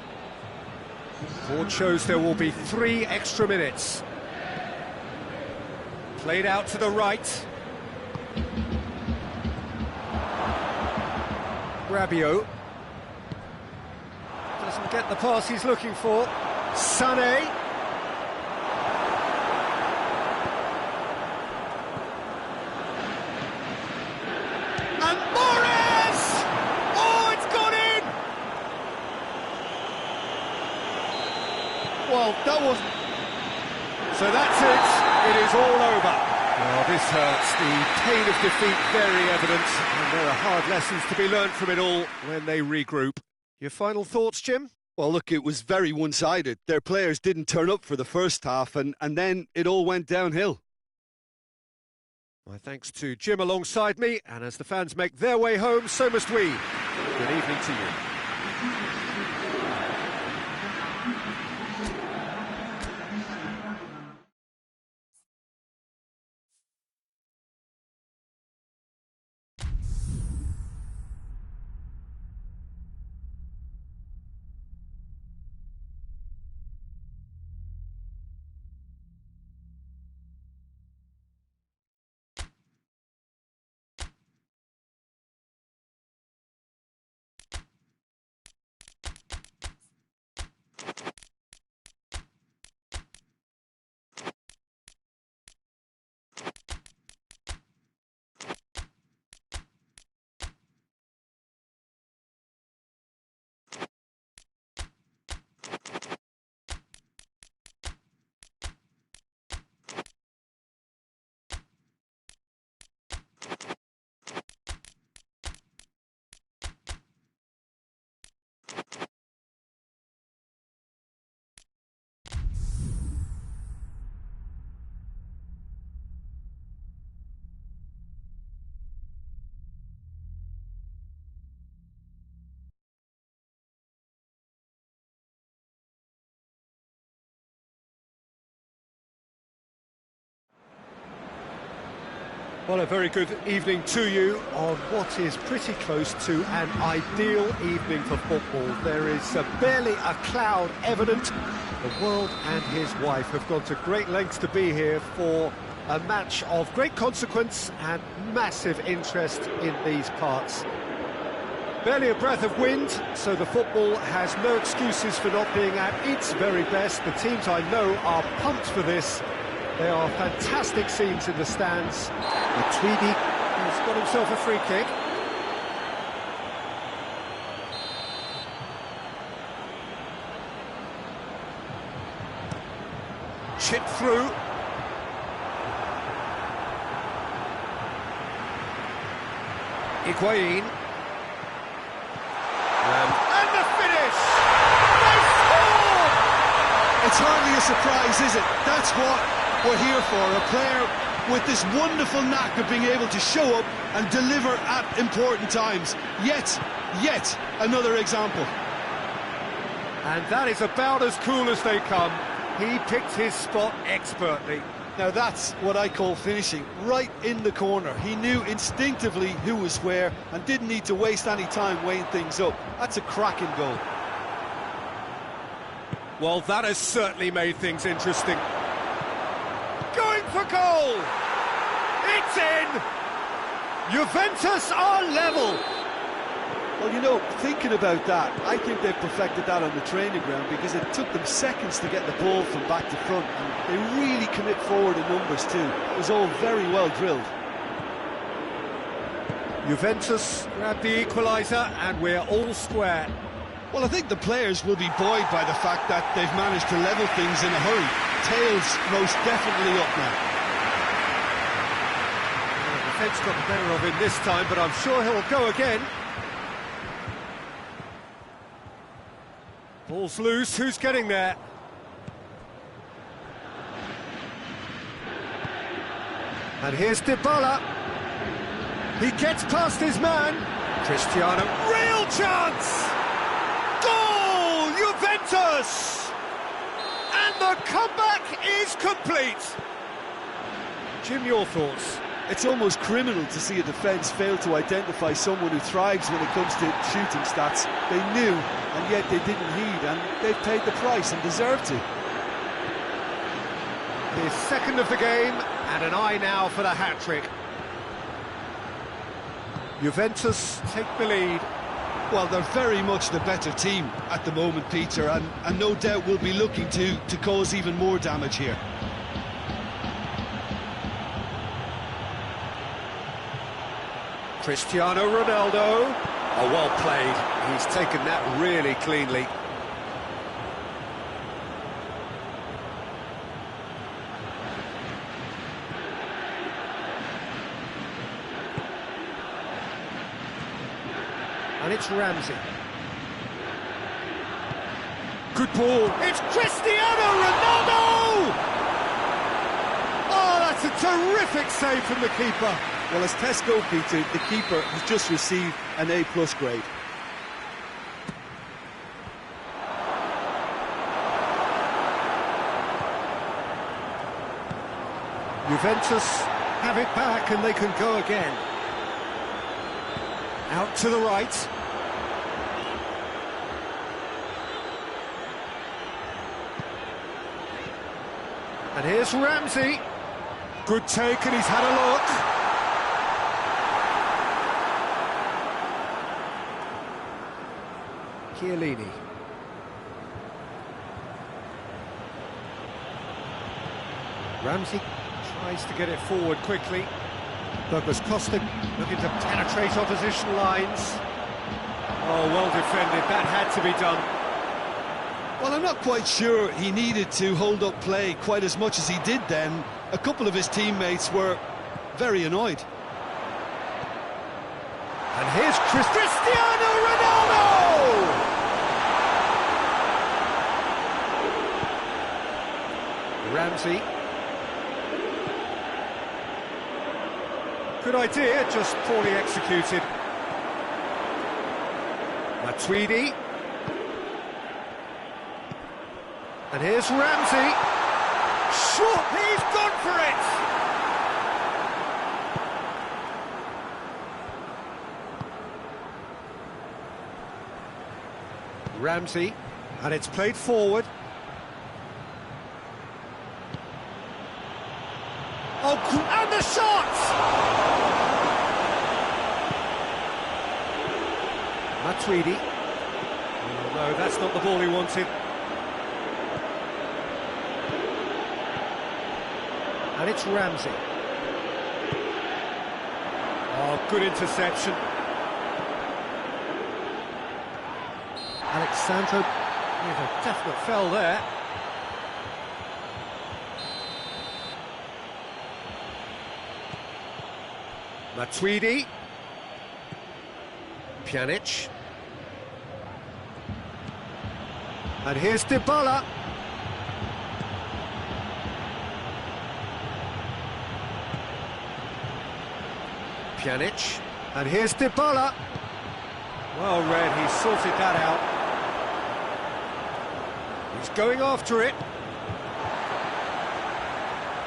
Board shows there will be 3 extra minutes. Played out to the right. Rabiot. Doesn't get the pass he's looking for. Sané. Well, that was... So that's it. It is all over. Oh, this hurts. The pain of defeat very evident, and there are hard lessons to be learned from it all when they regroup. Your final thoughts, Jim? Well, look, it was very one-sided. Their players didn't turn up for the first half, and then it all went downhill. My thanks to Jim alongside me, and as the fans make their way home, so must we. Good evening to you. Well, a very good evening to you on what is pretty close to an ideal evening for football. There is barely a cloud evident. The world and his wife have gone to great lengths to be here for a match of great consequence and massive interest in these parts. Barely a breath of wind, so the football has no excuses for not being at its very best. The teams I know are pumped for this. There are fantastic scenes in the stands. Tweedy has got himself a free kick. Chip through. Higuain. And the finish! They score! It's hardly a surprise, is it? That's what we're here for, a player with this wonderful knack of being able to show up and deliver at important times. Yet another example. And that is about as cool as they come. He picked his spot expertly. Now that's what I call finishing, right in the corner. He knew instinctively who was where and didn't need to waste any time weighing things up. That's a cracking goal. Well, that has certainly made things interesting. Going for goal! It's in! Juventus are level! Well, you know, thinking about that, I think they've perfected that on the training ground because it took them seconds to get the ball from back to front, and they really commit forward in numbers too. It was all very well drilled. Juventus grab the equaliser and we're all square. Well, I think the players will be buoyed by the fact that they've managed to level things in a hurry. Tails most definitely up now. The defence got the better of him this time, but I'm sure he'll go again. Ball's loose, who's getting there? And here's Dybala. He gets past his man. Cristiano, real chance! Goal! Juventus! And the comeback is complete. Jim, your thoughts? It's almost criminal to see a defence fail to identify someone who thrives when it comes to shooting stats. They knew, and yet they didn't heed, and they've paid the price and deserve to. His second of the game, and an eye now for the hat-trick. Juventus take the lead. Well, they're very much the better team at the moment, Peter, and no doubt will be looking to cause even more damage here. Cristiano Ronaldo. Oh, well played. He's taken that really cleanly. And it's Ramsey. Good ball. It's Cristiano Ronaldo! Oh, that's a terrific save from the keeper. Well, as tests go, Peter, the keeper has just received an A+ grade. Juventus have it back and they can go again. Out to the right. And here's Ramsey. Good take, and he's had a look. Chiellini. Ramsey tries to get it forward quickly. Douglas Costa looking to penetrate opposition lines. Oh, well defended, that had to be done. Well, I'm not quite sure he needed to hold up play quite as much as he did then. A couple of his teammates were very annoyed. And here's Cristiano Ronaldo! Ramsey. Good idea, just poorly executed. Matuidi. And here's Ramsey. Shot, he's gone for it! Ramsey, and it's played forward. Oh, and the shot! Matuidi. Oh, no, that's not the ball he wanted. And it's Ramsey. Oh, good interception. Alexandro with a definite fell there. Matuidi. Pjanic. And here's Dybala. Pjanic. And here's Dybala. Well read, he sorted that out. He's going after it.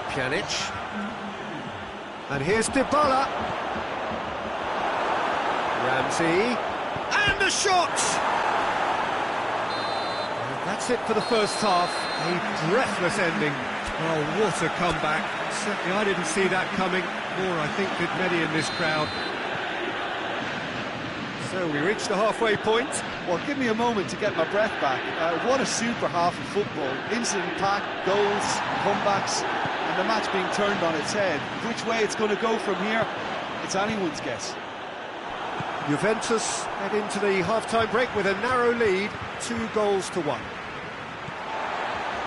Pjanic. And here's Dybala. Ramsey. And the shot! And that's it for the first half. A breathless ending. Oh, what a comeback. Certainly I didn't see that coming, nor I think did many in this crowd. So we reached the halfway point. Well, give me a moment to get my breath back. What a super half of football. Incident-packed, goals, comebacks, and the match being turned on its head. Which way it's going to go from here, it's anyone's guess. Juventus head into the half-time break with a narrow lead, 2-1.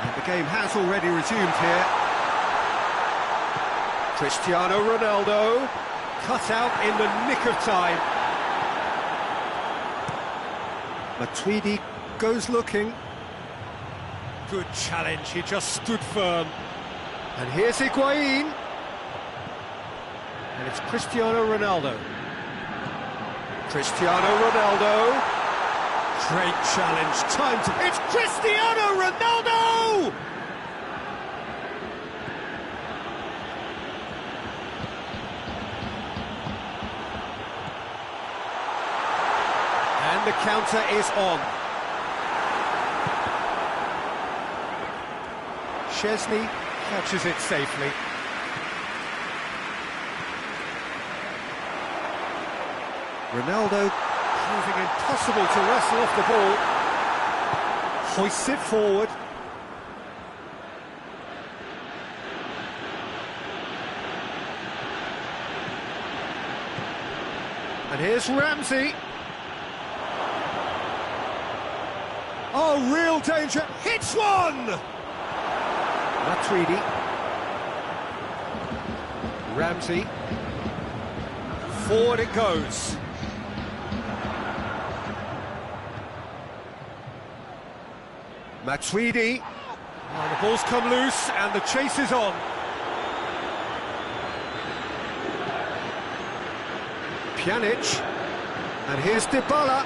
And the game has already resumed here. Cristiano Ronaldo, cut out in the nick of time. Matuidi goes looking. Good challenge, he just stood firm. And here's Higuain. And it's Cristiano Ronaldo. Cristiano Ronaldo. Great challenge, time to... It's Cristiano Ronaldo! And the counter is on. Szczesny catches it safely. Ronaldo proving impossible to wrestle off the ball. Hoists it forward. And here's Ramsey. Oh, real danger. Hits one! Matuidi. Ramsey. Forward it goes. Matuidi. Oh, the ball's come loose and the chase is on. Pjanic. And here's Dybala.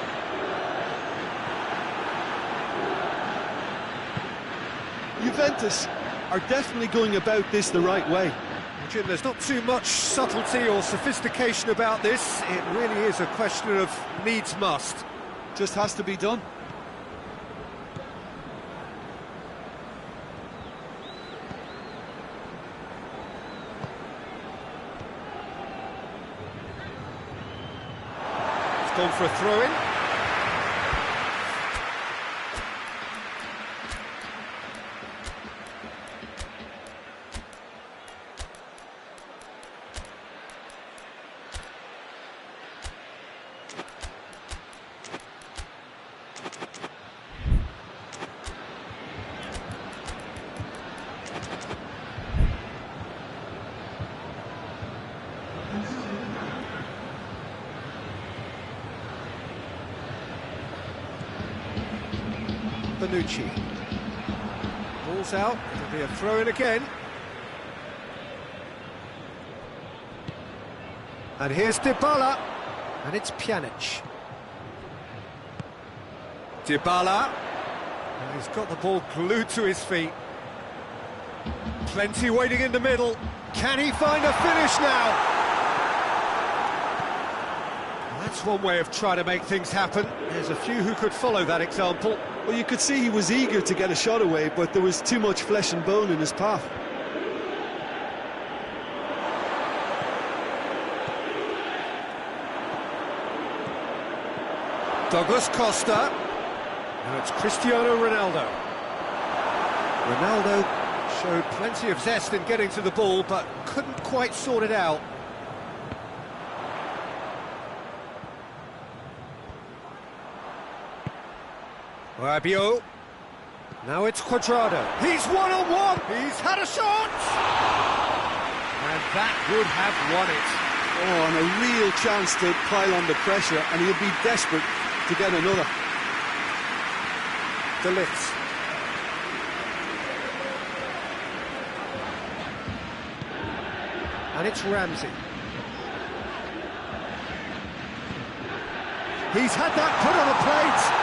Juventus are definitely going about this the right way. Jim, there's not too much subtlety or sophistication about this. It really is a question of needs must. Just has to be done. It's gone for a throw-in. Bonucci. Ball's out, it'll be a throw-in again. And here's Dybala, and it's Pjanic. Dybala, and he's got the ball glued to his feet. Plenty waiting in the middle. Can he find a finish now? That's one way of trying to make things happen. There's a few who could follow that example. Well, you could see he was eager to get a shot away, but there was too much flesh and bone in his path. Douglas Costa. Now it's Cristiano Ronaldo. Ronaldo showed plenty of zest in getting to the ball, but couldn't quite sort it out. Rabiot. Now it's Cuadrado. He's one-on-one. He's had a shot. And that would have won it. Oh, and a real chance to pile on the pressure, and he'll be desperate to get another. De Ligt. And it's Ramsey. He's had that put on a plate.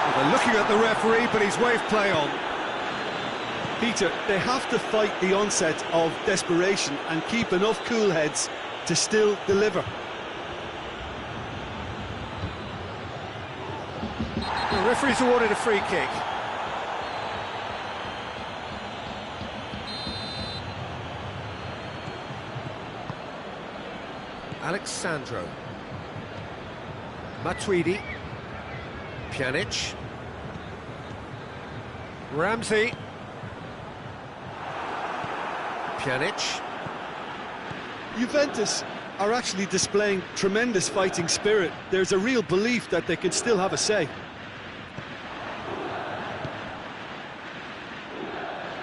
They're looking at the referee, but he's waved play on. Peter, they have to fight the onset of desperation and keep enough cool heads to still deliver. The referee's awarded a free kick. Alexandro. Matuidi. Pjanic. Ramsey. Pjanic. Juventus are actually displaying tremendous fighting spirit. There's a real belief that they can still have a say.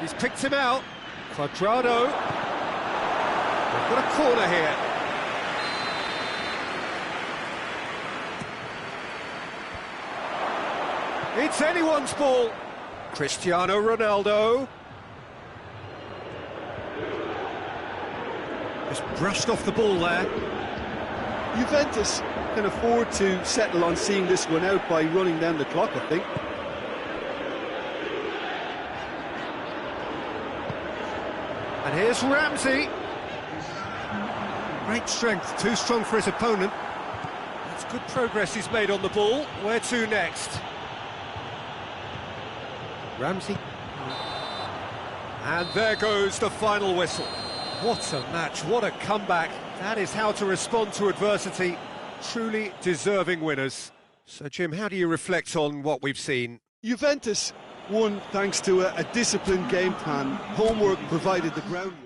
He's picked him out. Cuadrado. They've got a corner here. It's anyone's ball. Cristiano Ronaldo. Just brushed off the ball there. Juventus can afford to settle on seeing this one out by running down the clock, I think. And here's Ramsey. Great strength, too strong for his opponent. That's good progress he's made on the ball. Where to next? Ramsey. And there goes the final whistle. What a match, what a comeback. That is how to respond to adversity. Truly deserving winners. So, Jim, how do you reflect on what we've seen? Juventus won thanks to a disciplined game plan. Homework provided the groundwork.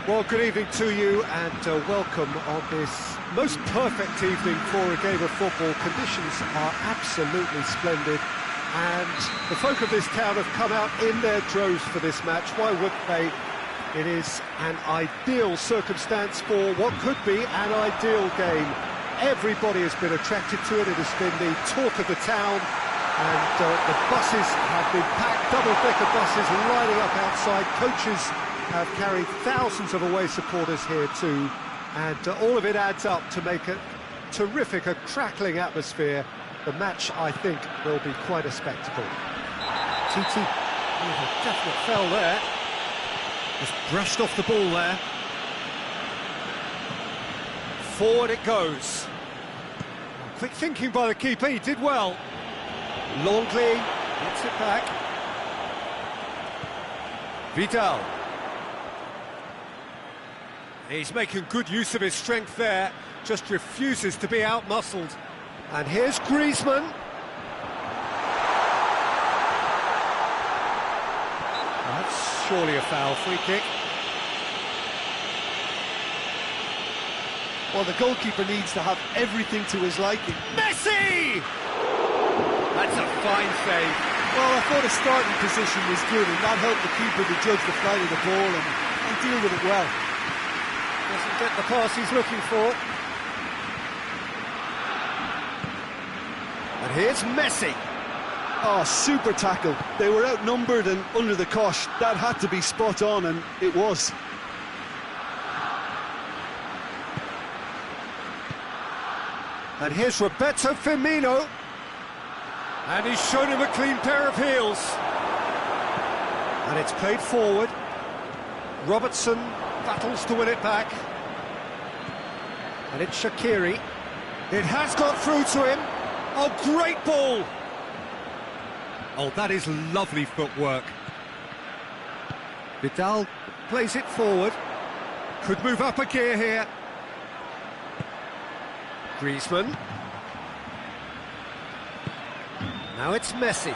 Well, good evening to you and welcome on this most perfect evening for a game of football. Conditions are absolutely splendid and the folk of this town have come out in their droves for this match. Why wouldn't they? It is an ideal circumstance for what could be an ideal game. Everybody has been attracted to it. It has been the talk of the town and the buses have been packed, double-decker buses lining up outside. Coaches have carried thousands of away supporters here too, and all of it adds up to make a terrific, a crackling atmosphere. The match, I think, will be quite a spectacle. Titi, a definite foul there. Just brushed off the ball there. Forward it goes. Quick thinking by the keeper, he did well. Longley gets it back. Vidal. He's making good use of his strength there, just refuses to be out-muscled. And here's Griezmann. That's surely a foul, free kick. Well, the goalkeeper needs to have everything to his liking. Messi! That's a fine save. Well, I thought his starting position was good, and that helped the keeper to judge the flight of the ball and deal with it well. Doesn't get the pass he's looking for. And here's Messi. Oh, super tackle. They were outnumbered and under the cosh. That had to be spot on, and it was. And here's Roberto Firmino. And he's shown him a clean pair of heels. And it's played forward. Robertson battles to win it back. And it's Shaqiri. It has got through to him. Oh, great ball! Oh, that is lovely footwork. Vidal plays it forward. Could move up a gear here. Griezmann. Now it's Messi.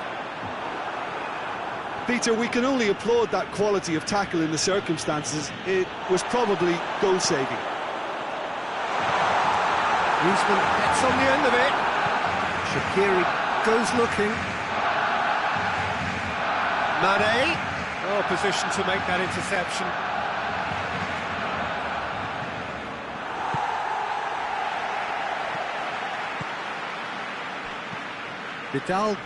Peter, we can only applaud that quality of tackle in the circumstances. It was probably goal-saving. Griezmann gets on the end of it. Shaqiri goes looking. Mane. Oh, position to make that interception. Vidal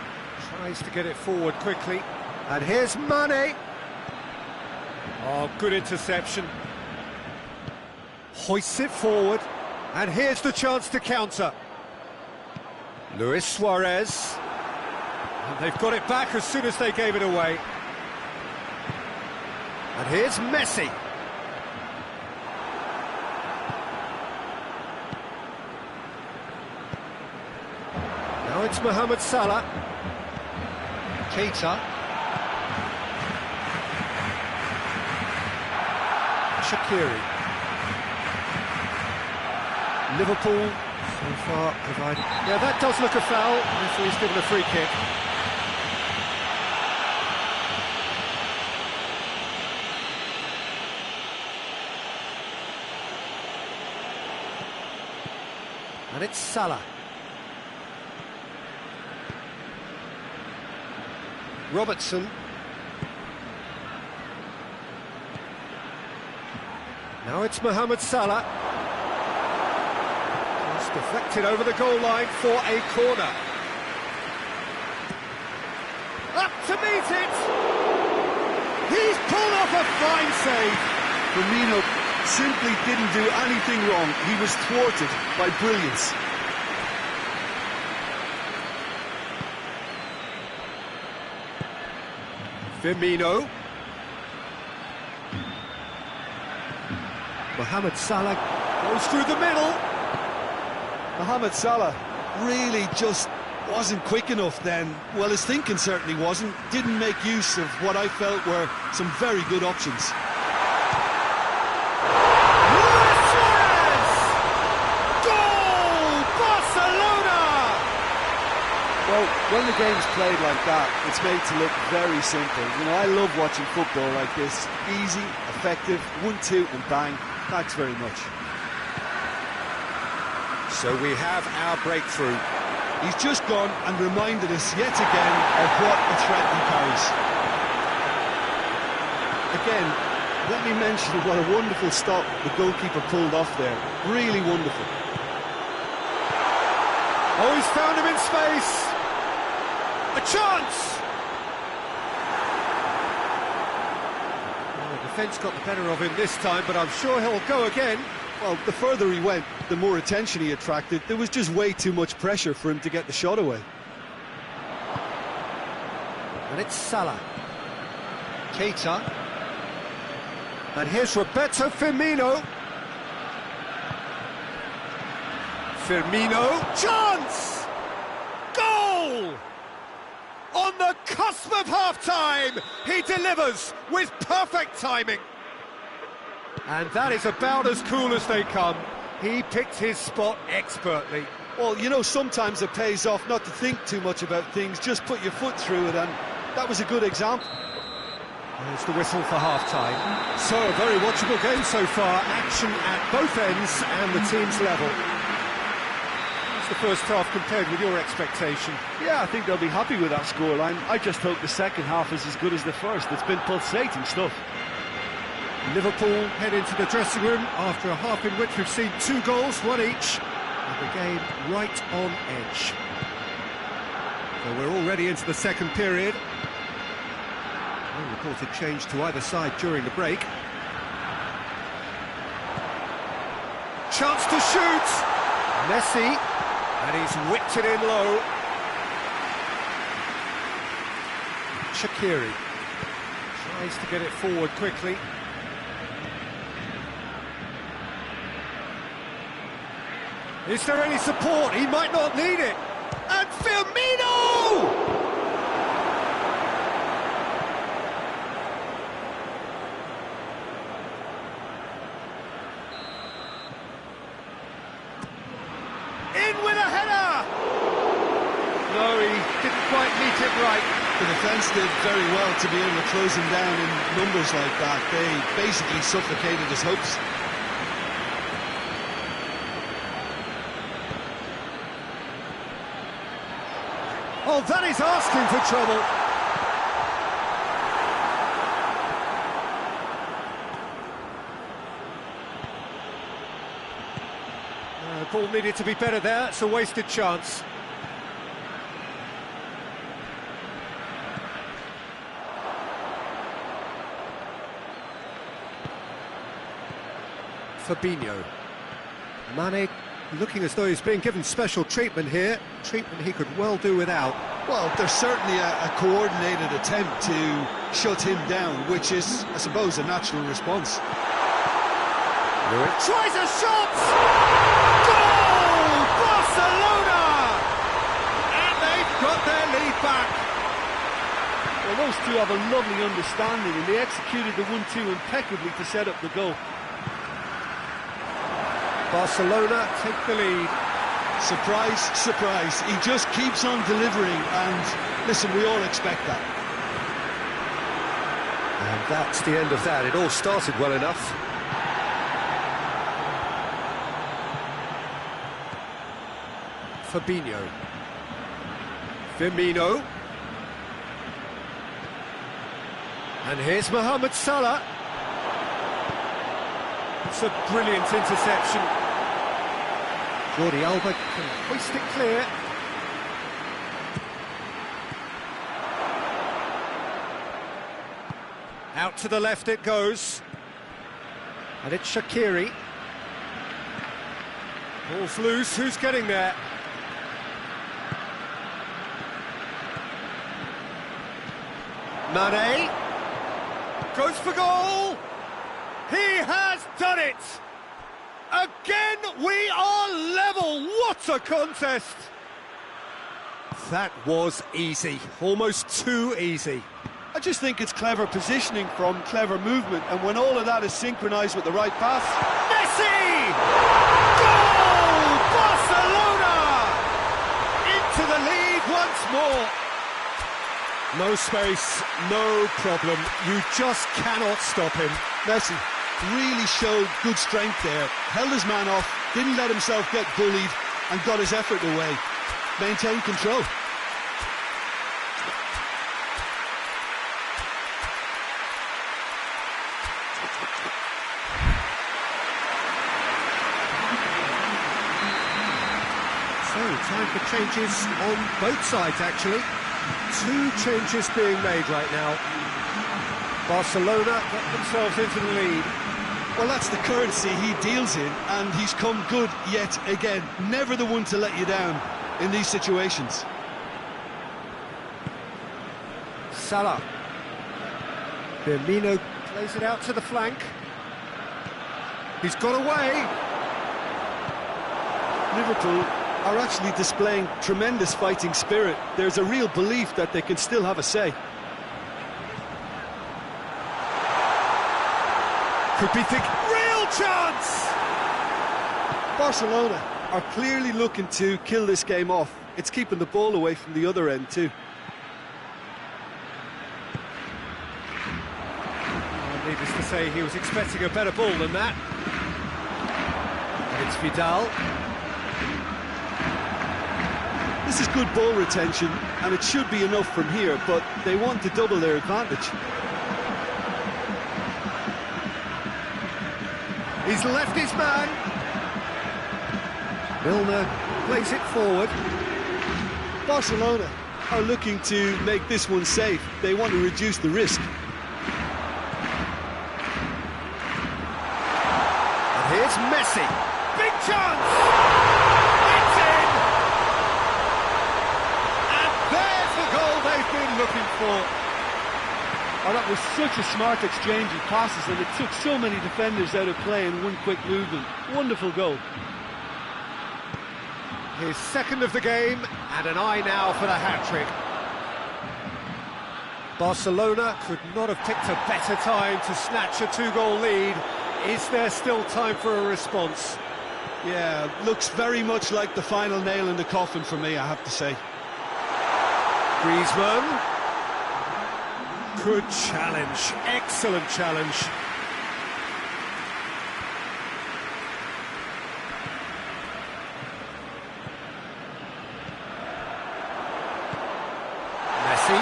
tries to get it forward quickly. And here's Mane. Oh, good interception. Hoists it forward. And here's the chance to counter. Luis Suarez. And they've got it back as soon as they gave it away. And here's Messi. Now it's Mohamed Salah. Keita. Shaqiri. Liverpool so far provided. Yeah, that does look a foul. Referee's given a free kick. And it's Salah. Robertson. Now it's Mohamed Salah. It's deflected over the goal line for a corner. Up to meet it! He's pulled off a fine save! Firmino simply didn't do anything wrong. He was thwarted by brilliance. Firmino. Mohamed Salah goes through the middle. Mohamed Salah really just wasn't quick enough then. Well, his thinking certainly wasn't. Didn't make use of what I felt were some very good options. Luis Suarez! Goal! Barcelona! Well, when the game's played like that, it's made to look very simple. You know, I love watching football like this. Easy, effective, 1-2 and bang. Thanks very much. So we have our breakthrough. He's just gone and reminded us yet again of what a threat he carries. Again, let me mention what a wonderful stop the goalkeeper pulled off there. Really wonderful. Oh, he's found him in space. A chance! Well, the defence got the better of him this time, but I'm sure he'll go again. Well, the further he went, the more attention he attracted. There was just way too much pressure for him to get the shot away. And it's Salah. Keita. And here's Roberto Firmino. Firmino. Chance! Goal! On the cusp of half-time, he delivers with perfect timing. And that is about as cool as they come. He picked his spot expertly. Well, you know, sometimes it pays off not to think too much about things, just put your foot through it, and that was a good example. There's the whistle for half-time. So, a very watchable game so far. Action at both ends and the team's level. What's the first half compared with your expectation? Yeah, I think they'll be happy with that scoreline. I just hope the second half is as good as the first. It's been pulsating stuff. Liverpool head into the dressing room after a half in which we've seen 2 goals, 1 each, and the game right on edge. So we're already into the second period. No reported change to either side during the break. Chance to shoot! Messi, and he's whipped it in low. Shaqiri tries to get it forward quickly. Is there any support? He might not need it. And Firmino! In with a header! No, he didn't quite meet it right. The defence did very well to be able to close him down in numbers like that. They basically suffocated his hopes. Oh, that is asking for trouble. The ball needed to be better there. It's a wasted chance. Fabinho. Mane looking as though he's being given special treatment here. Treatment he could well do without. Well, there's certainly a coordinated attempt to shut him down, which is, I suppose, a natural response. Tries a shot! Goal! Barcelona! And they've got their lead back. Well, those two have a lovely understanding, and they executed the 1-2 impeccably to set up the goal. Barcelona take the lead. Surprise, surprise. He just keeps on delivering, and listen, we all expect that. And that's the end of that. It all started well enough. Fabinho. Firmino. And here's Mohamed Salah. It's a brilliant interception. Jordi Alba can hoist it clear. Out to the left it goes. And it's Shaqiri. Ball's loose, who's getting there? Mane. Goes for goal! He has done it! Again, we are level! What a contest! That was easy, almost too easy. I just think it's clever positioning from clever movement, and when all of that is synchronised with the right pass... Messi! Goal! Barcelona! Into the lead once once more. No space, no problem. You just cannot stop him. Messi really showed good strength there. Held his man off, didn't let himself get bullied, and got his effort away. Maintained control. So, time for changes on both sides, actually. 2 changes being made right now. Barcelona got themselves into the lead. Well, that's the currency he deals in, and he's come good yet again. Never the one to let you down in these situations. Salah. Firmino plays it out to the flank. He's got away. Liverpool are actually displaying tremendous fighting spirit. There's a real belief that they can still have a say. Could be thinking, real chance! Barcelona are clearly looking to kill this game off. It's keeping the ball away from the other end too. Well, needless to say, he was expecting a better ball than that. And it's Vidal. This is good ball retention, and it should be enough from here, but they want to double their advantage. He's left his man. Milner plays it forward. Barcelona are looking to make this one safe. They want to reduce the risk. And here's Messi. Big chance! It's in! And there's the goal they've been looking for. Oh, that was such a smart exchange of passes, and it took so many defenders out of play in one quick movement. Wonderful goal. His second of the game, and an eye now for the hat-trick. Barcelona could not have picked a better time to snatch a 2-goal lead. Is there still time for a response? Yeah, looks very much like the final nail in the coffin for me, I have to say. Griezmann. Good challenge, excellent challenge. Messi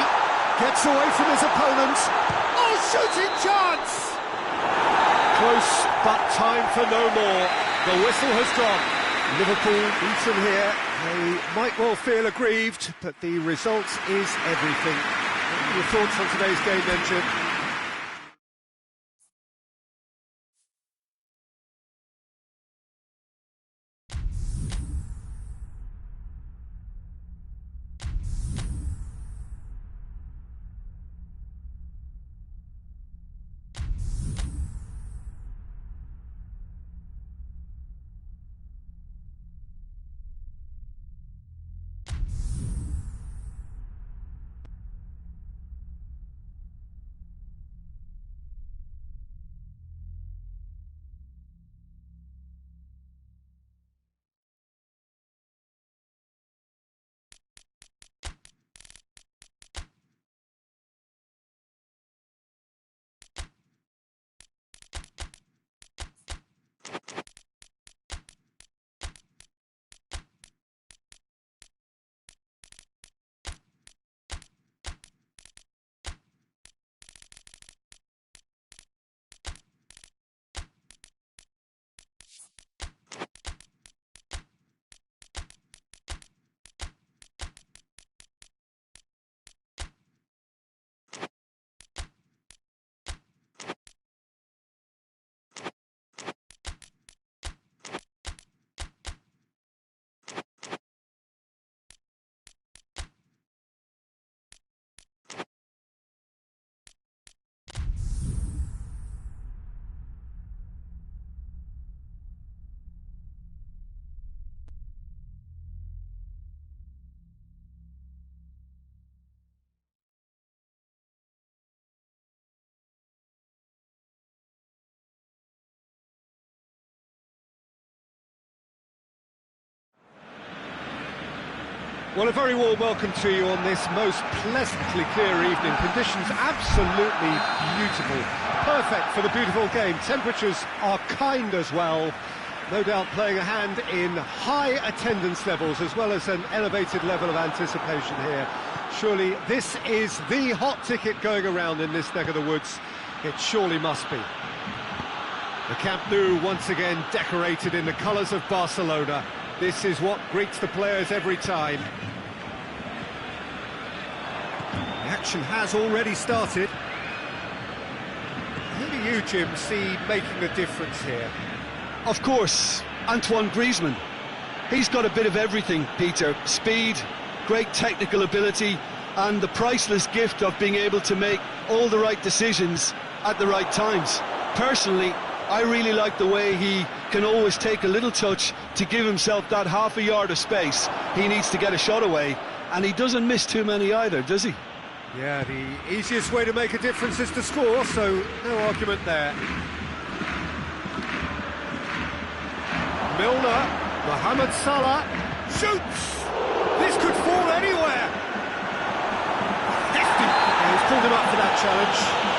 gets away from his opponent. Oh, shooting chance! Close, but time for no more. The whistle has gone. Liverpool beaten here. They might well feel aggrieved, but the result is everything. Your thoughts on today's game then, Jim? Well, a very warm welcome to you on this most pleasantly clear evening. Conditions absolutely beautiful. Perfect for the beautiful game. Temperatures are kind as well. No doubt playing a hand in high attendance levels as well as an elevated level of anticipation here. Surely this is the hot ticket going around in this neck of the woods. It surely must be. The Camp Nou once again decorated in the colours of Barcelona. This is what greets the players every time. The action has already started. Who do you, Jim, see making a difference here? Of course, Antoine Griezmann. He's got a bit of everything, Peter. Speed, great technical ability, and the priceless gift of being able to make all the right decisions at the right times. Personally, I really like the way he can always take a little touch to give himself that half a yard of space he needs to get a shot away, and he doesn't miss too many either, does he? Yeah, the easiest way to make a difference is to score, so no argument there. Milner, Mohamed Salah, shoots! This could fall anywhere! Hefty! He's pulled him up for that challenge.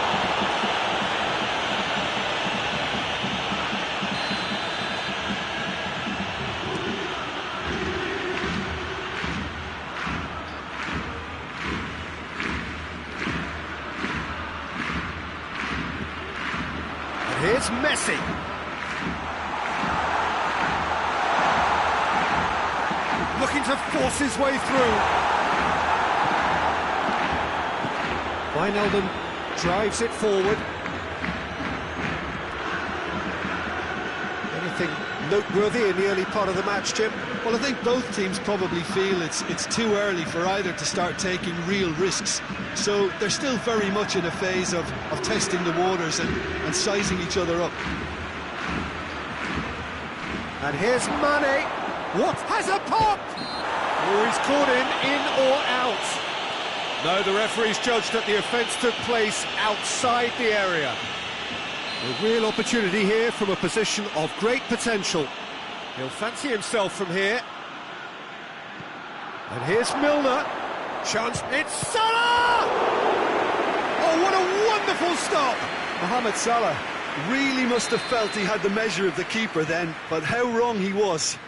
Here's Messi. Looking to force his way through. Wijnaldum drives it forward. Anything noteworthy in the early part of the match, Jim? Well, I think both teams probably feel it's too early for either to start taking real risks. So they're still very much in a phase of testing the waters and sizing each other up. And here's Mane. What? Has a pop! Oh, he's caught in or out. No, the referee's judged that the offence took place outside the area. A real opportunity here from a position of great potential. He'll fancy himself from here. And here's Milner. Chance, it's Salah! Oh, what a wonderful stop! Mohamed Salah really must have felt he had the measure of the keeper then, but how wrong he was.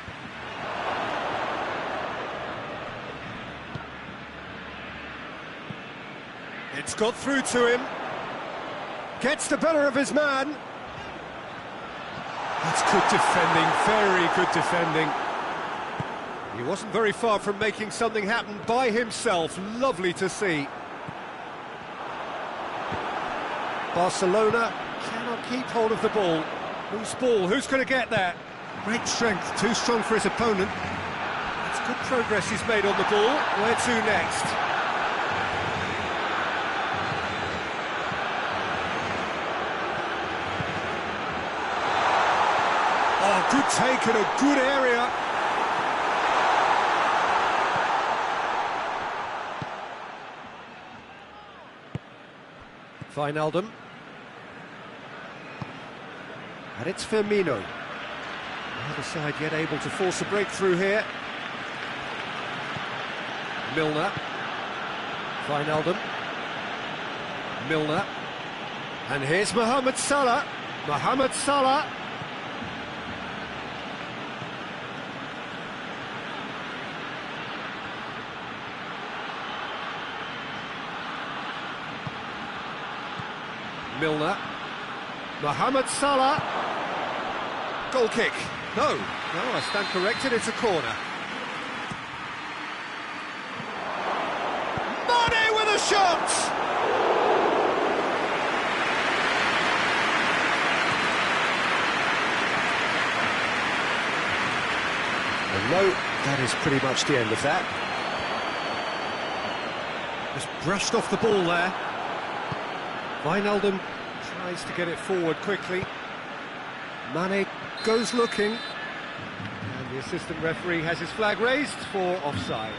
It's got through to him. Gets the better of his man. That's good defending, very good defending. He wasn't very far from making something happen by himself. Lovely to see. Barcelona cannot keep hold of the ball. Whose ball? Who's going to get that? Great strength, too strong for his opponent. It's good progress he's made on the ball. Where to next? Oh, good take in a good area. Wijnaldum. And it's Firmino. The other side yet able to force a breakthrough here. Milner. Wijnaldum. Milner. And here's Mohamed Salah. Mohamed Salah. Milner. Mohamed Salah. Goal kick. No, I stand corrected, it's a corner. Mane with a shot! And no, that is pretty much the end of that. Just brushed off the ball there. Wijnaldum tries to get it forward quickly. Mane goes looking. And the assistant referee has his flag raised for offside.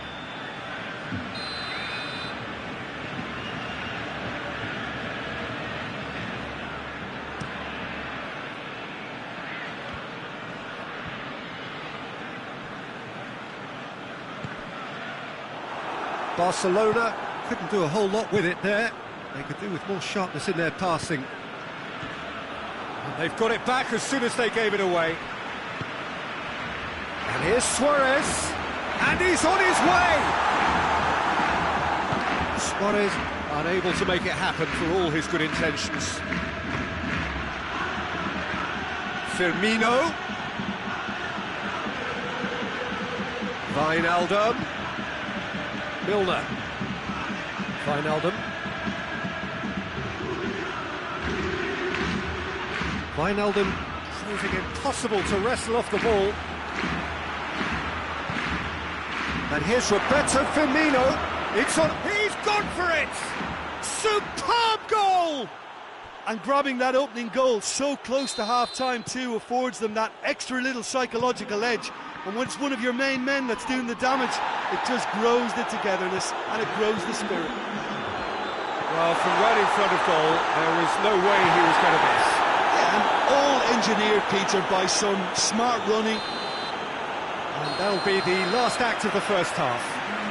Barcelona couldn't do a whole lot with it there. They could do with more sharpness in their passing. And they've got it back as soon as they gave it away. And here's Suarez, and he's on his way! Suarez unable to make it happen for all his good intentions. Firmino. Wijnaldum. Milner. Wijnaldum. Wijnaldum proving impossible to wrestle off the ball. And here's Roberto Firmino. It's on. He's gone for it! Superb goal! And grabbing that opening goal so close to half-time too affords them that extra little psychological edge. And when it's one of your main men that's doing the damage, it just grows the togetherness and it grows the spirit. Well, from right in front of goal, there was no way he was going to miss. Yeah, and all engineered, Peter, by some smart running. And that'll be the last act of the first half.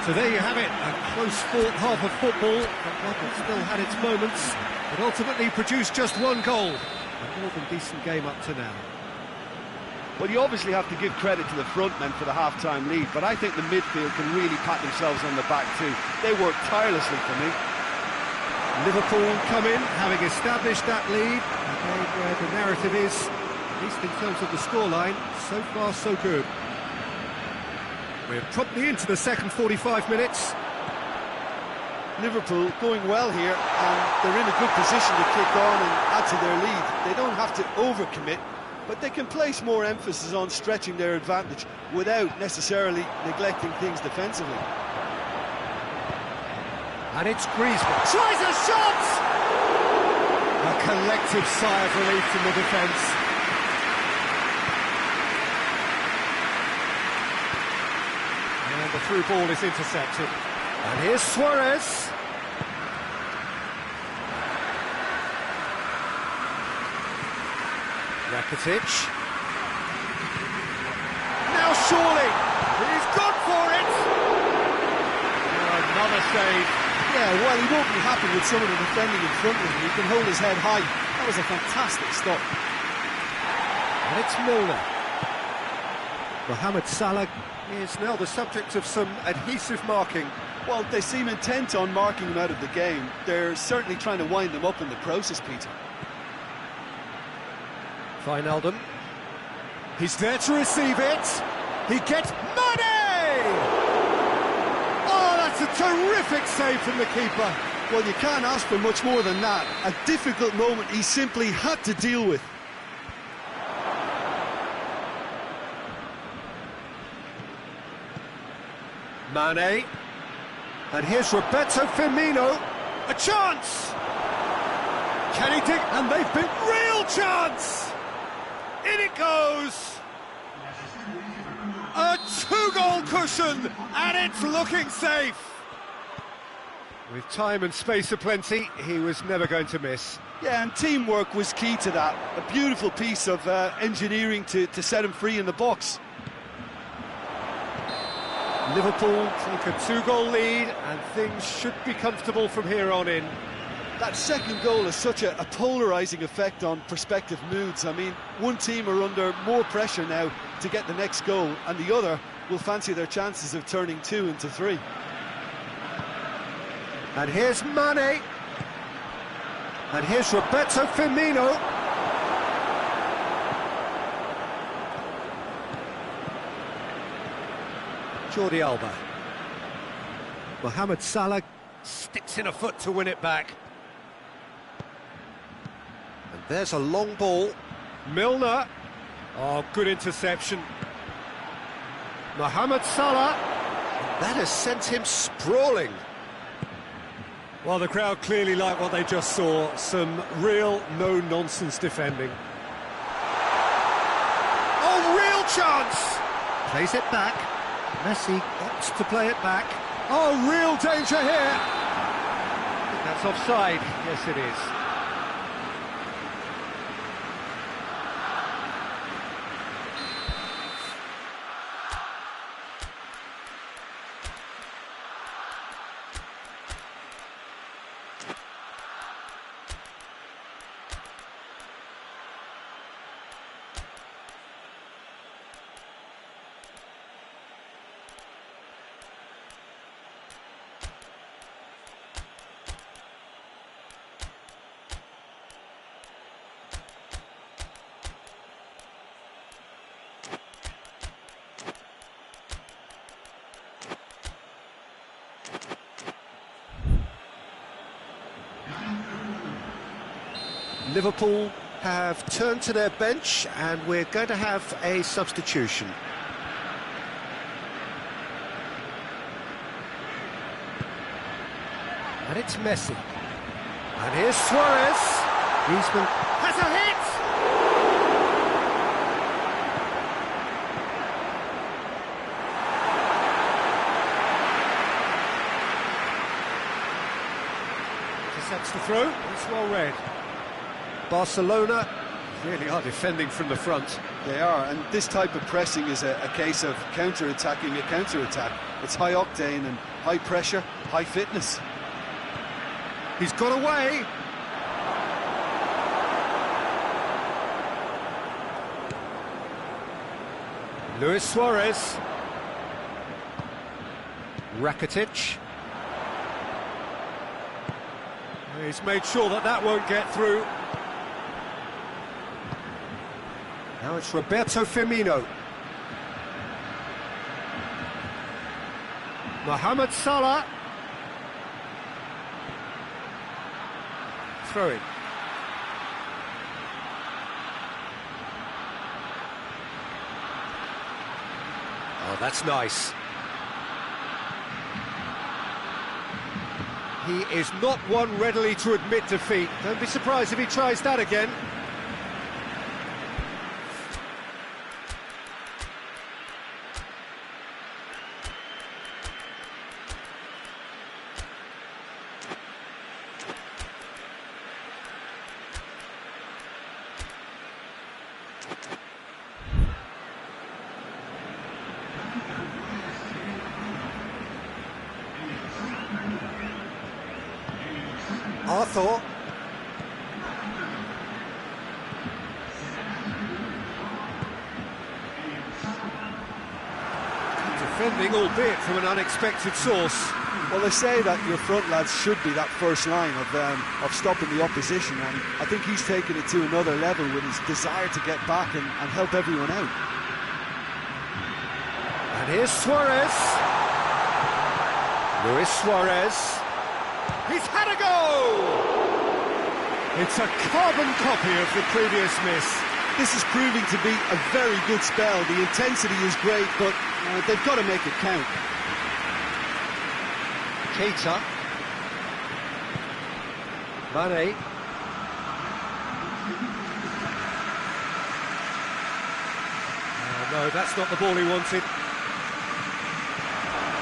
So there you have it, a close-fought half of football, but one that still had its moments, but ultimately produced just one goal. A more than decent game up to now. Well, you obviously have to give credit to the front men for the half-time lead, but I think the midfield can really pat themselves on the back too. They worked tirelessly for me. Liverpool come in, having established that lead, and where the narrative is, at least in terms of the scoreline, so far so good. We're promptly into the second 45 minutes. Liverpool going well here, and they're in a good position to kick on and add to their lead. They don't have to overcommit, but they can place more emphasis on stretching their advantage without necessarily neglecting things defensively. And it's Griezmann. Tries a shot! A collective sigh of relief from the defence. And the through ball is intercepted. And here's Suarez. Rakitic. Now surely, he's gone for it! Another save. Yeah, well, he won't be happy with some of the defending in front of him. He can hold his head high. That was a fantastic stop. And it's Milner. Mohamed Salah is now the subject of some adhesive marking. Well, they seem intent on marking him out of the game. They're certainly trying to wind him up in the process, Peter. Wijnaldum. He's there to receive it. He gets Mane! Oh, that's a terrific save from the keeper. Well, you can't ask for much more than that. A difficult moment he simply had to deal with. Mane. And here's Roberto Firmino. A chance! Can he dig? And they've been real chance! In it goes! A two-goal cushion, and it's looking safe! With time and space aplenty, he was never going to miss. Yeah, and teamwork was key to that. A beautiful piece of engineering to set him free in the box. Liverpool take a two-goal lead, and things should be comfortable from here on in. That second goal has such a polarising effect on prospective moods. I mean, one team are under more pressure now to get the next goal, and the other will fancy their chances of turning 2 into 3. And here's Mane. And here's Roberto Firmino. Jordi Alba. Mohamed Salah sticks in a foot to win it back. And there's a long ball. Milner. Oh, good interception. Mohamed Salah. That has sent him sprawling. Well, the crowd clearly like what they just saw. Some real no-nonsense defending. Oh, real chance! Plays it back. Messi opts to play it back. Oh, real danger here! I think that's offside. Yes, it is. Liverpool have turned to their bench and we're going to have a substitution. And it's Messi. And here's Suarez. Griezmann has a hit! Intercepts the throw. It's well read. Barcelona really are defending from the front. They are, and this type of pressing is a case of counter-attacking a counter-attack. It's high octane and high pressure, high fitness. He's got away. Luis Suarez. Rakitic. He's made sure that that won't get through. Now it's Roberto Firmino. Mohamed Salah. Throw in. Oh, that's nice. He is not one readily to admit defeat. Don't be surprised if he tries that again. Arthur. Defending, albeit from an unexpected source. Well, they say that your front lads should be that first line of stopping the opposition, and I think he's taken it to another level with his desire to get back and help everyone out. And here's Suarez. Luis Suarez. He's had a go! It's a carbon copy of the previous miss. This is proving to be a very good spell. The intensity is great, but they've got to make it count. Keita. Mane. No, that's not the ball he wanted.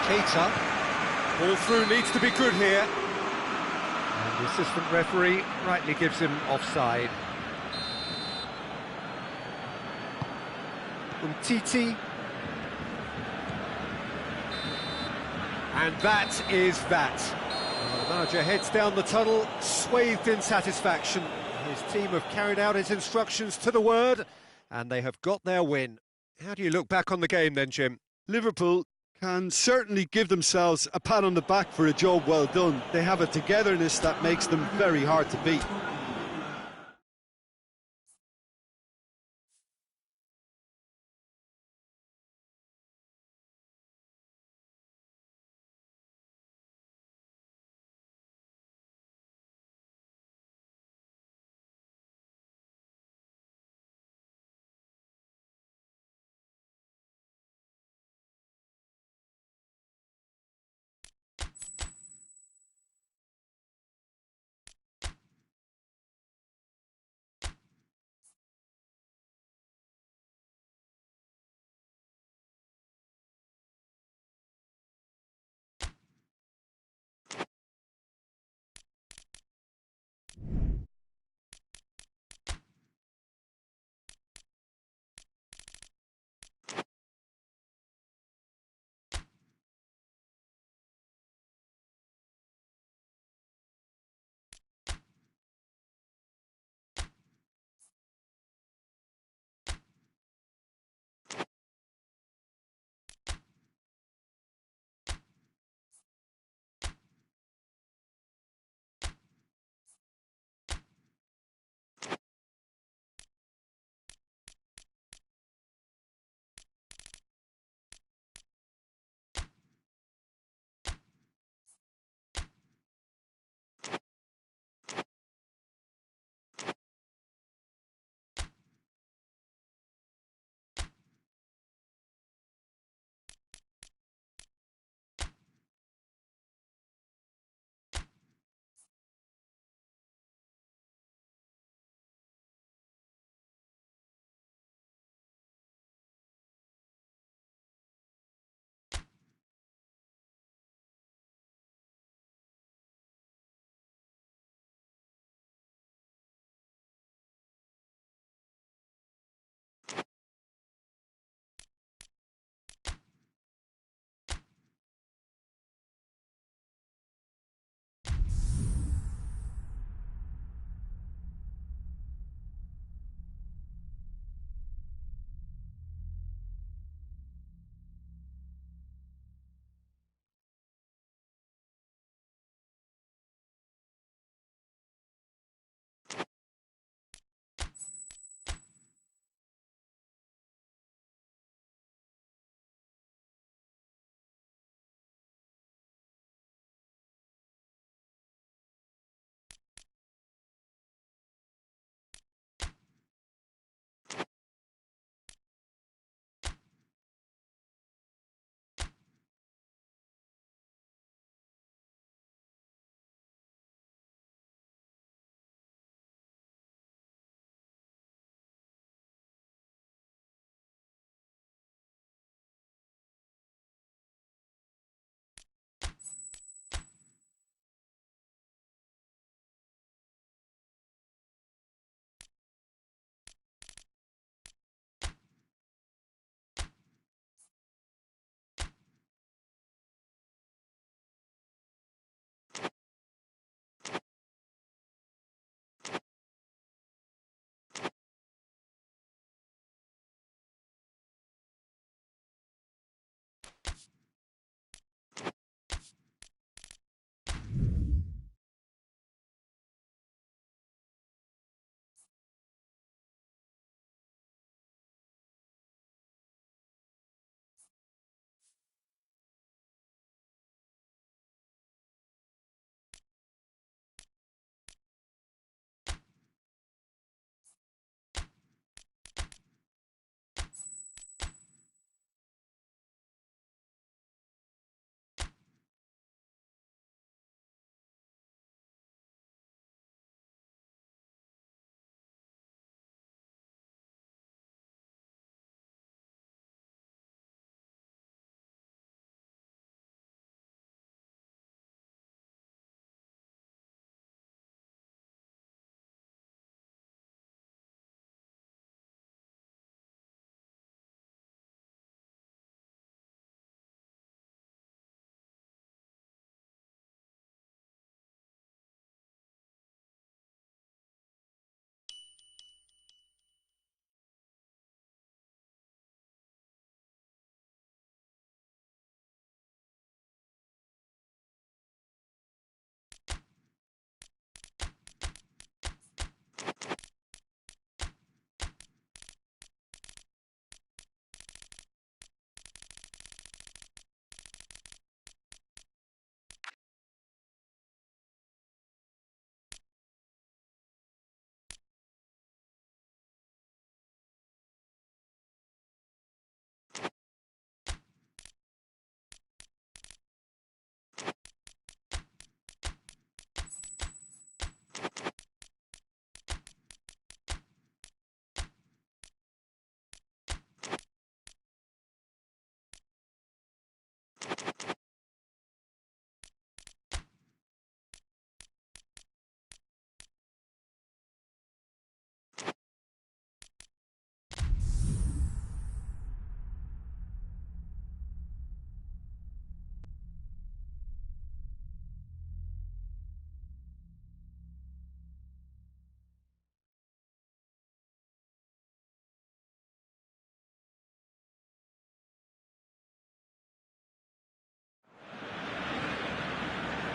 Keita. Ball through needs to be good here. And the assistant referee rightly gives him offside. Titi. And that is that. The manager heads down the tunnel, swathed in satisfaction. His team have carried out his instructions to the word, and they have got their win. How do you look back on the game then, Jim? Liverpool can certainly give themselves a pat on the back for a job well done. They have a togetherness that makes them very hard to beat.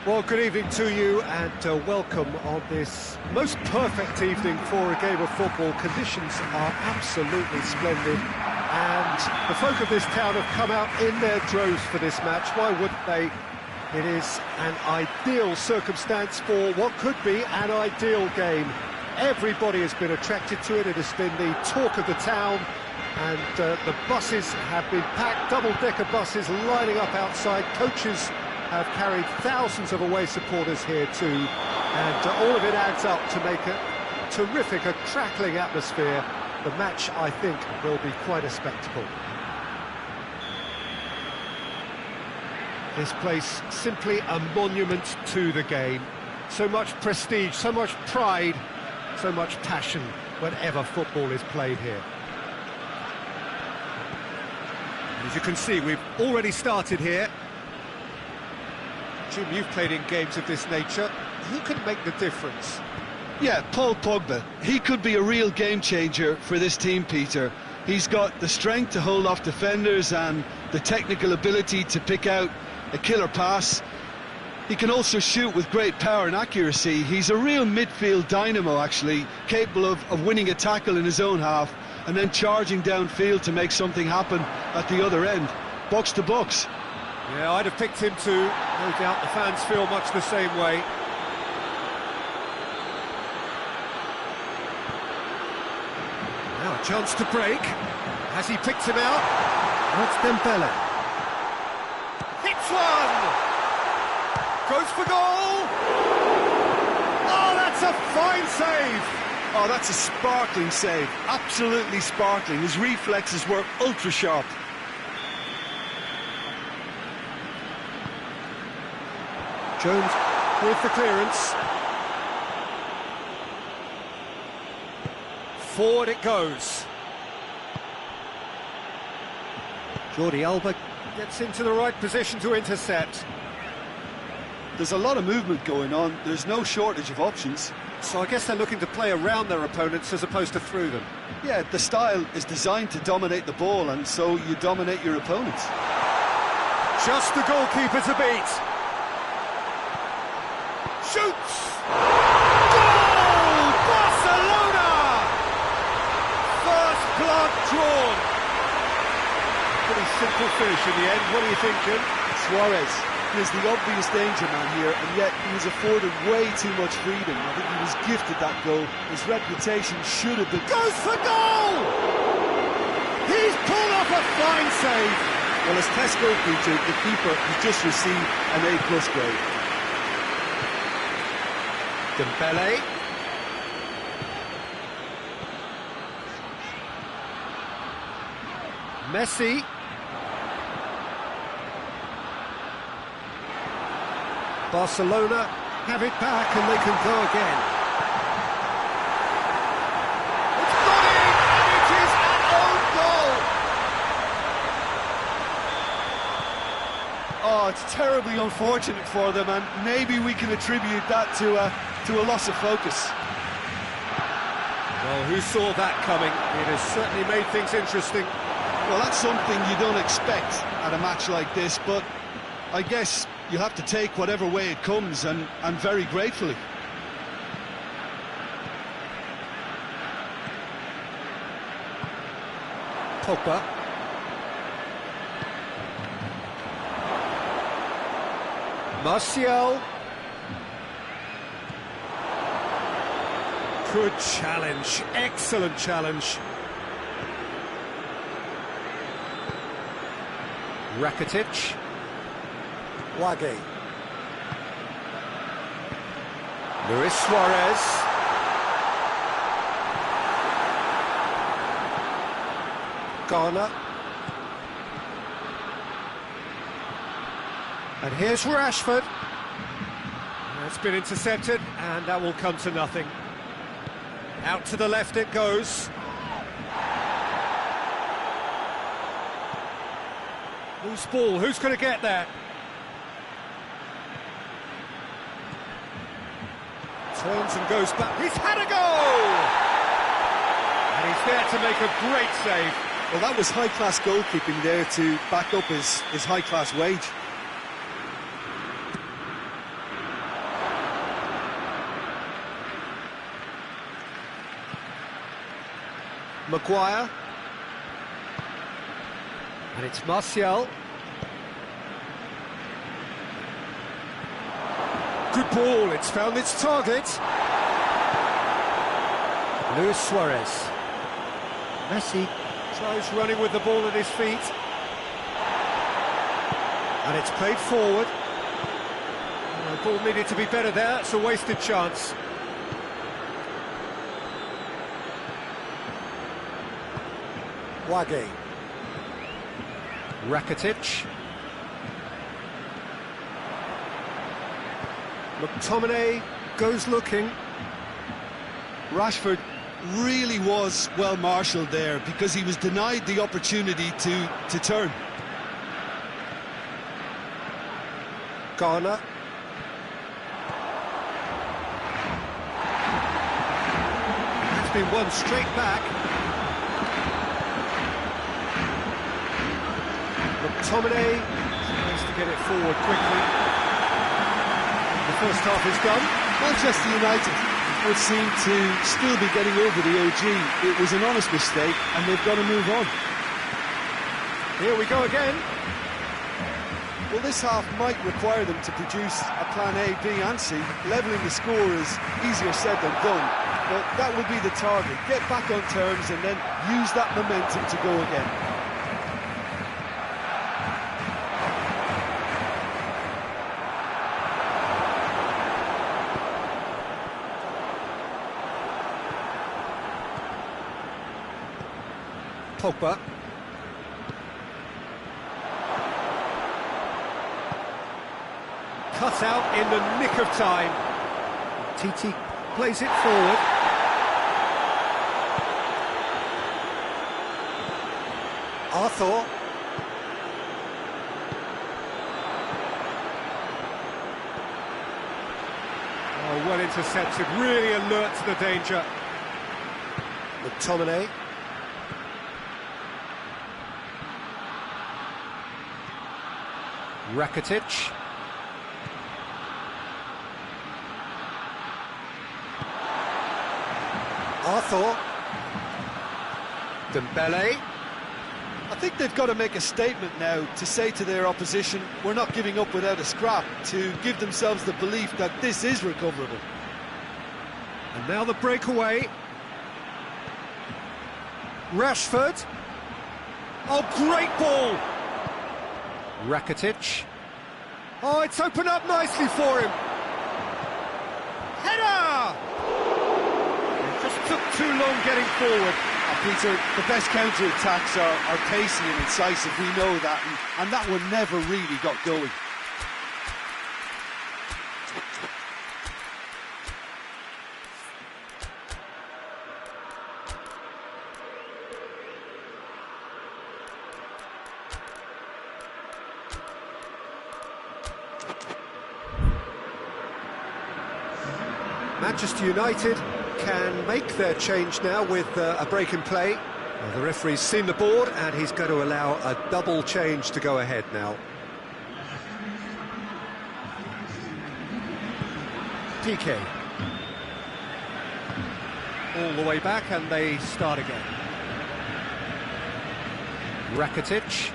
Well, good evening to you and welcome on this most perfect evening for a game of football. Conditions are absolutely splendid and the folk of this town have come out in their droves for this match. Why wouldn't they? It is an ideal circumstance for what could be an ideal game. Everybody has been attracted to it. It has been the talk of the town, and the buses have been packed, double-decker buses lining up outside. Coaches have carried thousands of away supporters here too, and all of it adds up to make a terrific, a crackling atmosphere. The match, I think, will be quite a spectacle. This place, simply a monument to the game. So much prestige, so much pride, so much passion whenever football is played here. And as you can see, we've already started here. Jim, you've played in games of this nature. Who can make the difference? Yeah, Paul Pogba. He could be a real game changer for this team, Peter. He's got the strength to hold off defenders and the technical ability to pick out a killer pass. He can also shoot with great power and accuracy. He's a real midfield dynamo, actually, capable of winning a tackle in his own half and then charging downfield to make something happen at the other end. Box to box. Yeah, I'd have picked him too. No doubt the fans feel much the same way. Now a chance to break. Has he picked him out? That's Dembele. Hits one! Goes for goal! Oh, that's a fine save! Oh, that's a sparkling save. Absolutely sparkling. His reflexes were ultra sharp. Jones with the clearance. Forward it goes. Jordi Alba gets into the right position to intercept. There's a lot of movement going on. There's no shortage of options. So I guess they're looking to play around their opponents as opposed to through them. Yeah, the style is designed to dominate the ball, and so you dominate your opponents. Just the goalkeeper to beat. Shoots! Goal! Barcelona! First blood drawn. Pretty simple finish in the end. What do you think, Jim? Suarez is the obvious danger man here, and yet he was afforded way too much freedom. I think he was gifted that goal. His reputation should have been... Goes for goal! He's pulled off a fine save. Well, as test goalkeeper, the keeper has just received an A+ grade. Dembele. Messi. Barcelona have it back and they can go again. It's got in, and it is an own goal. Oh, it's terribly unfortunate for them, and maybe we can attribute that to a loss of focus. Well, who saw that coming? It has certainly made things interesting. Well, that's something you don't expect at a match like this, but I guess you have to take whatever way it comes, and very gratefully. Pogba. Martial. Good challenge, excellent challenge. Rakitic. Wage. Luis Suarez. Ghana. And here's Rashford. It's been intercepted, and that will come to nothing. Out to the left it goes. Loose ball, who's going to get there? Turns and goes back. He's had a goal! And he's there to make a great save. Well, that was high-class goalkeeping there to back up his high-class wage. Maguire. And it's Martial. Good ball, it's found its target. Luis Suarez. Messi tries running with the ball at his feet. And it's played forward. The ball needed to be better there, it's a wasted chance. Wage. Rakitic. McTominay goes looking. Rashford really was well marshalled there because he was denied the opportunity to turn. Garner. That's been won straight back. McTominay tries to get it forward quickly. The first half is done. Manchester United would seem to still be getting over the OG. It was an honest mistake and they've got to move on. Here we go again. Well, this half might require them to produce a plan A, B and C. Levelling the score is easier said than done, but that would be the target. Get back on terms and then use that momentum to go again. Pogba. Cut out in the nick of time. TT plays it forward. Arthur. Oh, well intercepted, really alert to the danger. McTominay. Rakitic. Arthur. Dembele. I think they've got to make a statement now to say to their opposition, we're not giving up without a scrap, to give themselves the belief that this is recoverable. And now the breakaway. Rashford. Oh, great ball! Rakitic. Oh, it's opened up nicely for him. Header! It just took too long getting forward. Peter, the best counter-attacks are pacey and incisive, we know that, and that one never really got going. Manchester United can make their change now with a break in play. The referee's seen the board and he's going to allow a double change to go ahead now. PK. All the way back and they start again. Rakitic.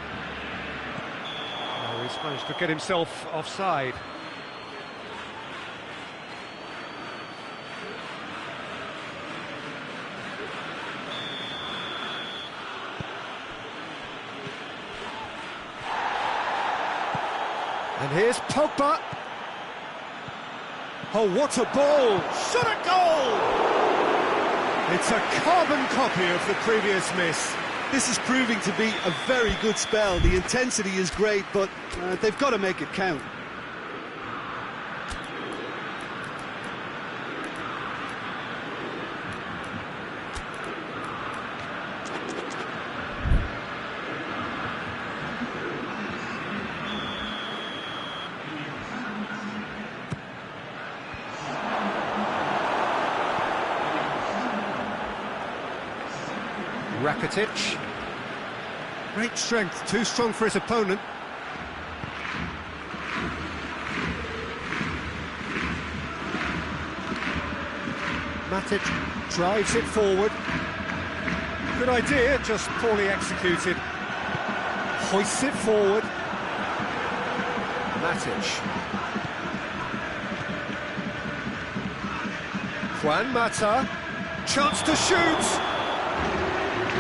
Oh, he's managed to get himself offside. And here's Pogba. Oh, what a ball! Shot a goal! It's a carbon copy of the previous miss. This is proving to be a very good spell. The intensity is great, but they've got to make it count. Rakitic. Great strength, too strong for his opponent. Matic drives it forward. Good idea, just poorly executed. Hoists it forward. Matic. Juan Mata. Chance to shoot!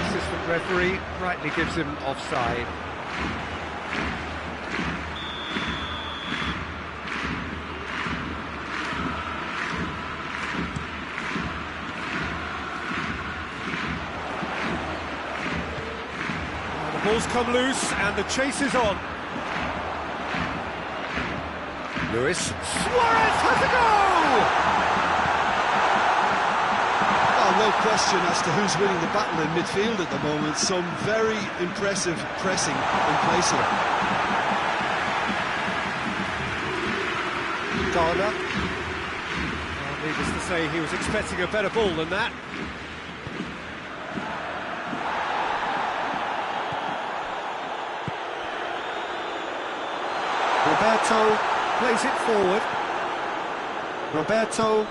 Assistant referee rightly gives him offside. Ball's come loose and the chase is on. Luis Suarez has a goal! Oh, no question as to who's winning the battle in midfield at the moment. Some very impressive pressing in place here. Garner. Needless to say, he was expecting a better ball than that. Roberto plays it forward. Roberto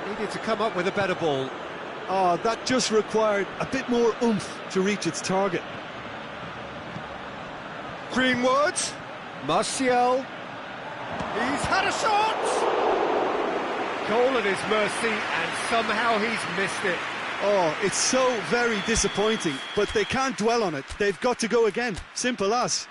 needed to come up with a better ball. Oh, that just required a bit more oomph to reach its target. Greenwood. Martial. He's had a shot! Goal at his mercy, and somehow he's missed it. Oh, it's so very disappointing, but they can't dwell on it. They've got to go again. Simple as.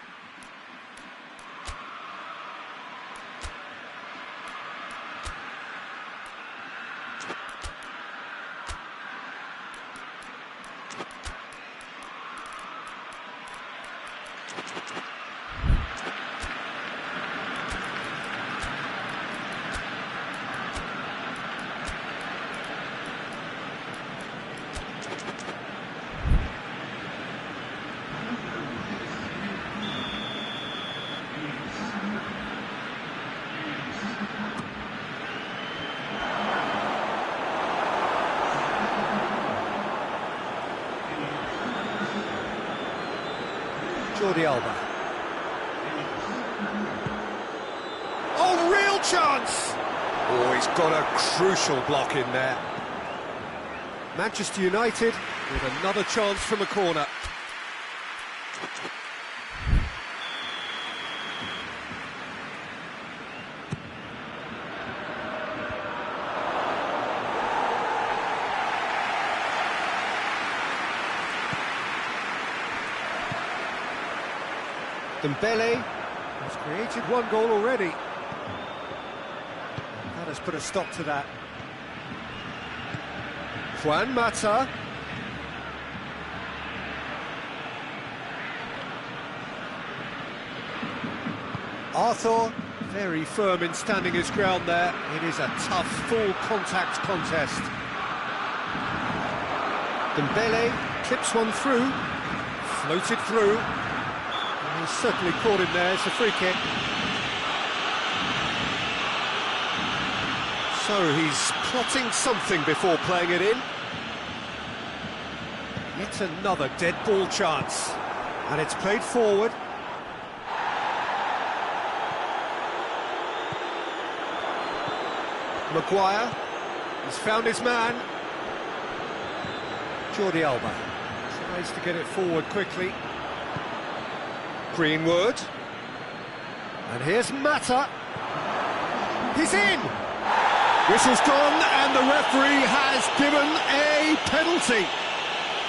Jordi Alba. Oh, real chance! Oh, he's got a crucial block in there. Manchester United with another chance from a corner. Dembele has created one goal already. That has put a stop to that. Juan Mata. Arthur, very firm in standing his ground there. It is a tough, full contact contest. Dembele clips one through, floated through. He's certainly caught him there. It's a free kick. So he's plotting something before playing it in. Yet another dead ball chance. And it's played forward. Maguire. He's found his man. Jordi Alba tries to get it forward quickly. Greenwood. And here's Mata. He's in! Whistle's gone and the referee has given a penalty.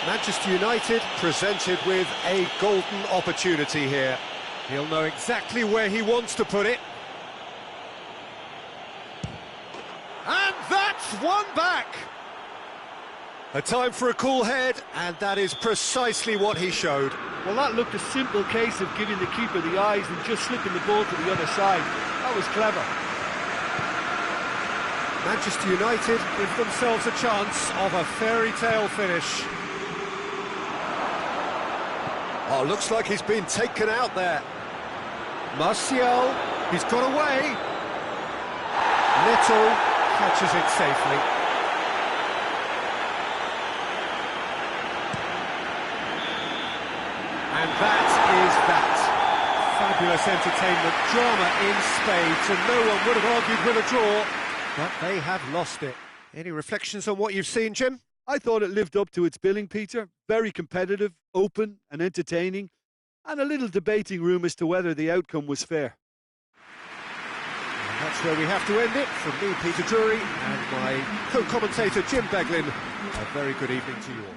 Manchester United presented with a golden opportunity here. He'll know exactly where he wants to put it. And that's one back! A time for a cool head, and that is precisely what he showed. Well, that looked a simple case of giving the keeper the eyes and just slipping the ball to the other side. That was clever. Manchester United give themselves a chance of a fairy tale finish. Oh, looks like he's been taken out there. Martial, he's got away. Neto catches it safely. And that is that. Fabulous entertainment, drama in spades, and no one would have argued with a draw, but they have lost it. Any reflections on what you've seen, Jim? I thought it lived up to its billing, Peter. Very competitive, open and entertaining, and a little debating room as to whether the outcome was fair. And that's where we have to end it. From me, Peter Drury, and my co-commentator, Jim Beglin. A very good evening to you all.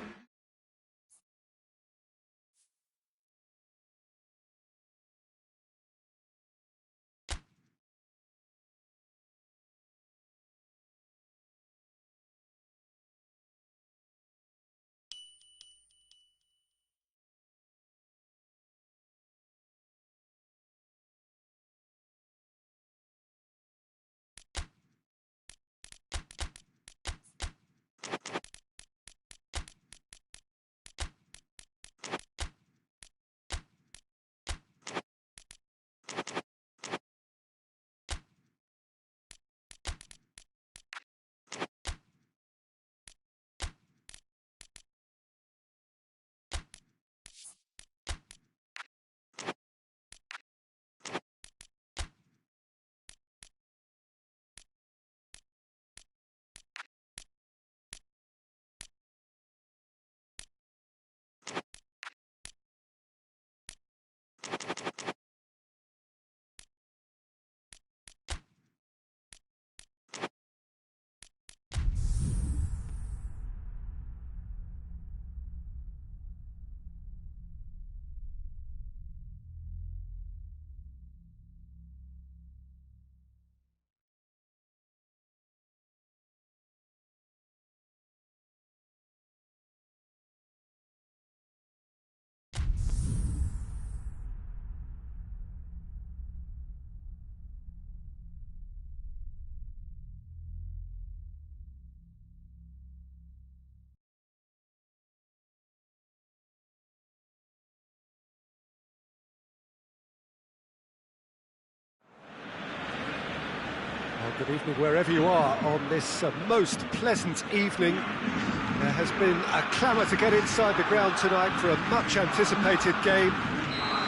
Good evening wherever you are on this most pleasant evening. There has been a clamour to get inside the ground tonight for a much anticipated game.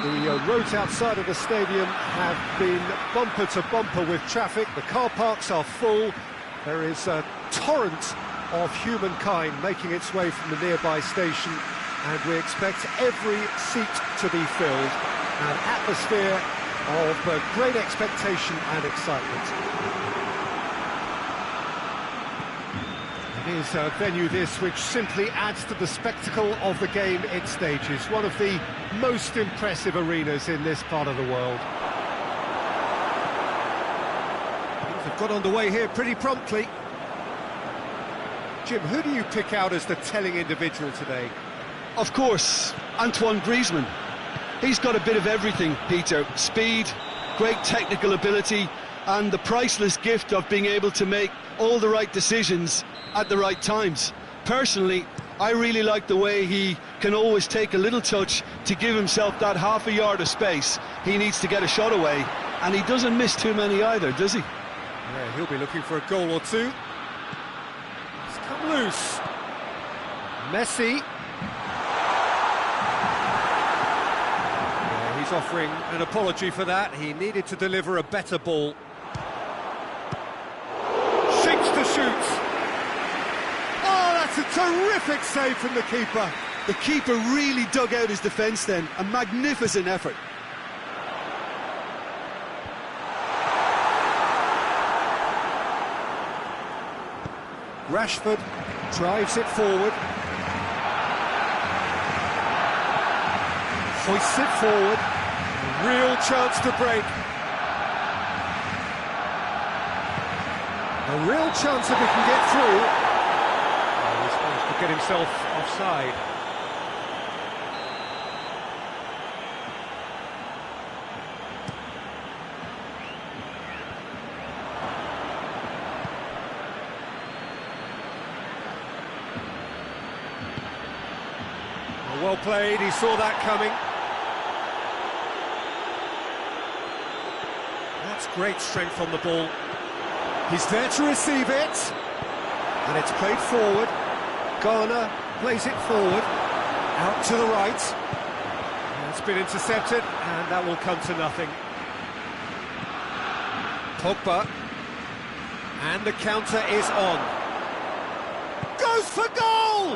The roads outside of the stadium have been bumper to bumper with traffic. The car parks are full. There is a torrent of humankind making its way from the nearby station, and we expect every seat to be filled. An atmosphere of great expectation and excitement. It is a venue this which simply adds to the spectacle of the game it stages. One of the most impressive arenas in this part of the world. Things have got underway here pretty promptly. Jim, who do you pick out as the telling individual today? Of course, Antoine Griezmann. He's got a bit of everything, Peter. Speed, great technical ability, and the priceless gift of being able to make all the right decisions at the right times. Personally, I really like the way he can always take a little touch to give himself that half a yard of space he needs to get a shot away, and he doesn't miss too many either, does he? Yeah, he'll be looking for a goal or two. It's come loose. Messi. Yeah, he's offering an apology for that. He needed to deliver a better ball. Shakes to shoot. That's a terrific save from the keeper. The keeper really dug out his defence then. A magnificent effort. Rashford drives it forward. Hoists it forward. A real chance to break. A real chance if he can get through. Get himself offside. Well played, he saw that coming. That's great strength on the ball. He's there to receive it. And it's played forward. Garner plays it forward, out to the right. It's been intercepted, and that will come to nothing. Pogba, and the counter is on. Goes goes for goal!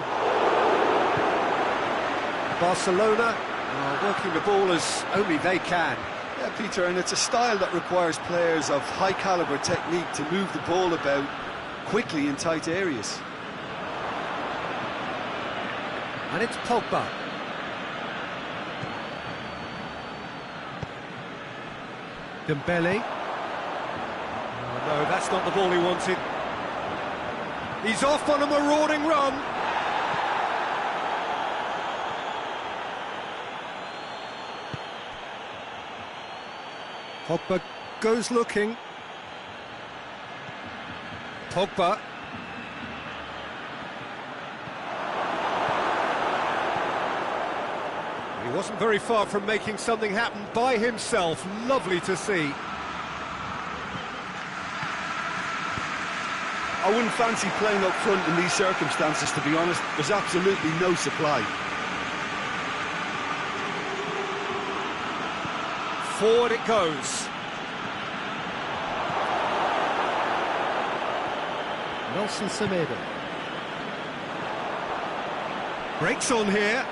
Barcelona are working the ball as only they can. Yeah, Peter, and it's a style that requires players of high-caliber technique to move the ball about quickly in tight areas. And it's Pogba. Dembele. Oh, no, that's not the ball he wanted. He's off on a marauding run. Pogba goes looking. Pogba. He wasn't very far from making something happen by himself. Lovely to see. I wouldn't fancy playing up front in these circumstances, to be honest. There's absolutely no supply. Forward it goes. Nelson Semedo. Breaks on here.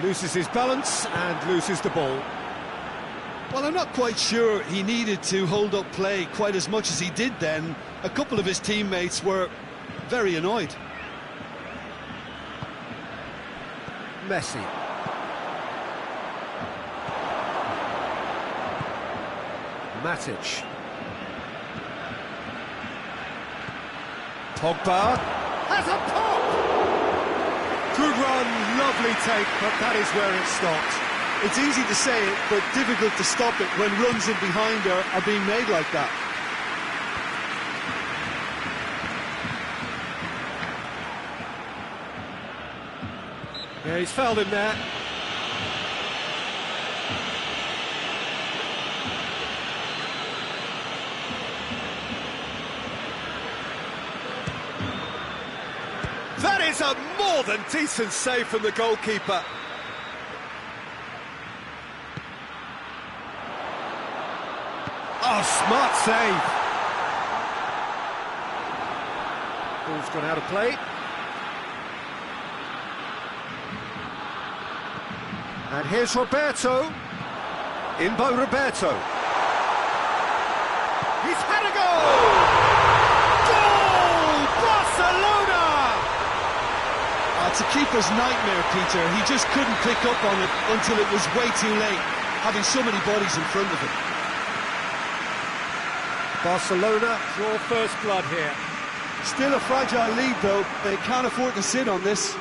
Loses his balance and loses the ball. Well, I'm not quite sure he needed to hold up play quite as much as he did then. A couple of his teammates were very annoyed. Messi. Matic. Pogba has a pop! Good run, lovely take, but that is where it stopped. It's easy to say it, but difficult to stop it when runs in behind are being made like that. Yeah, he's fouled him there. That is a more than decent save from the goalkeeper. Oh, smart save. Ball's gone out of play. And here's Roberto. In by Roberto. He's had a goal! Goal! Barcelona! It's a keeper's nightmare, Peter. He just couldn't pick up on it until it was way too late, having so many bodies in front of him. Barcelona draw first blood here. Still a fragile lead, though. They can't afford to sit on this.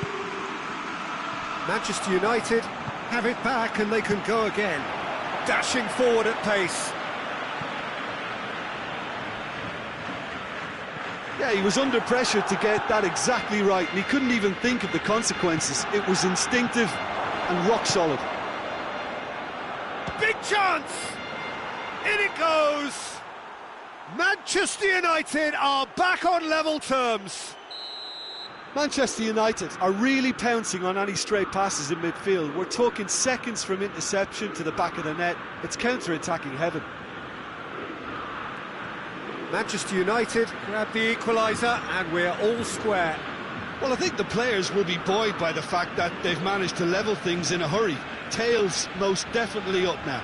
Manchester United have it back and they can go again. Dashing forward at pace. Yeah, he was under pressure to get that exactly right, and he couldn't even think of the consequences. It was instinctive and rock solid. Big chance! In it goes! Manchester United are back on level terms. Manchester United are really pouncing on any stray passes in midfield. We're talking seconds from interception to the back of the net. It's counter-attacking heaven. Manchester United grab the equaliser and we're all square. Well, I think the players will be buoyed by the fact that they've managed to level things in a hurry. Tails most definitely up now.